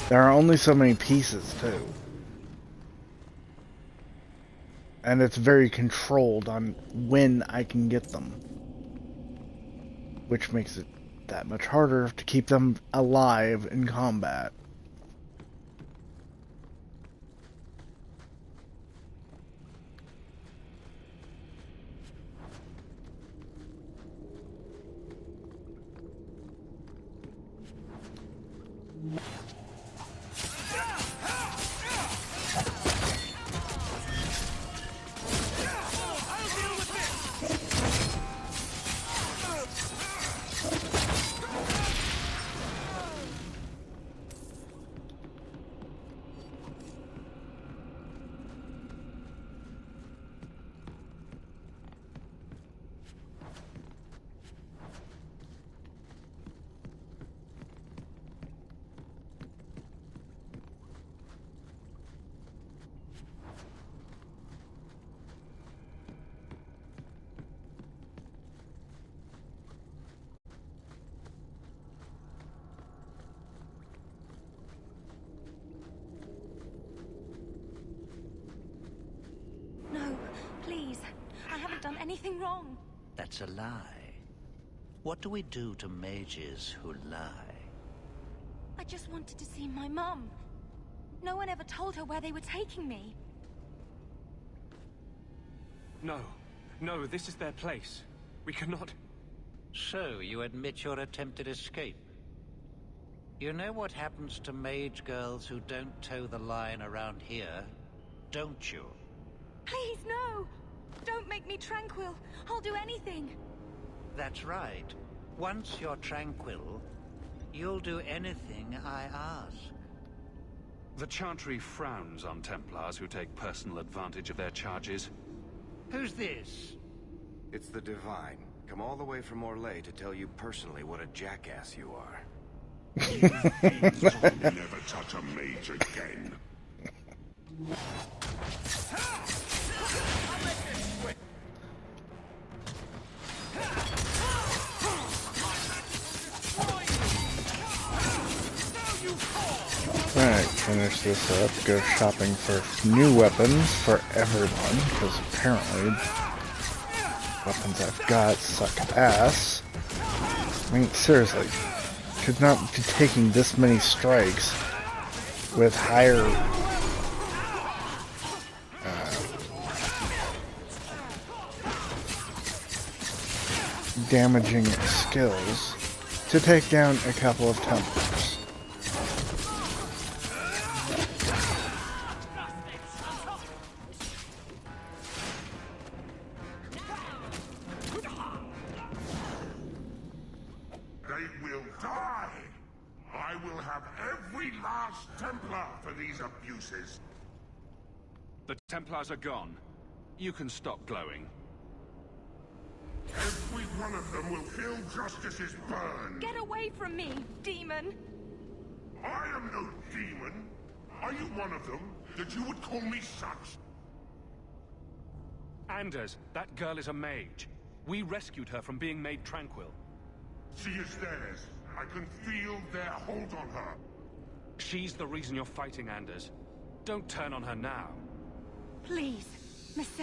There are only so many pieces too. And it's very controlled on when I can get them. Which makes it that much harder to keep them alive in combat. Anything wrong? That's a lie. What do we do to mages who lie? I just wanted to see my mum. No one ever told her where they were taking me. No. No, this is their place. We cannot... So, you admit your attempted escape? You know what happens to mage girls who don't toe the line around here, don't you? Please, no! Don't make me tranquil. I'll do anything. That's right. Once you're tranquil, you'll do anything I ask. The Chantry frowns on Templars who take personal advantage of their charges. Who's this? It's the Divine. Come all the way from Orlais to tell you personally what a jackass you are. You fiends will never touch a mage again. Alright, finish this up, go shopping for new weapons for everyone, because apparently weapons I've got suck ass. I mean, seriously, could not be taking this many strikes with higher damaging skills to take down a couple of Templars. They will die! I will have every last Templar for these abuses. The Templars are gone. You can stop glowing. Every one of them will feel justice's burn. Get away from me, demon! I am no demon. Are you one of them, that you would call me such? Anders, that girl is a mage. We rescued her from being made tranquil. She is theirs. I can feel their hold on her. She's the reason you're fighting, Anders. Don't turn on her now. Please, Messer.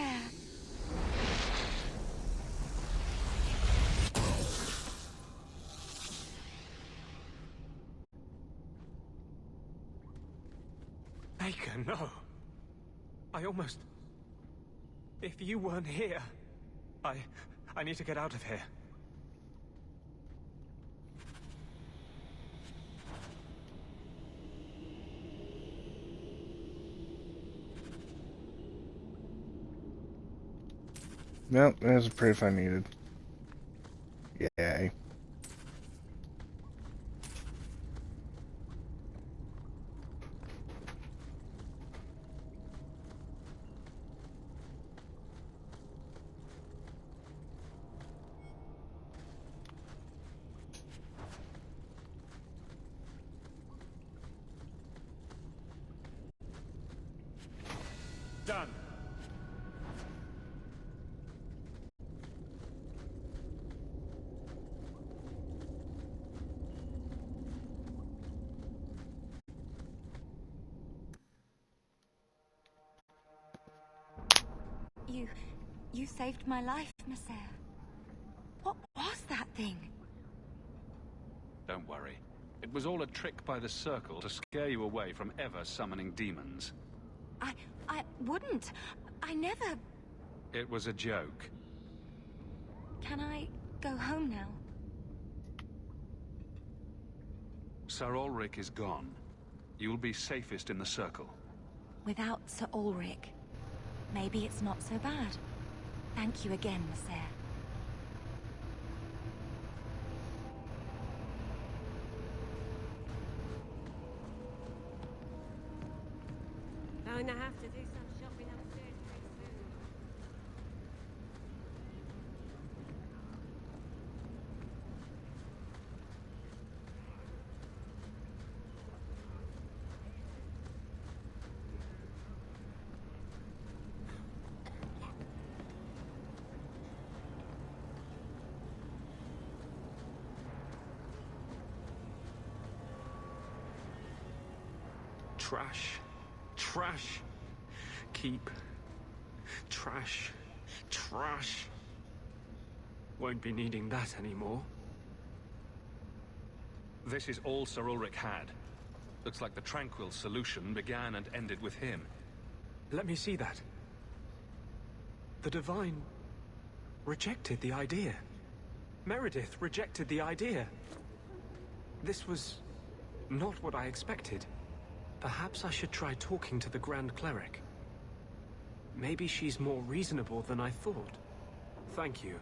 Baker, no. I almost... If you weren't here... I need to get out of here. Nope, there's a proof I needed. Yay. Done. You saved my life, Nasir. What was that thing? Don't worry. It was all a trick by the Circle to scare you away from ever summoning demons. I wouldn't. I never... It was a joke. Can I go home now? Sir Ulrich is gone. You'll be safest in the Circle. Without Sir Ulrich, maybe it's not so bad. Thank you again, Nasir. Going to have to do some shopping upstairs pretty soon. Trash. Trash. Keep. Trash. Trash. Won't be needing that anymore. This is all Sir Ulrich had. Looks like the Tranquil solution began and ended with him. Let me see that. The Divine rejected the idea. Meredith rejected the idea. This was not what I expected. Perhaps I should try talking to the Grand Cleric. Maybe she's more reasonable than I thought. Thank you.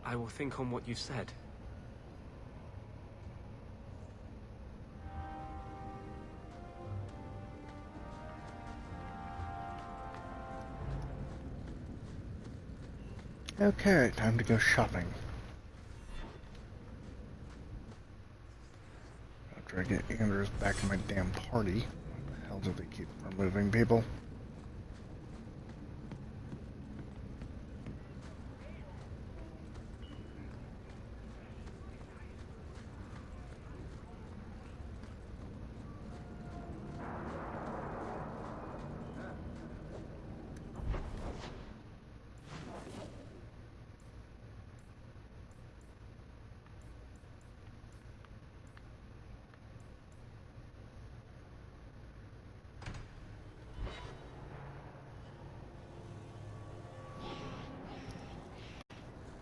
I will think on what you've said. Okay, time to go shopping. After I get Anders back in my damn party. What the hell do they keep removing people?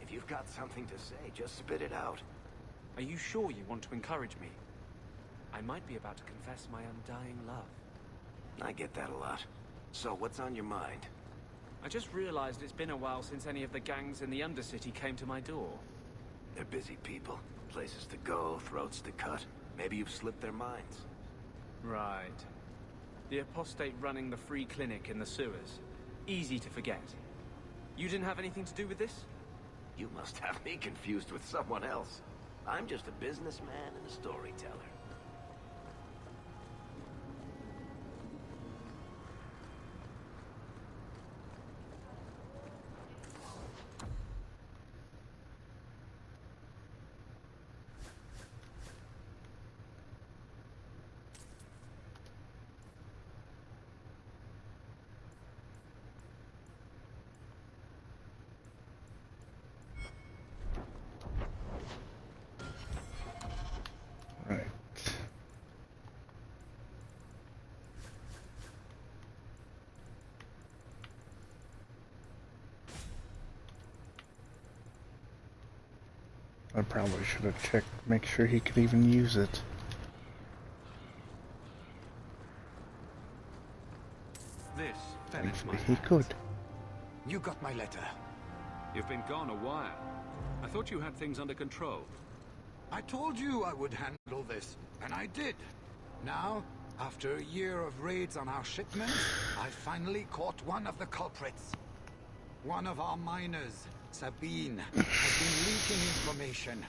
If you've got something to say, just spit it out. Are you sure you want to encourage me? I might be about to confess my undying love. I get that a lot. So, what's on your mind? I just realized it's been a while since any of the gangs in the Undercity came to my door. They're busy people. Places to go, throats to cut. Maybe you've slipped their minds. Right. The apostate running the free clinic in the sewers. Easy to forget. You didn't have anything to do with this? You must have me confused with someone else. I'm just a businessman and a storyteller. Right. I probably should have checked, make sure he could even use it. This Thankfully he could. You got my letter. You've been gone a while. I thought you had things under control. I told you I would handle this, and I did. Now, after a year of raids on our shipments, I finally caught one of the culprits. One of our miners, Sabine, has been leaking information.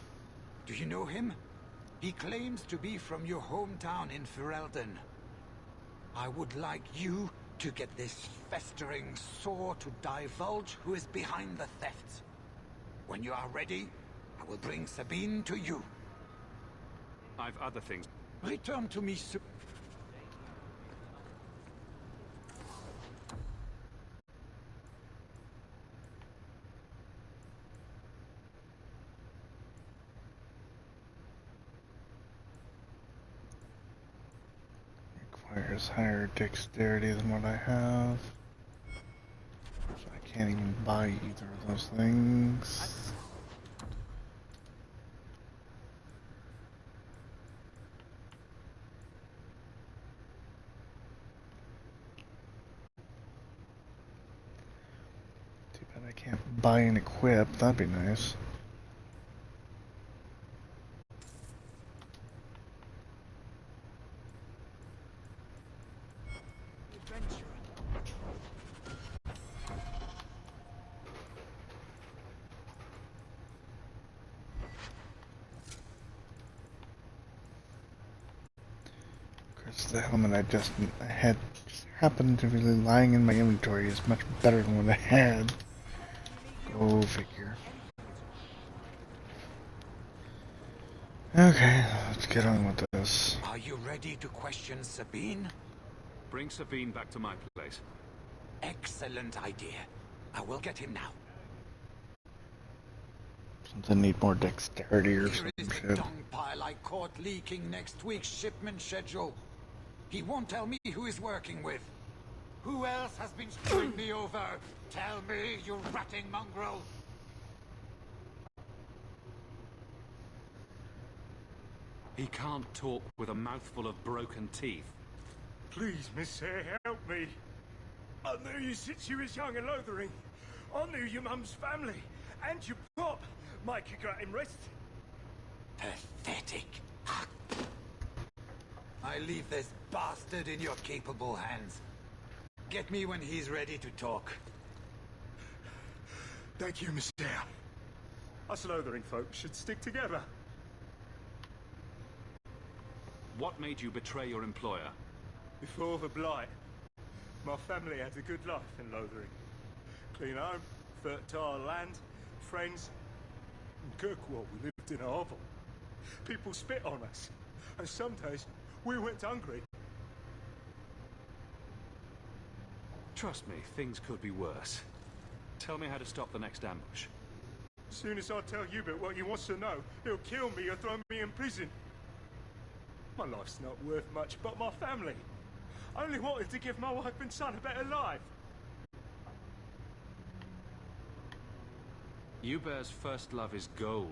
Do you know him? He claims to be from your hometown in Ferelden. I would like you to get this festering sore to divulge who is behind the thefts. When you are ready, I will bring Sabine to you. I've other things. Return to me, Requires higher dexterity than what I have. So I can't even buy either of those things. Too bad I can't buy and equip. That'd be nice. The helmet I had just happened to be lying in my inventory is much better than what I had. Go figure. Okay, let's get on with this. Are you ready to question Sabine? Bring Sabine back to my place. Excellent idea. I will get him now. Since I need more dexterity or some Here is the shit. dung pile I caught leaking next week's shipment schedule. He won't tell me who he's working with. Who else has been screwing me over? Tell me, you ratting mongrel! He can't talk with a mouthful of broken teeth. Please, Miss Hare, help me. I knew you since you was young and loathering. I knew your mum's family. And your pop. Mike, you got him rest. Pathetic. I leave this bastard in your capable hands. Get me when he's ready to talk. Thank you, Miss Hare. Us loathering folk should stick together. What made you betray your employer? Before the Blight, my family had a good life in Lothering. Clean home, fertile land, friends. In Kirkwall, we lived in a hovel. People spit on us, and some days we went hungry. Trust me, things could be worse. Tell me how to stop the next ambush. As soon as I tell Hubert what he wants to know, he'll kill me or throw me in prison. My life's not worth much, but my family. I only wanted to give my wife and son a better life. Hubert's first love is gold.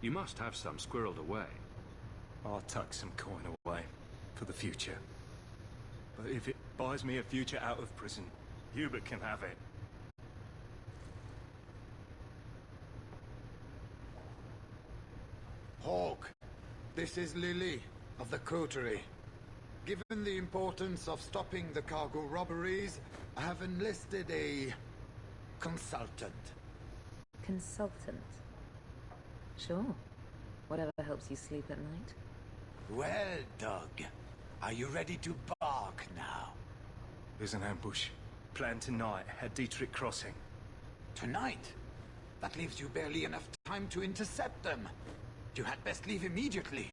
You must have some squirreled away. I'll tuck some coin away for the future. But if it buys me a future out of prison, Hubert can have it. Hawk, this is Lily of the Coterie. Given the importance of stopping the cargo robberies, I have enlisted a consultant. Consultant? Sure. Whatever helps you sleep at night. Well, Doug, are you ready to bark now? There's an ambush planned tonight at Dietrich Crossing. Tonight? That leaves you barely enough time to intercept them. You had best leave immediately.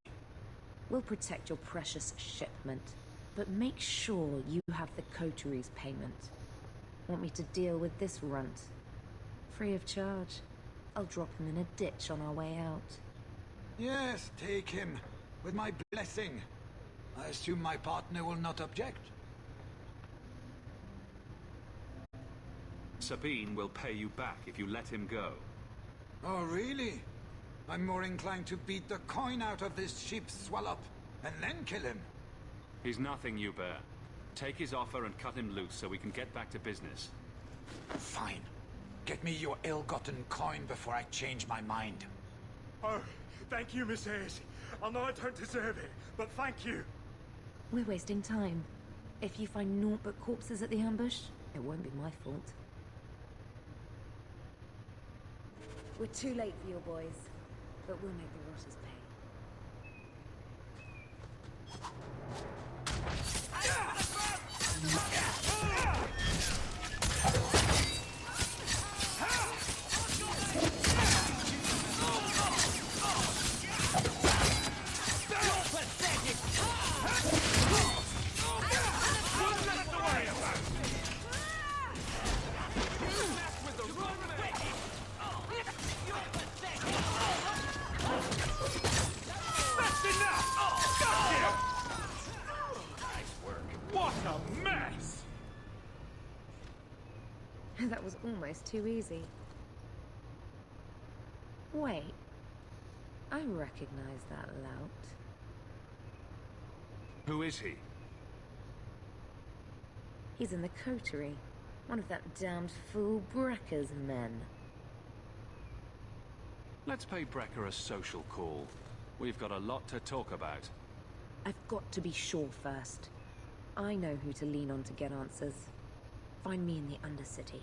We'll protect your precious shipment, but make sure you have the Coterie's payment. Want me to deal with this runt? Free of charge. I'll drop him in a ditch on our way out. Yes, take him. With my blessing. I assume my partner will not object. Sabine will pay you back if you let him go. Oh, really? I'm more inclined to beat the coin out of this sheep swallow and then kill him. He's nothing, Hubert. Take his offer and cut him loose so we can get back to business. Fine. Get me your ill-gotten coin before I change my mind. Oh, thank you, Miss Hayes. I know I don't deserve it, but thank you. We're wasting time. If you find naught but corpses at the ambush, it won't be my fault. We're too late for your boys, but we'll make the rotters pay. That was almost too easy. Wait. I recognize that lout. Who is he? He's in the coterie. One of that damned fool Brekker's men. Let's pay Brecker a social call. We've got a lot to talk about. I've got to be sure first. I know who to lean on to get answers. Find me in the Undercity.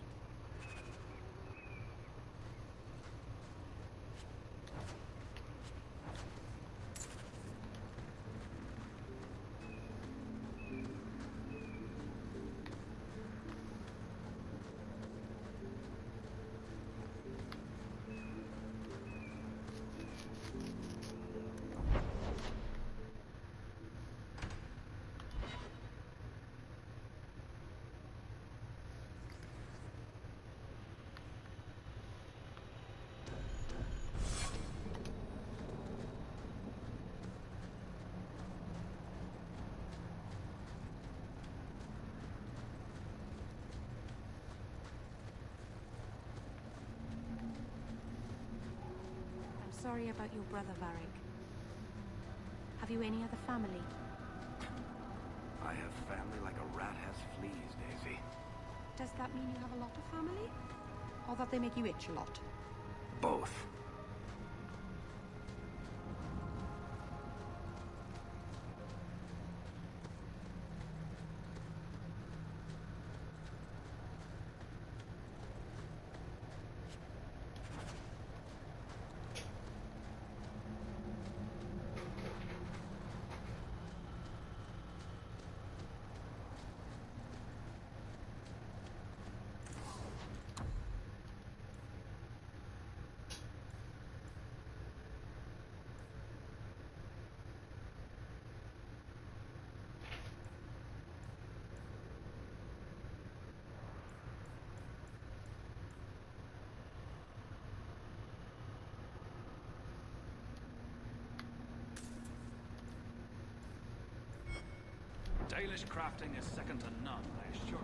Sorry about your brother, Varric. Have you any other family? I have family like a rat has fleas, Daisy. Does that mean you have a lot of family? Or that they make you itch a lot? Both. Dalish crafting is second to none, I assure you.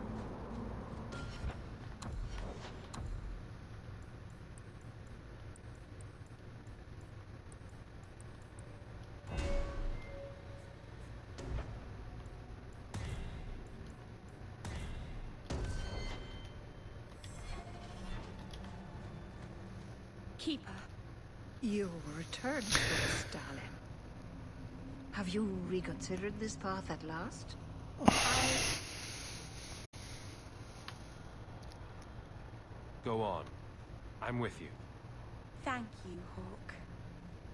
Keeper. You returned to us, Stalin. Have you reconsidered this path at last? Go on. I'm with you. Thank you, Hawk.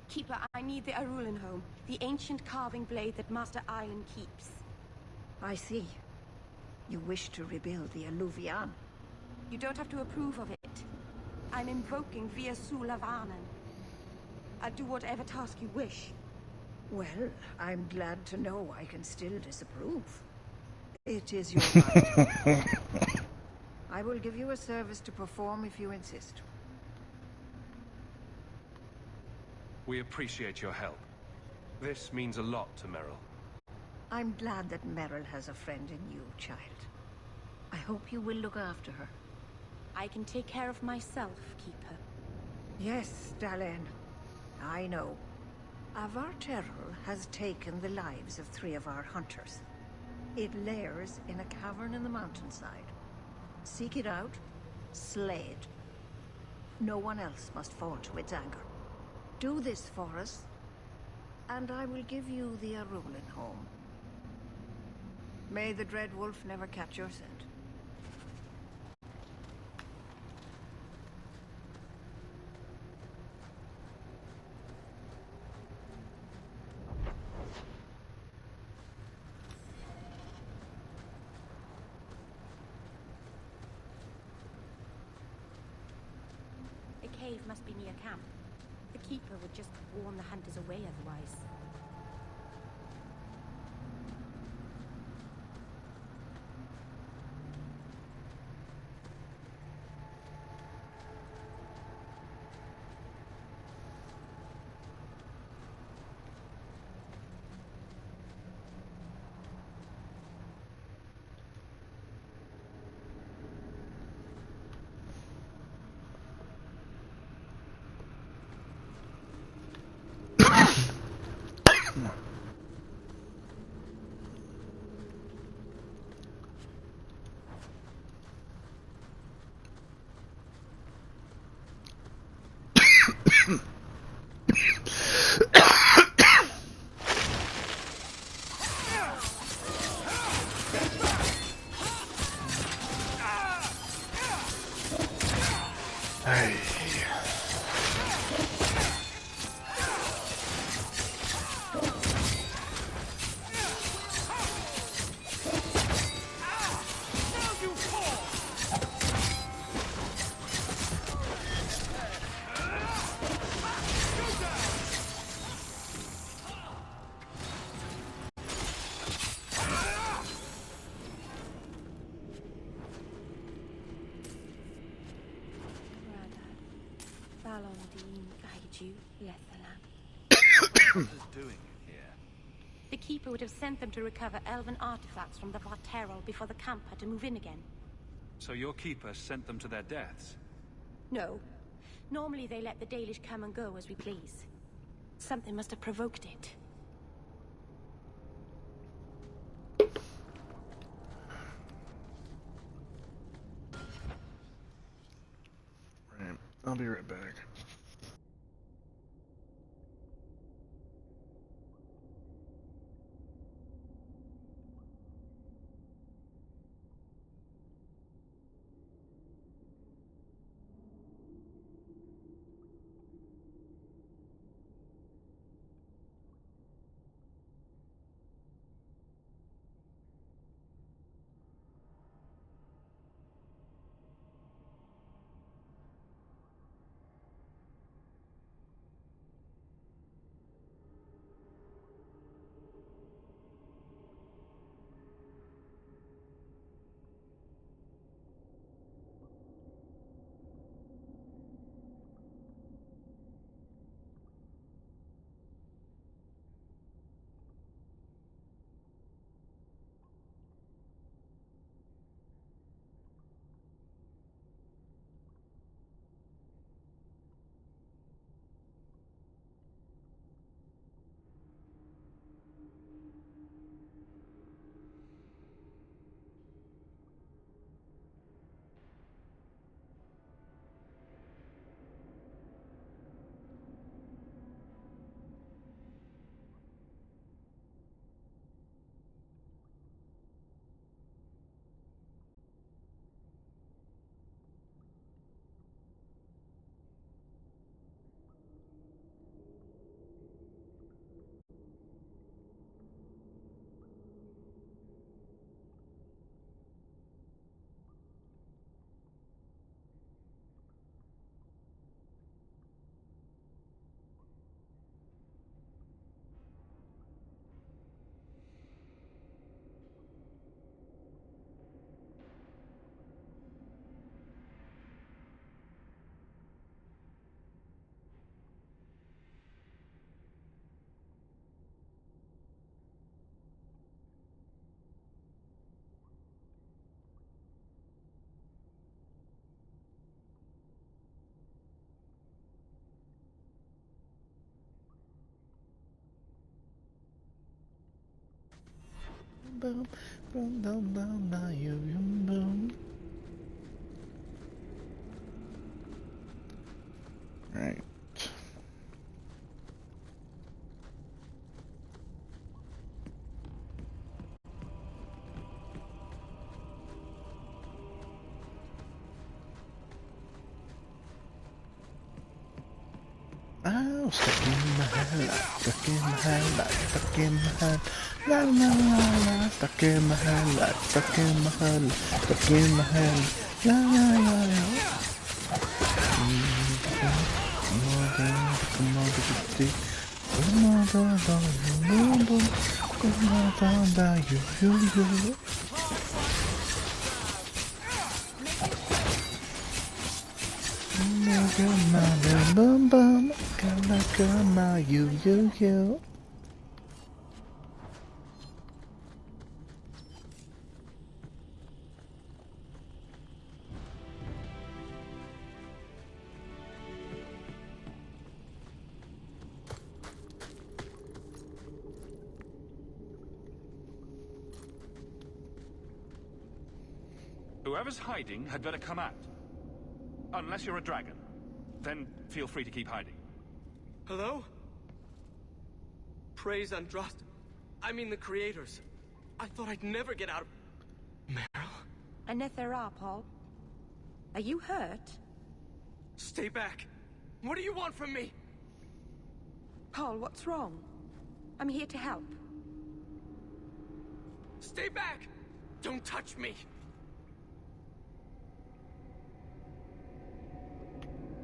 Keeper, I need the Arulan home, the ancient carving blade that Master Iron keeps. I see. You wish to rebuild the Alluvian. You don't have to approve of it. I'm invoking Via Sulavanen. I'll do whatever task you wish. Well, I'm glad to know I can still disapprove. It is your right. I will give you a service to perform if you insist. We appreciate your help. This means a lot to Merrill. I'm glad that Merrill has a friend in you, child. I hope you will look after her. I can take care of myself, Keeper. Yes, Dalen. I know. Avar Terrell has taken the lives of 3 of our hunters. It lairs in a cavern in the mountainside. Seek it out, slay it. No one else must fall to its anger. Do this for us, and I will give you the Arulan home. May the Dread Wolf never catch your scent. The cave must be near camp. The Keeper would just warn the hunters away otherwise. Hey. The Keeper would have sent them to recover elven artifacts from the Varterol before the camp had to move in again. So your keeper sent them to their deaths? No. Normally they let the Dalish come and go as we please. Something must have provoked it. Right. I'll be right back. Boom, boom, boom, boom, boom, boom. Right. Oh, stuck in my head, stuck in my head, stuck in my head. La la la la, stuck in my head, stuck in my head, stuck in my head. La la la la. Bum bum, come you. Whoever's hiding had better come out. Unless you're a dragon. Then feel free to keep hiding. Hello? Praise Andraste. I mean the creators. I thought I'd never get out of... Meryl? Anethera, Paul. Are you hurt? Stay back. What do you want from me? Paul, what's wrong? I'm here to help. Stay back! Don't touch me!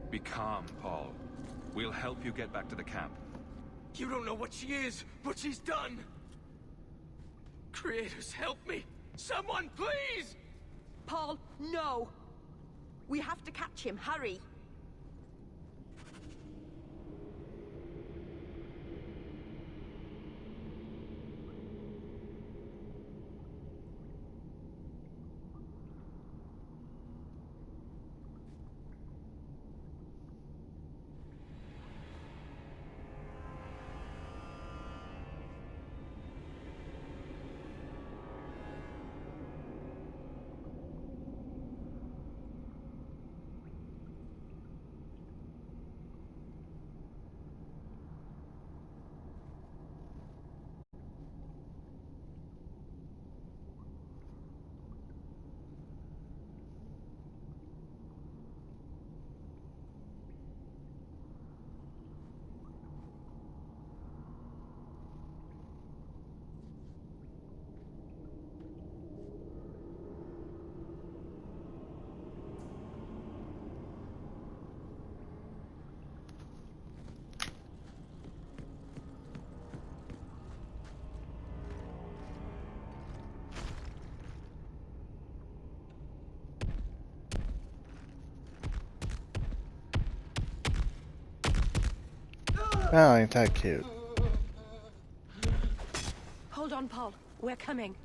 Be calm, Paul. We'll help you get back to the camp. You don't know what she is, what she's done! Creators, help me! Someone, please! Paul, no! We have to catch him, hurry! Oh, ain't that cute. Hold on, Paul. We're coming.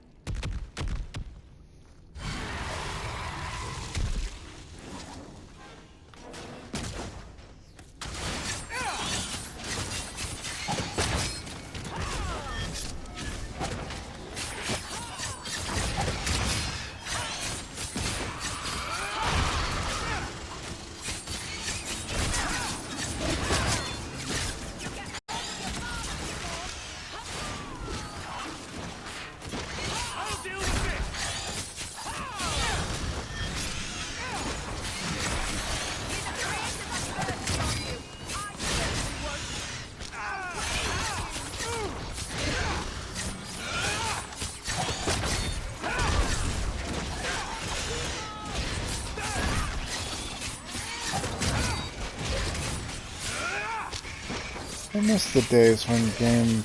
I miss the days when game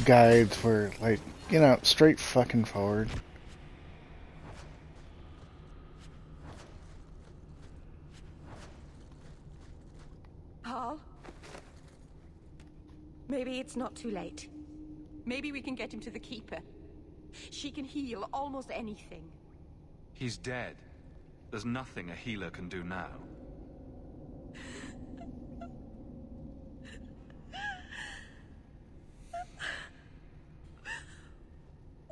guides were like, you know, straight fucking forward. Paul? Maybe it's not too late. Maybe we can get him to the Keeper. She can heal almost anything. He's dead. There's nothing a healer can do now.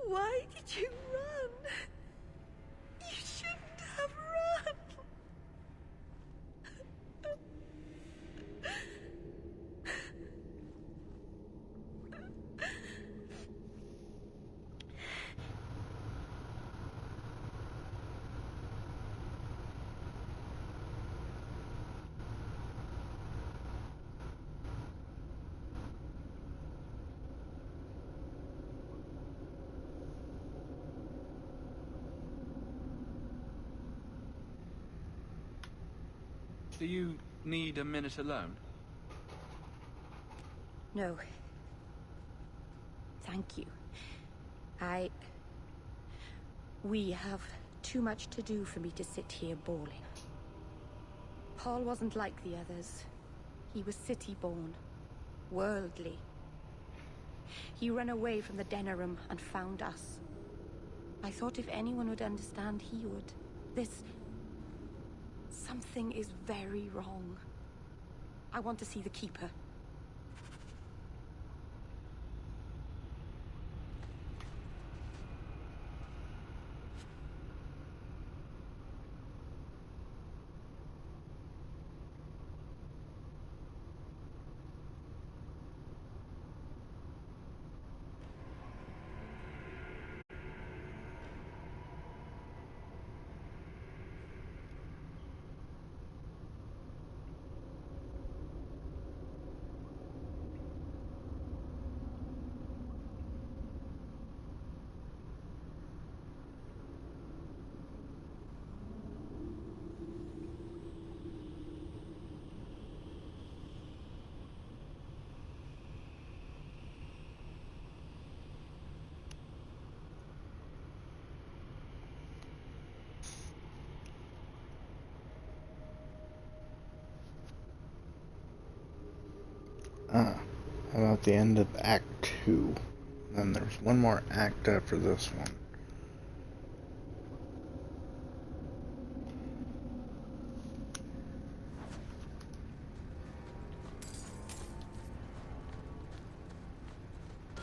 Why did you run? You shouldn't have run. Do you need a minute alone? No. Thank you. We have too much to do for me to sit here bawling. Paul wasn't like the others. He was city-born, worldly. He ran away from the Denerim and found us. I thought if anyone would understand, he would. Something is very wrong. I want to see the Keeper. about the end of Act 2. Then there's one more act after this one.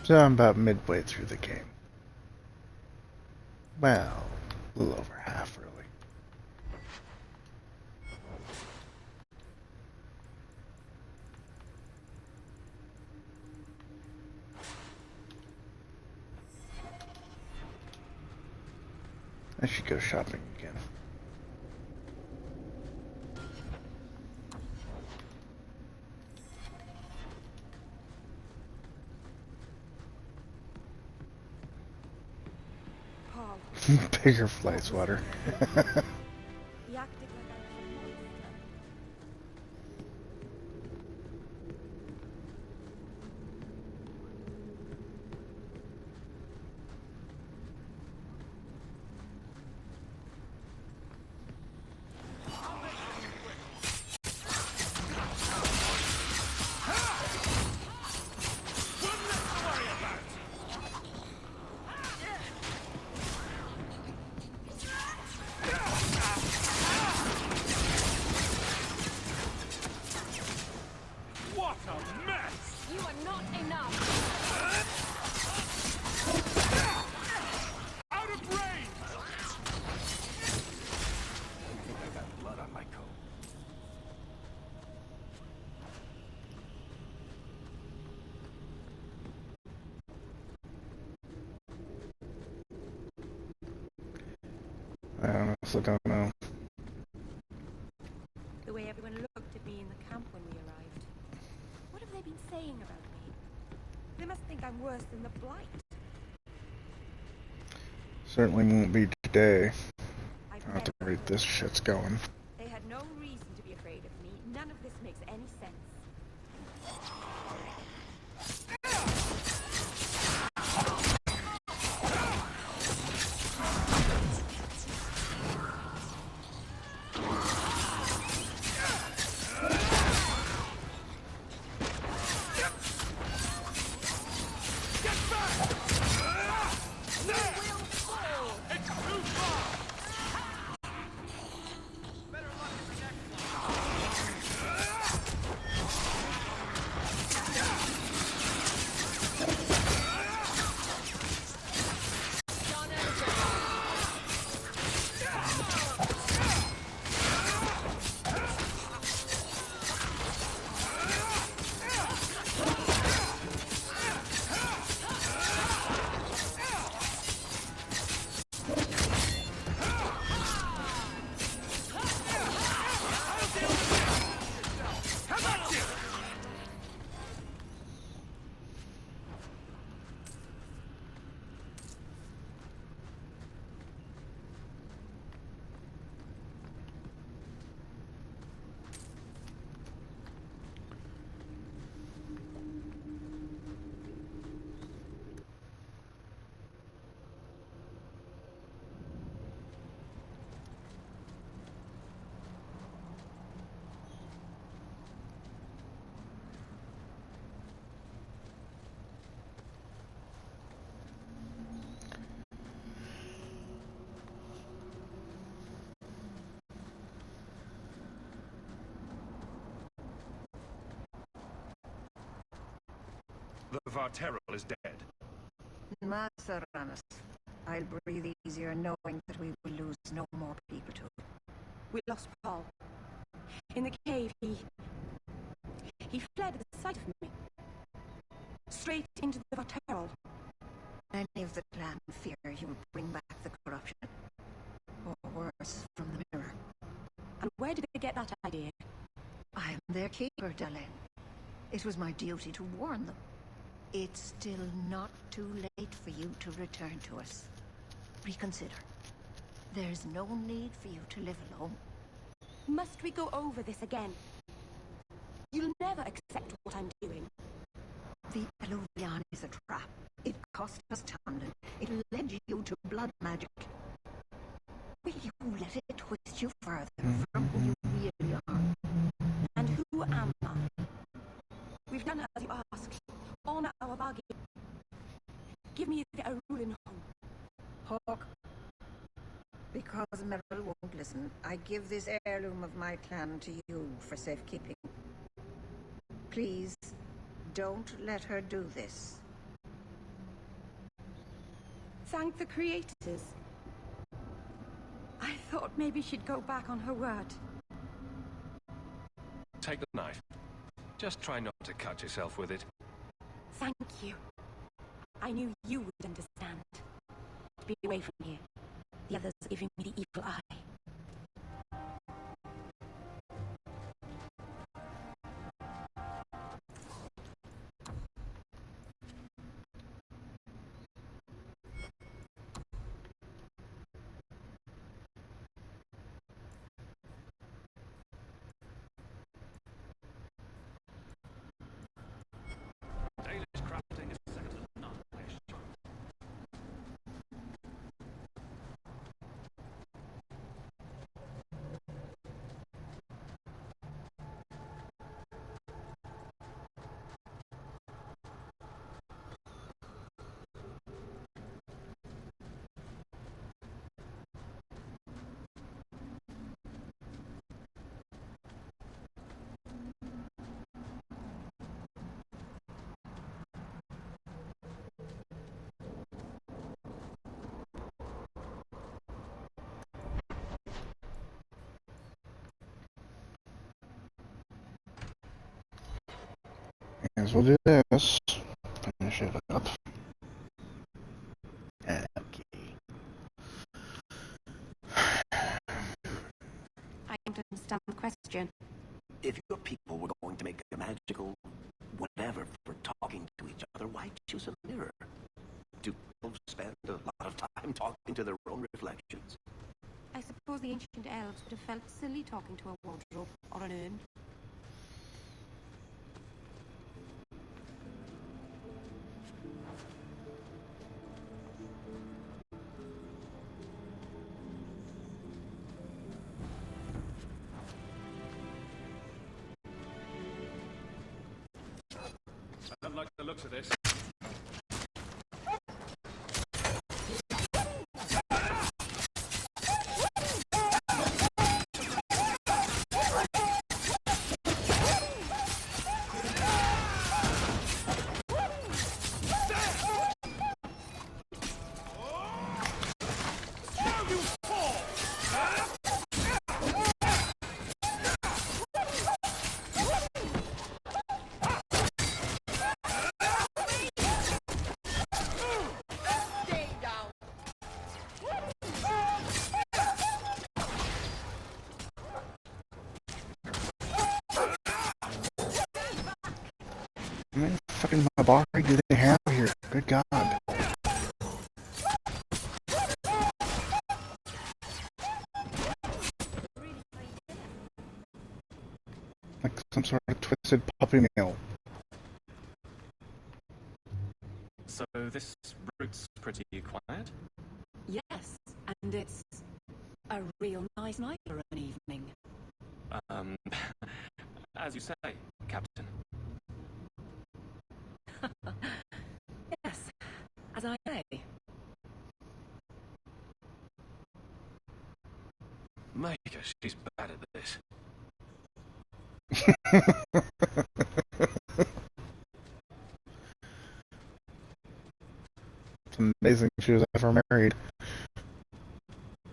So I'm about midway through the game. Well, a little over half, really. I should go shopping again. Paul. Bigger fly swatter. He acted like I was a monster. What a mess! You are not enough! Out of range! I think I got blood on my coat. I honestly don't know. The way everyone looked at me in the camp when we arrived. What have they been saying about me? They must think I'm worse than the Blight. Certainly won't be today. I'll have to read this shit's going. They had no reason to be afraid of me. None of this makes any sense. The Varterol is dead. Master Ranus, I'll breathe easier knowing that we will lose no more people to it. We lost Paul. In the cave, he fled at the sight of me. Straight into the Varterol. Many of the clan fear you will bring back the corruption. Or worse, from the mirror. And where did they get that idea? I am their keeper, Dalen. It was my duty to warn them. It's still not too late for you to return to us. Reconsider. There's no need for you to live alone. Must we go over this again? You'll never accept what I'm doing. The Eluvian is a trap. It cost us Tamlin. It led you to blood magic. Will you let it twist you further from who you really are? And who am I? We've done as you asked. Listen, I give this heirloom of my clan to you for safekeeping. Please, don't let her do this. Thank the creators. I thought maybe she'd go back on her word. Take the knife. Just try not to cut yourself with it. Thank you. I knew you would understand. Be away from here. The others are giving me the evil eye. As we'll do this. Finish it up. Okay. I don't understand the question. If your people were going to make a magical whatever for talking to each other, why choose a mirror? Do elves spend a lot of time talking to their own reflections? I suppose the ancient elves would have felt silly talking to a wardrobe or an urn. I don't like the looks of this. How many fucking Mabari do they have here? Good God. Like some sort of twisted puppy mill. So this route's pretty quiet? Yes, and it's a real nice night for an evening. As you say, Captain. Yes, as I say. Micah, she's bad at this. It's amazing she was ever married.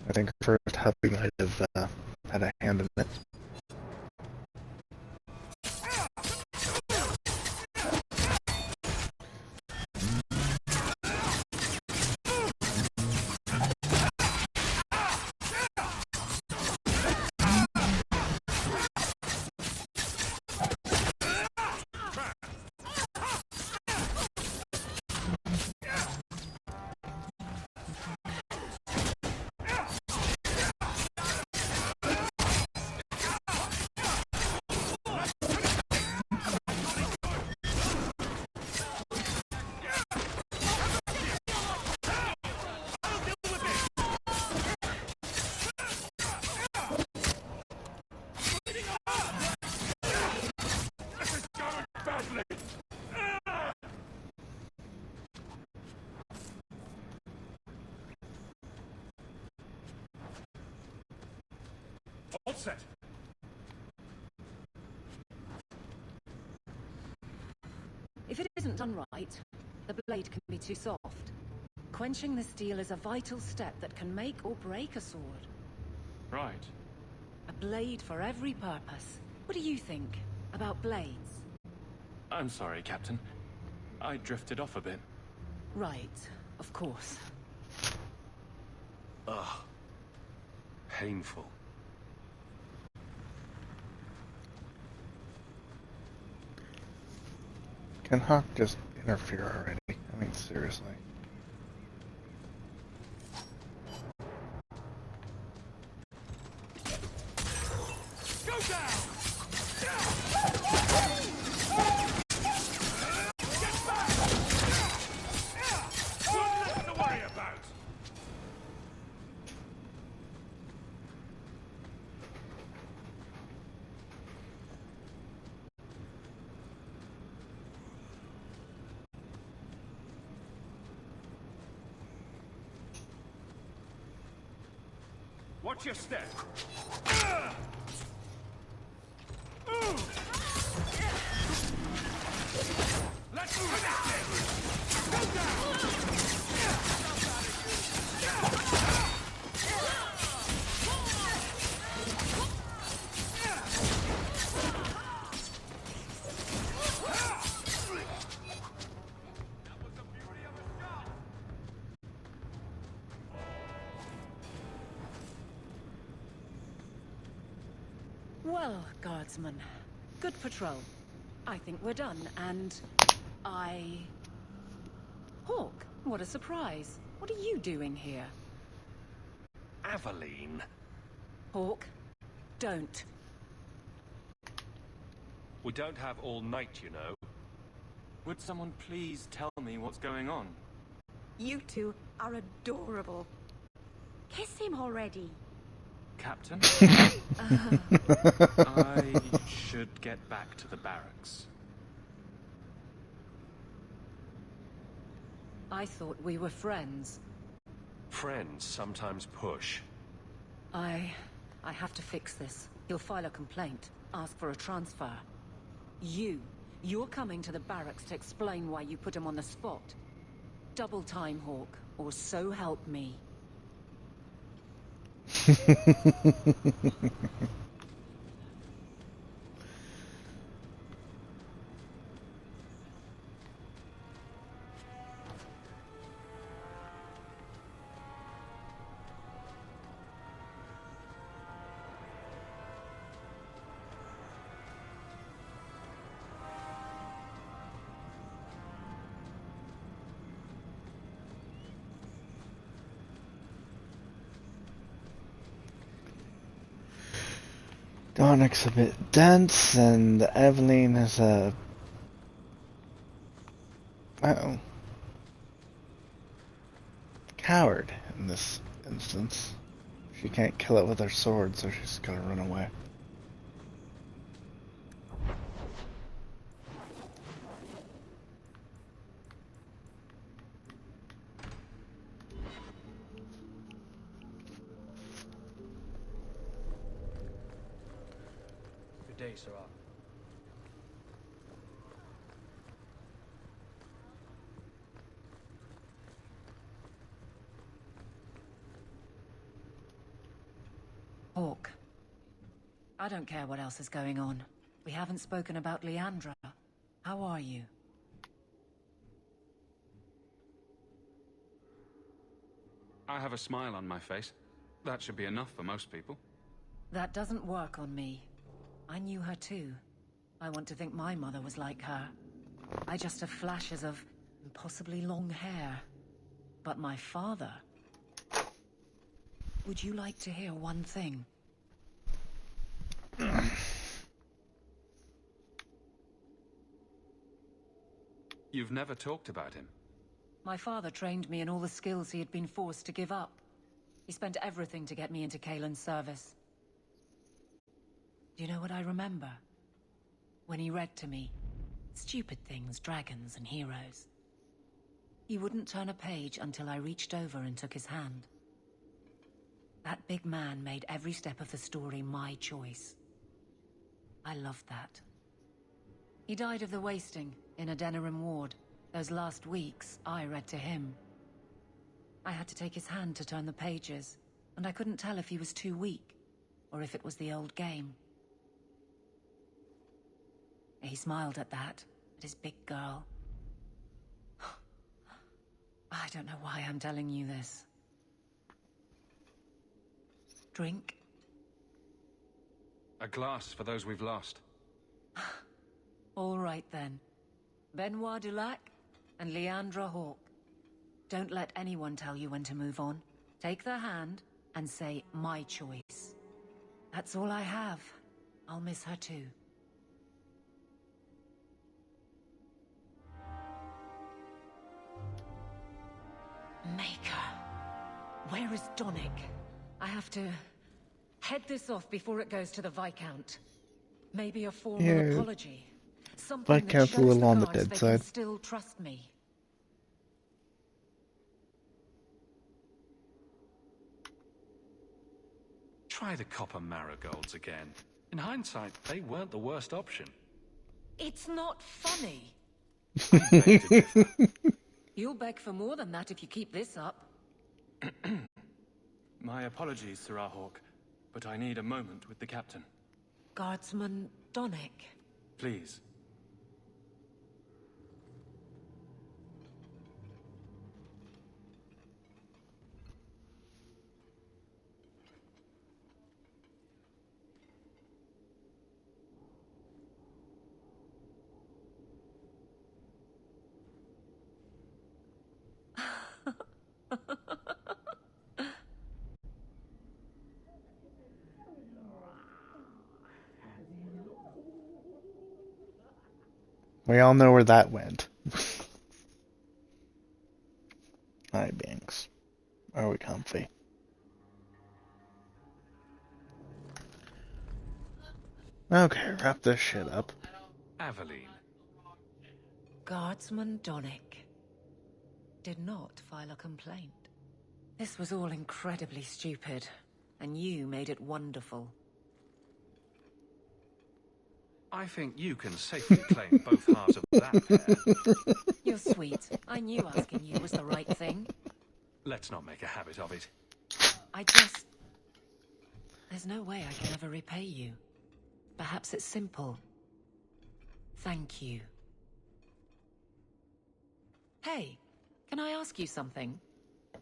I think her first hubby might have had a hand in it. set. If it isn't done right, the blade can be too soft. Quenching the steel is a vital step that can make or break a sword. Right. A blade for every purpose. What do you think about blades? I'm sorry, Captain. I drifted off a bit. Right, of course. Ugh. Painful. Can Hawk just interfere already? I mean, seriously. Go down! Get back! Nothing to worry about! Watch your step. Let's finish this! Go down! Well, guardsman, good patrol. I think we're done, and Hawk, what a surprise. What are you doing here? Aveline. Hawk, don't. We don't have all night, you know. Would someone please tell me what's going on? You two are adorable. Kiss him already. Captain? I should get back to the barracks. I thought we were friends. Friends sometimes push. I have to fix this. He'll file a complaint, ask for a transfer. You're coming to the barracks to explain why you put him on the spot. Double time, Hawk, or so help me. Donic's a bit dense, and Aveline is a... coward in this instance. She can't kill it with her sword, so she's gonna run away. Good day, Sirrah. Hawk. I don't care what else is going on. We haven't spoken about Leandra. How are you? I have a smile on my face. That should be enough for most people. That doesn't work on me. I knew her too. I want to think my mother was like her. I just have flashes of impossibly long hair. But my father... Would you like to hear one thing? You've never talked about him. My father trained me in all the skills he had been forced to give up. He spent everything to get me into Kaelin's service. Do you know what I remember? When he read to me. Stupid things, dragons and heroes. He wouldn't turn a page until I reached over and took his hand. That big man made every step of the story my choice. I loved that. He died of the wasting in Adeniram ward. Those last weeks, I read to him. I had to take his hand to turn the pages, and I couldn't tell if he was too weak, or if it was the old game. He smiled at that, at his big girl. I don't know why I'm telling you this. Drink? A glass for those we've lost. All right then. Benoit Dulac and Leandra Hawke. Don't let anyone tell you when to move on. Take their hand and say, my choice. That's all I have. I'll miss her too. Maker. Where is Donick? I have to head this off before it goes to the Viscount. Maybe a formal apology. Something that Viscount's a shows little the on the guards dead they side. can still trust me. Try the copper marigolds again. In hindsight, they weren't the worst option. It's not funny. You'll beg for more than that if you keep this up. My apologies, Sir Hawke, but I need a moment with the captain. Guardsman Donick. Please. We all know where that went. Hi, Binks. Are we comfy? Okay, wrap this shit up. Aveline. Guardsman Donick did not file a complaint. This was all incredibly stupid, and you made it wonderful. I think you can safely claim both halves of that pair. You're sweet. I knew asking you was the right thing. Let's not make a habit of it. There's no way I can ever repay you. Perhaps it's simple. Thank you. Hey, can I ask you something?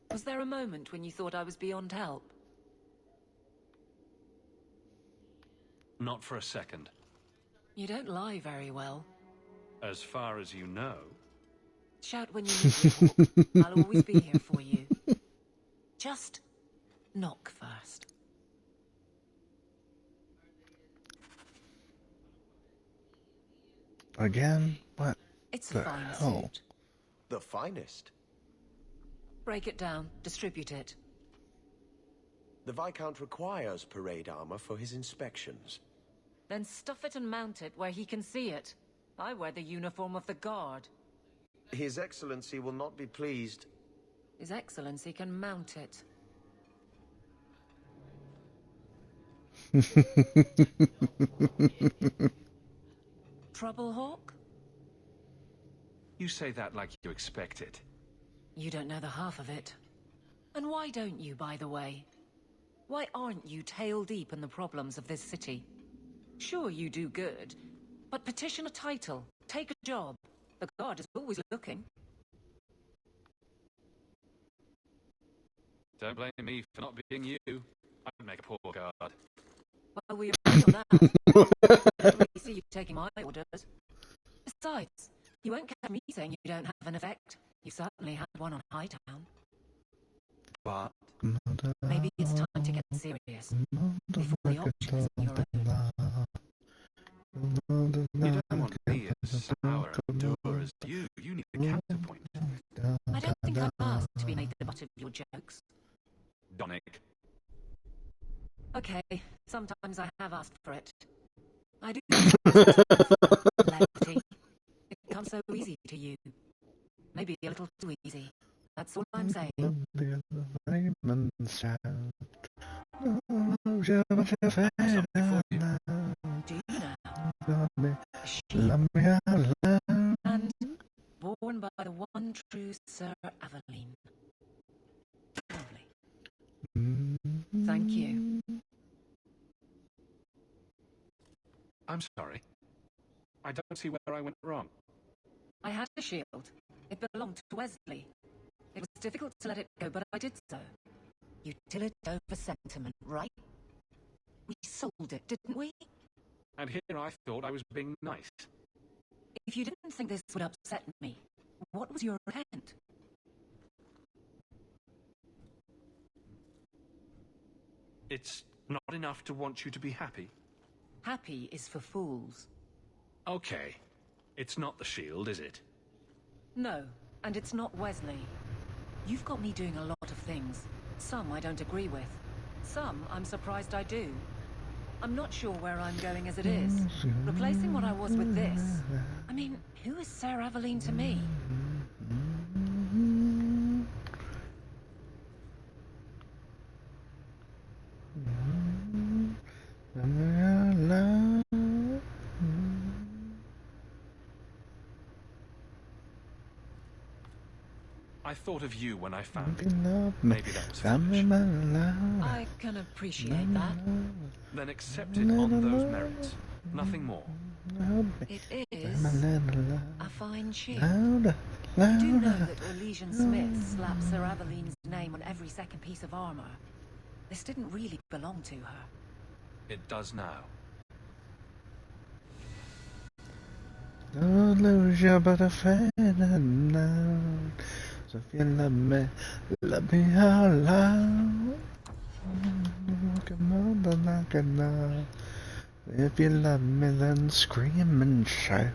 Was there a moment when you thought I was beyond help? Not for a second. You don't lie very well. As far as you know. Shout when you need me, Hawke. I'll always be here for you. Just knock first. Again? What It's the a fine hell? suit. The finest. Break it down. Distribute it. The Viscount requires parade armor for his inspections. Then stuff it and mount it where he can see it. I wear the uniform of the guard. His Excellency will not be pleased. His Excellency can mount it. Trouble, Hawke? You say that like you expect it. You don't know the half of it. And why don't you, by the way? Why aren't you tail deep in the problems of this city? Sure, you do good, but petition a title, take a job. The guard is always looking. Don't blame me for not being you. I'd make a poor guard. Well, we agree on that. I don't really see you taking my orders. Besides, you won't catch me saying you don't have an effect. You certainly had one on Hightown. But maybe it's time to get serious before the option is in your own. You don't want me as sour and dour as you. You need a counterpoint. I don't think I'm asked to be made the butt of your jokes. Donick. Okay, sometimes I have asked for it. I do. Levity. It comes so easy to you. Maybe a little too easy. That's all I'm saying. Lose but you're fading now. Do you now? Love me, love me out loud. And born by the one true Sir Aveline. Lovely. Thank you. I'm sorry. I don't see where I went wrong. I had a shield. It belonged to Wesley. It was difficult to let it go, but I did so. Utility over sentiment, right? We sold it, didn't we? And here I thought I was being nice. If you didn't think this would upset me, what was your intent? It's not enough to want you to be happy. Happy is for fools. Okay. It's not the shield, is it? No, and it's not Wesley. You've got me doing a lot of things. Some I don't agree with. Some I'm surprised I do. I'm not sure where I'm going as it is. Replacing what I was with this. I mean, who is Sir Aveline to me? I thought of you when I found it. Maybe Maybe that was foolish. I can appreciate that. Then accept it on those merits. Nothing more. It is a fine shield. Louder, You do know louder. that Orlesian Smith slapped Sir Aveline's name on every second piece of armor. This didn't really belong to her. It does now. Don't lose your butterfly now. So if you love me out loud. Come on, don't knock it now. If you love me, then scream and shout.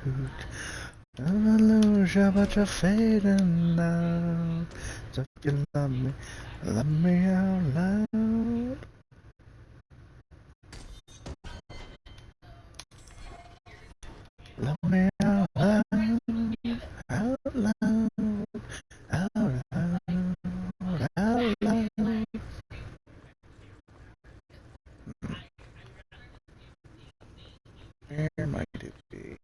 Don't lose your butterfly now. So if you love me out loud. Love me out loud, out loud, out loud, out loud. Where might it be?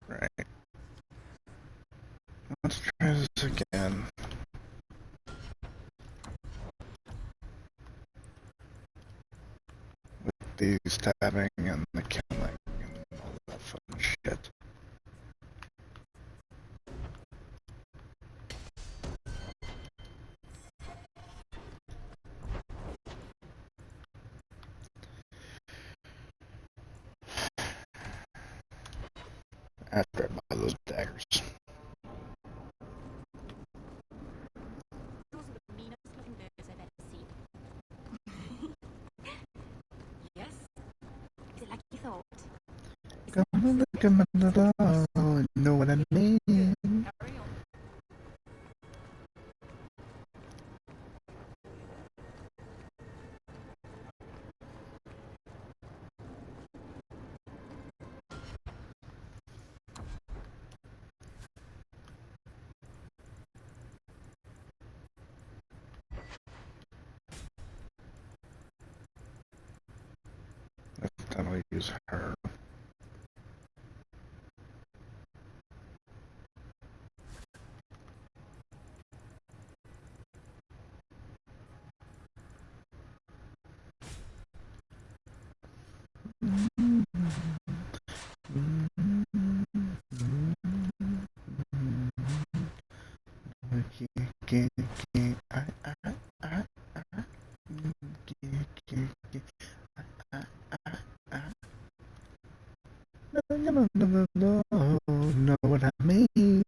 Right. Let's try this again. The stabbing and the killing and all that fun shit. After I buy those daggers. Those are the meanest looking birds I've ever seen. Yes? Is it like you thought? Come on, look at my door, you know what I mean? Carry on. Next time I'll use her. No, know what I mean?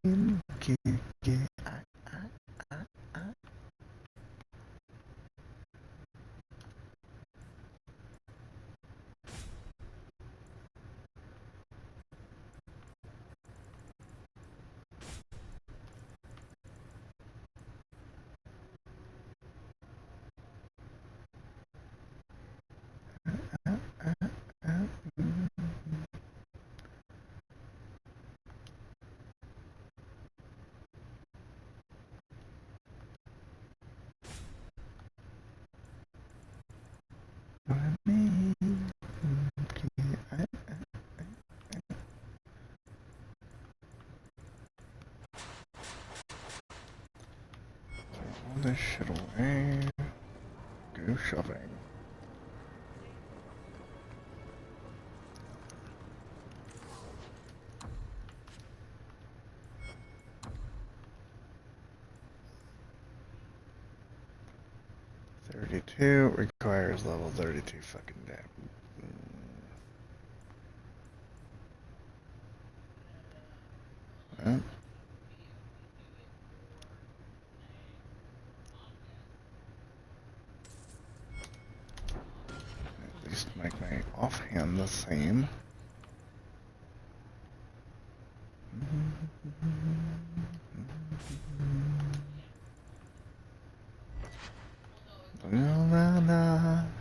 this shit away. Go shopping. $32 requires level 32 fucking damn. Right. At least make my offhand the same.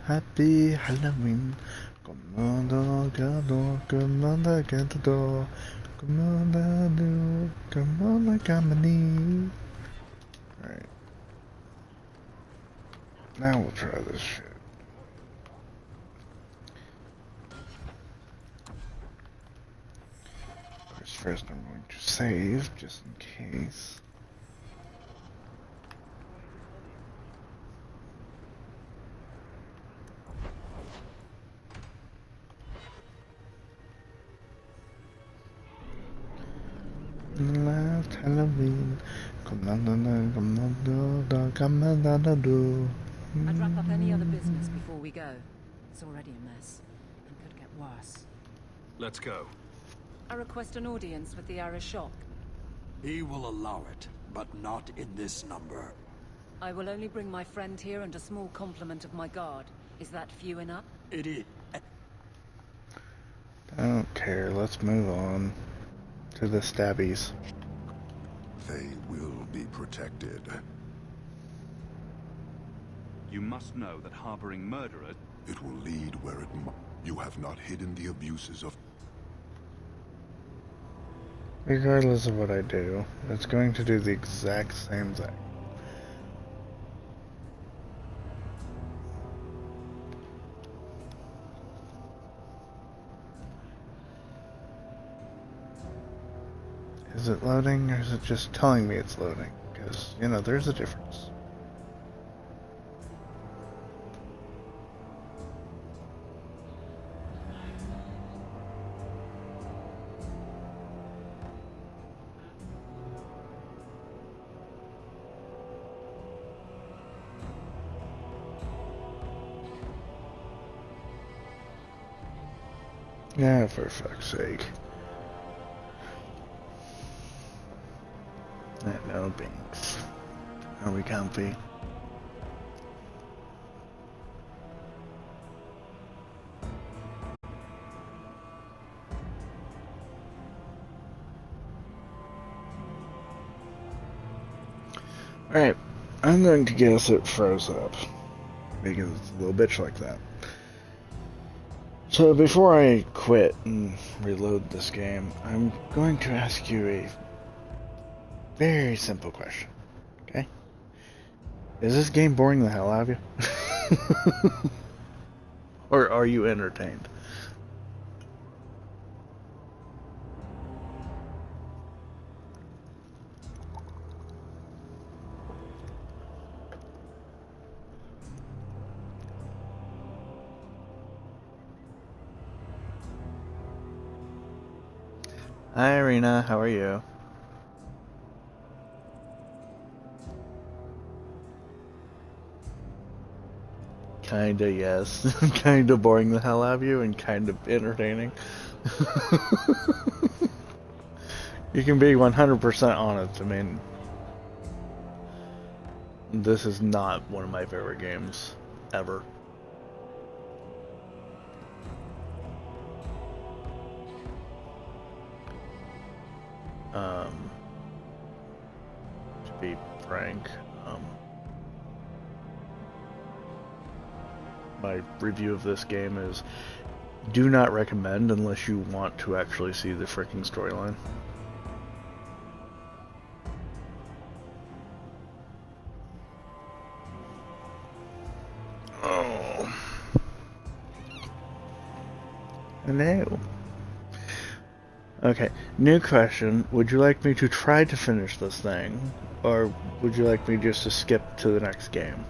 Happy Halloween. Commander Gado, Commander Gado, Commander Gamani. Alright. Now we'll try this shit. First I'm going to save, just in case. Last Halloween, I'd wrap up any other business before we go. It's already a mess, and could get worse. Let's go. I request an audience with the Arishok. He will allow it, but not in this number. I will only bring my friend here and a small complement of my guard. Is that few enough? It is. I don't care, let's move on to the stabbies. They will be protected. You must know that harboring murderers... It will lead where it must. You have not hidden the abuses of... Regardless of what I do, it's going to do the exact same thing. Is it loading, or is it just telling me it's loading? Because, you know, there's a difference. Yeah, for fuck's sake. No binks. Are we comfy? Alright, I'm going to guess it froze up. Because it's a little bitch like that. So before I quit and reload this game, I'm going to ask you a very simple question, okay? Is this game boring the hell out of you? Or are you entertained? Hi Irina, how are you? Kinda, yes. Kinda boring the hell out of you and kind of entertaining. You can be 100% honest. I mean, this is not one of my favorite games ever. To be frank, my review of this game is do not recommend unless you want to actually see the freaking storyline. Oh. Hello. Okay, new question. Would you like me to try to finish this thing? Or would you like me just to skip to the next game?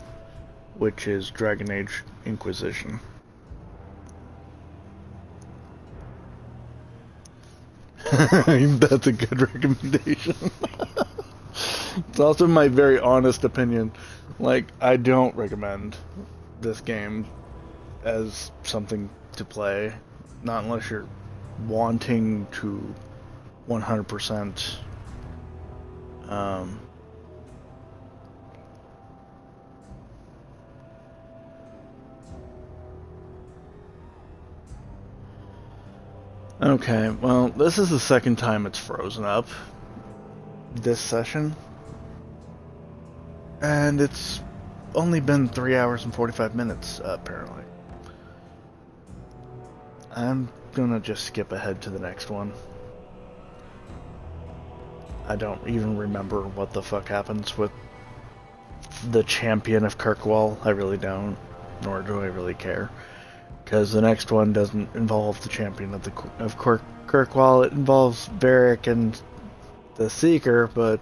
Which is Dragon Age Inquisition. That's a good recommendation. It's also my very honest opinion. Like, I don't recommend this game as something to play. Not unless you're wanting to 100% okay, well, this is the second time it's frozen up this session, and it's only been 3 hours and 45 minutes apparently. I'm gonna just skip ahead to the next one. I don't even remember what the fuck happens with the champion of Kirkwall. I really don't, nor do I really care, because the next one doesn't involve the champion of Kirkwall. It involves Varric and the Seeker, but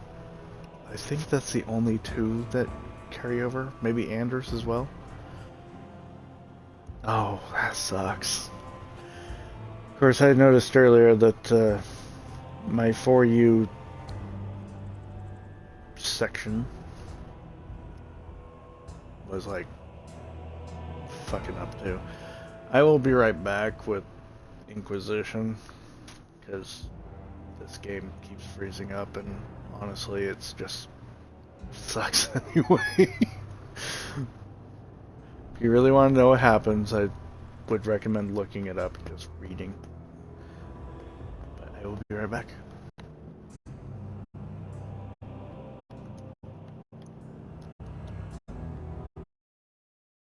I think that's the only two that carry over. Maybe Anders as well. Oh, that sucks. Of course, I noticed earlier that my For You section was like fucking up too. I will be right back with Inquisition because this game keeps freezing up, and honestly, it's just sucks anyway. If you really want to know what happens, I would recommend looking it up and just reading. But I will be right back.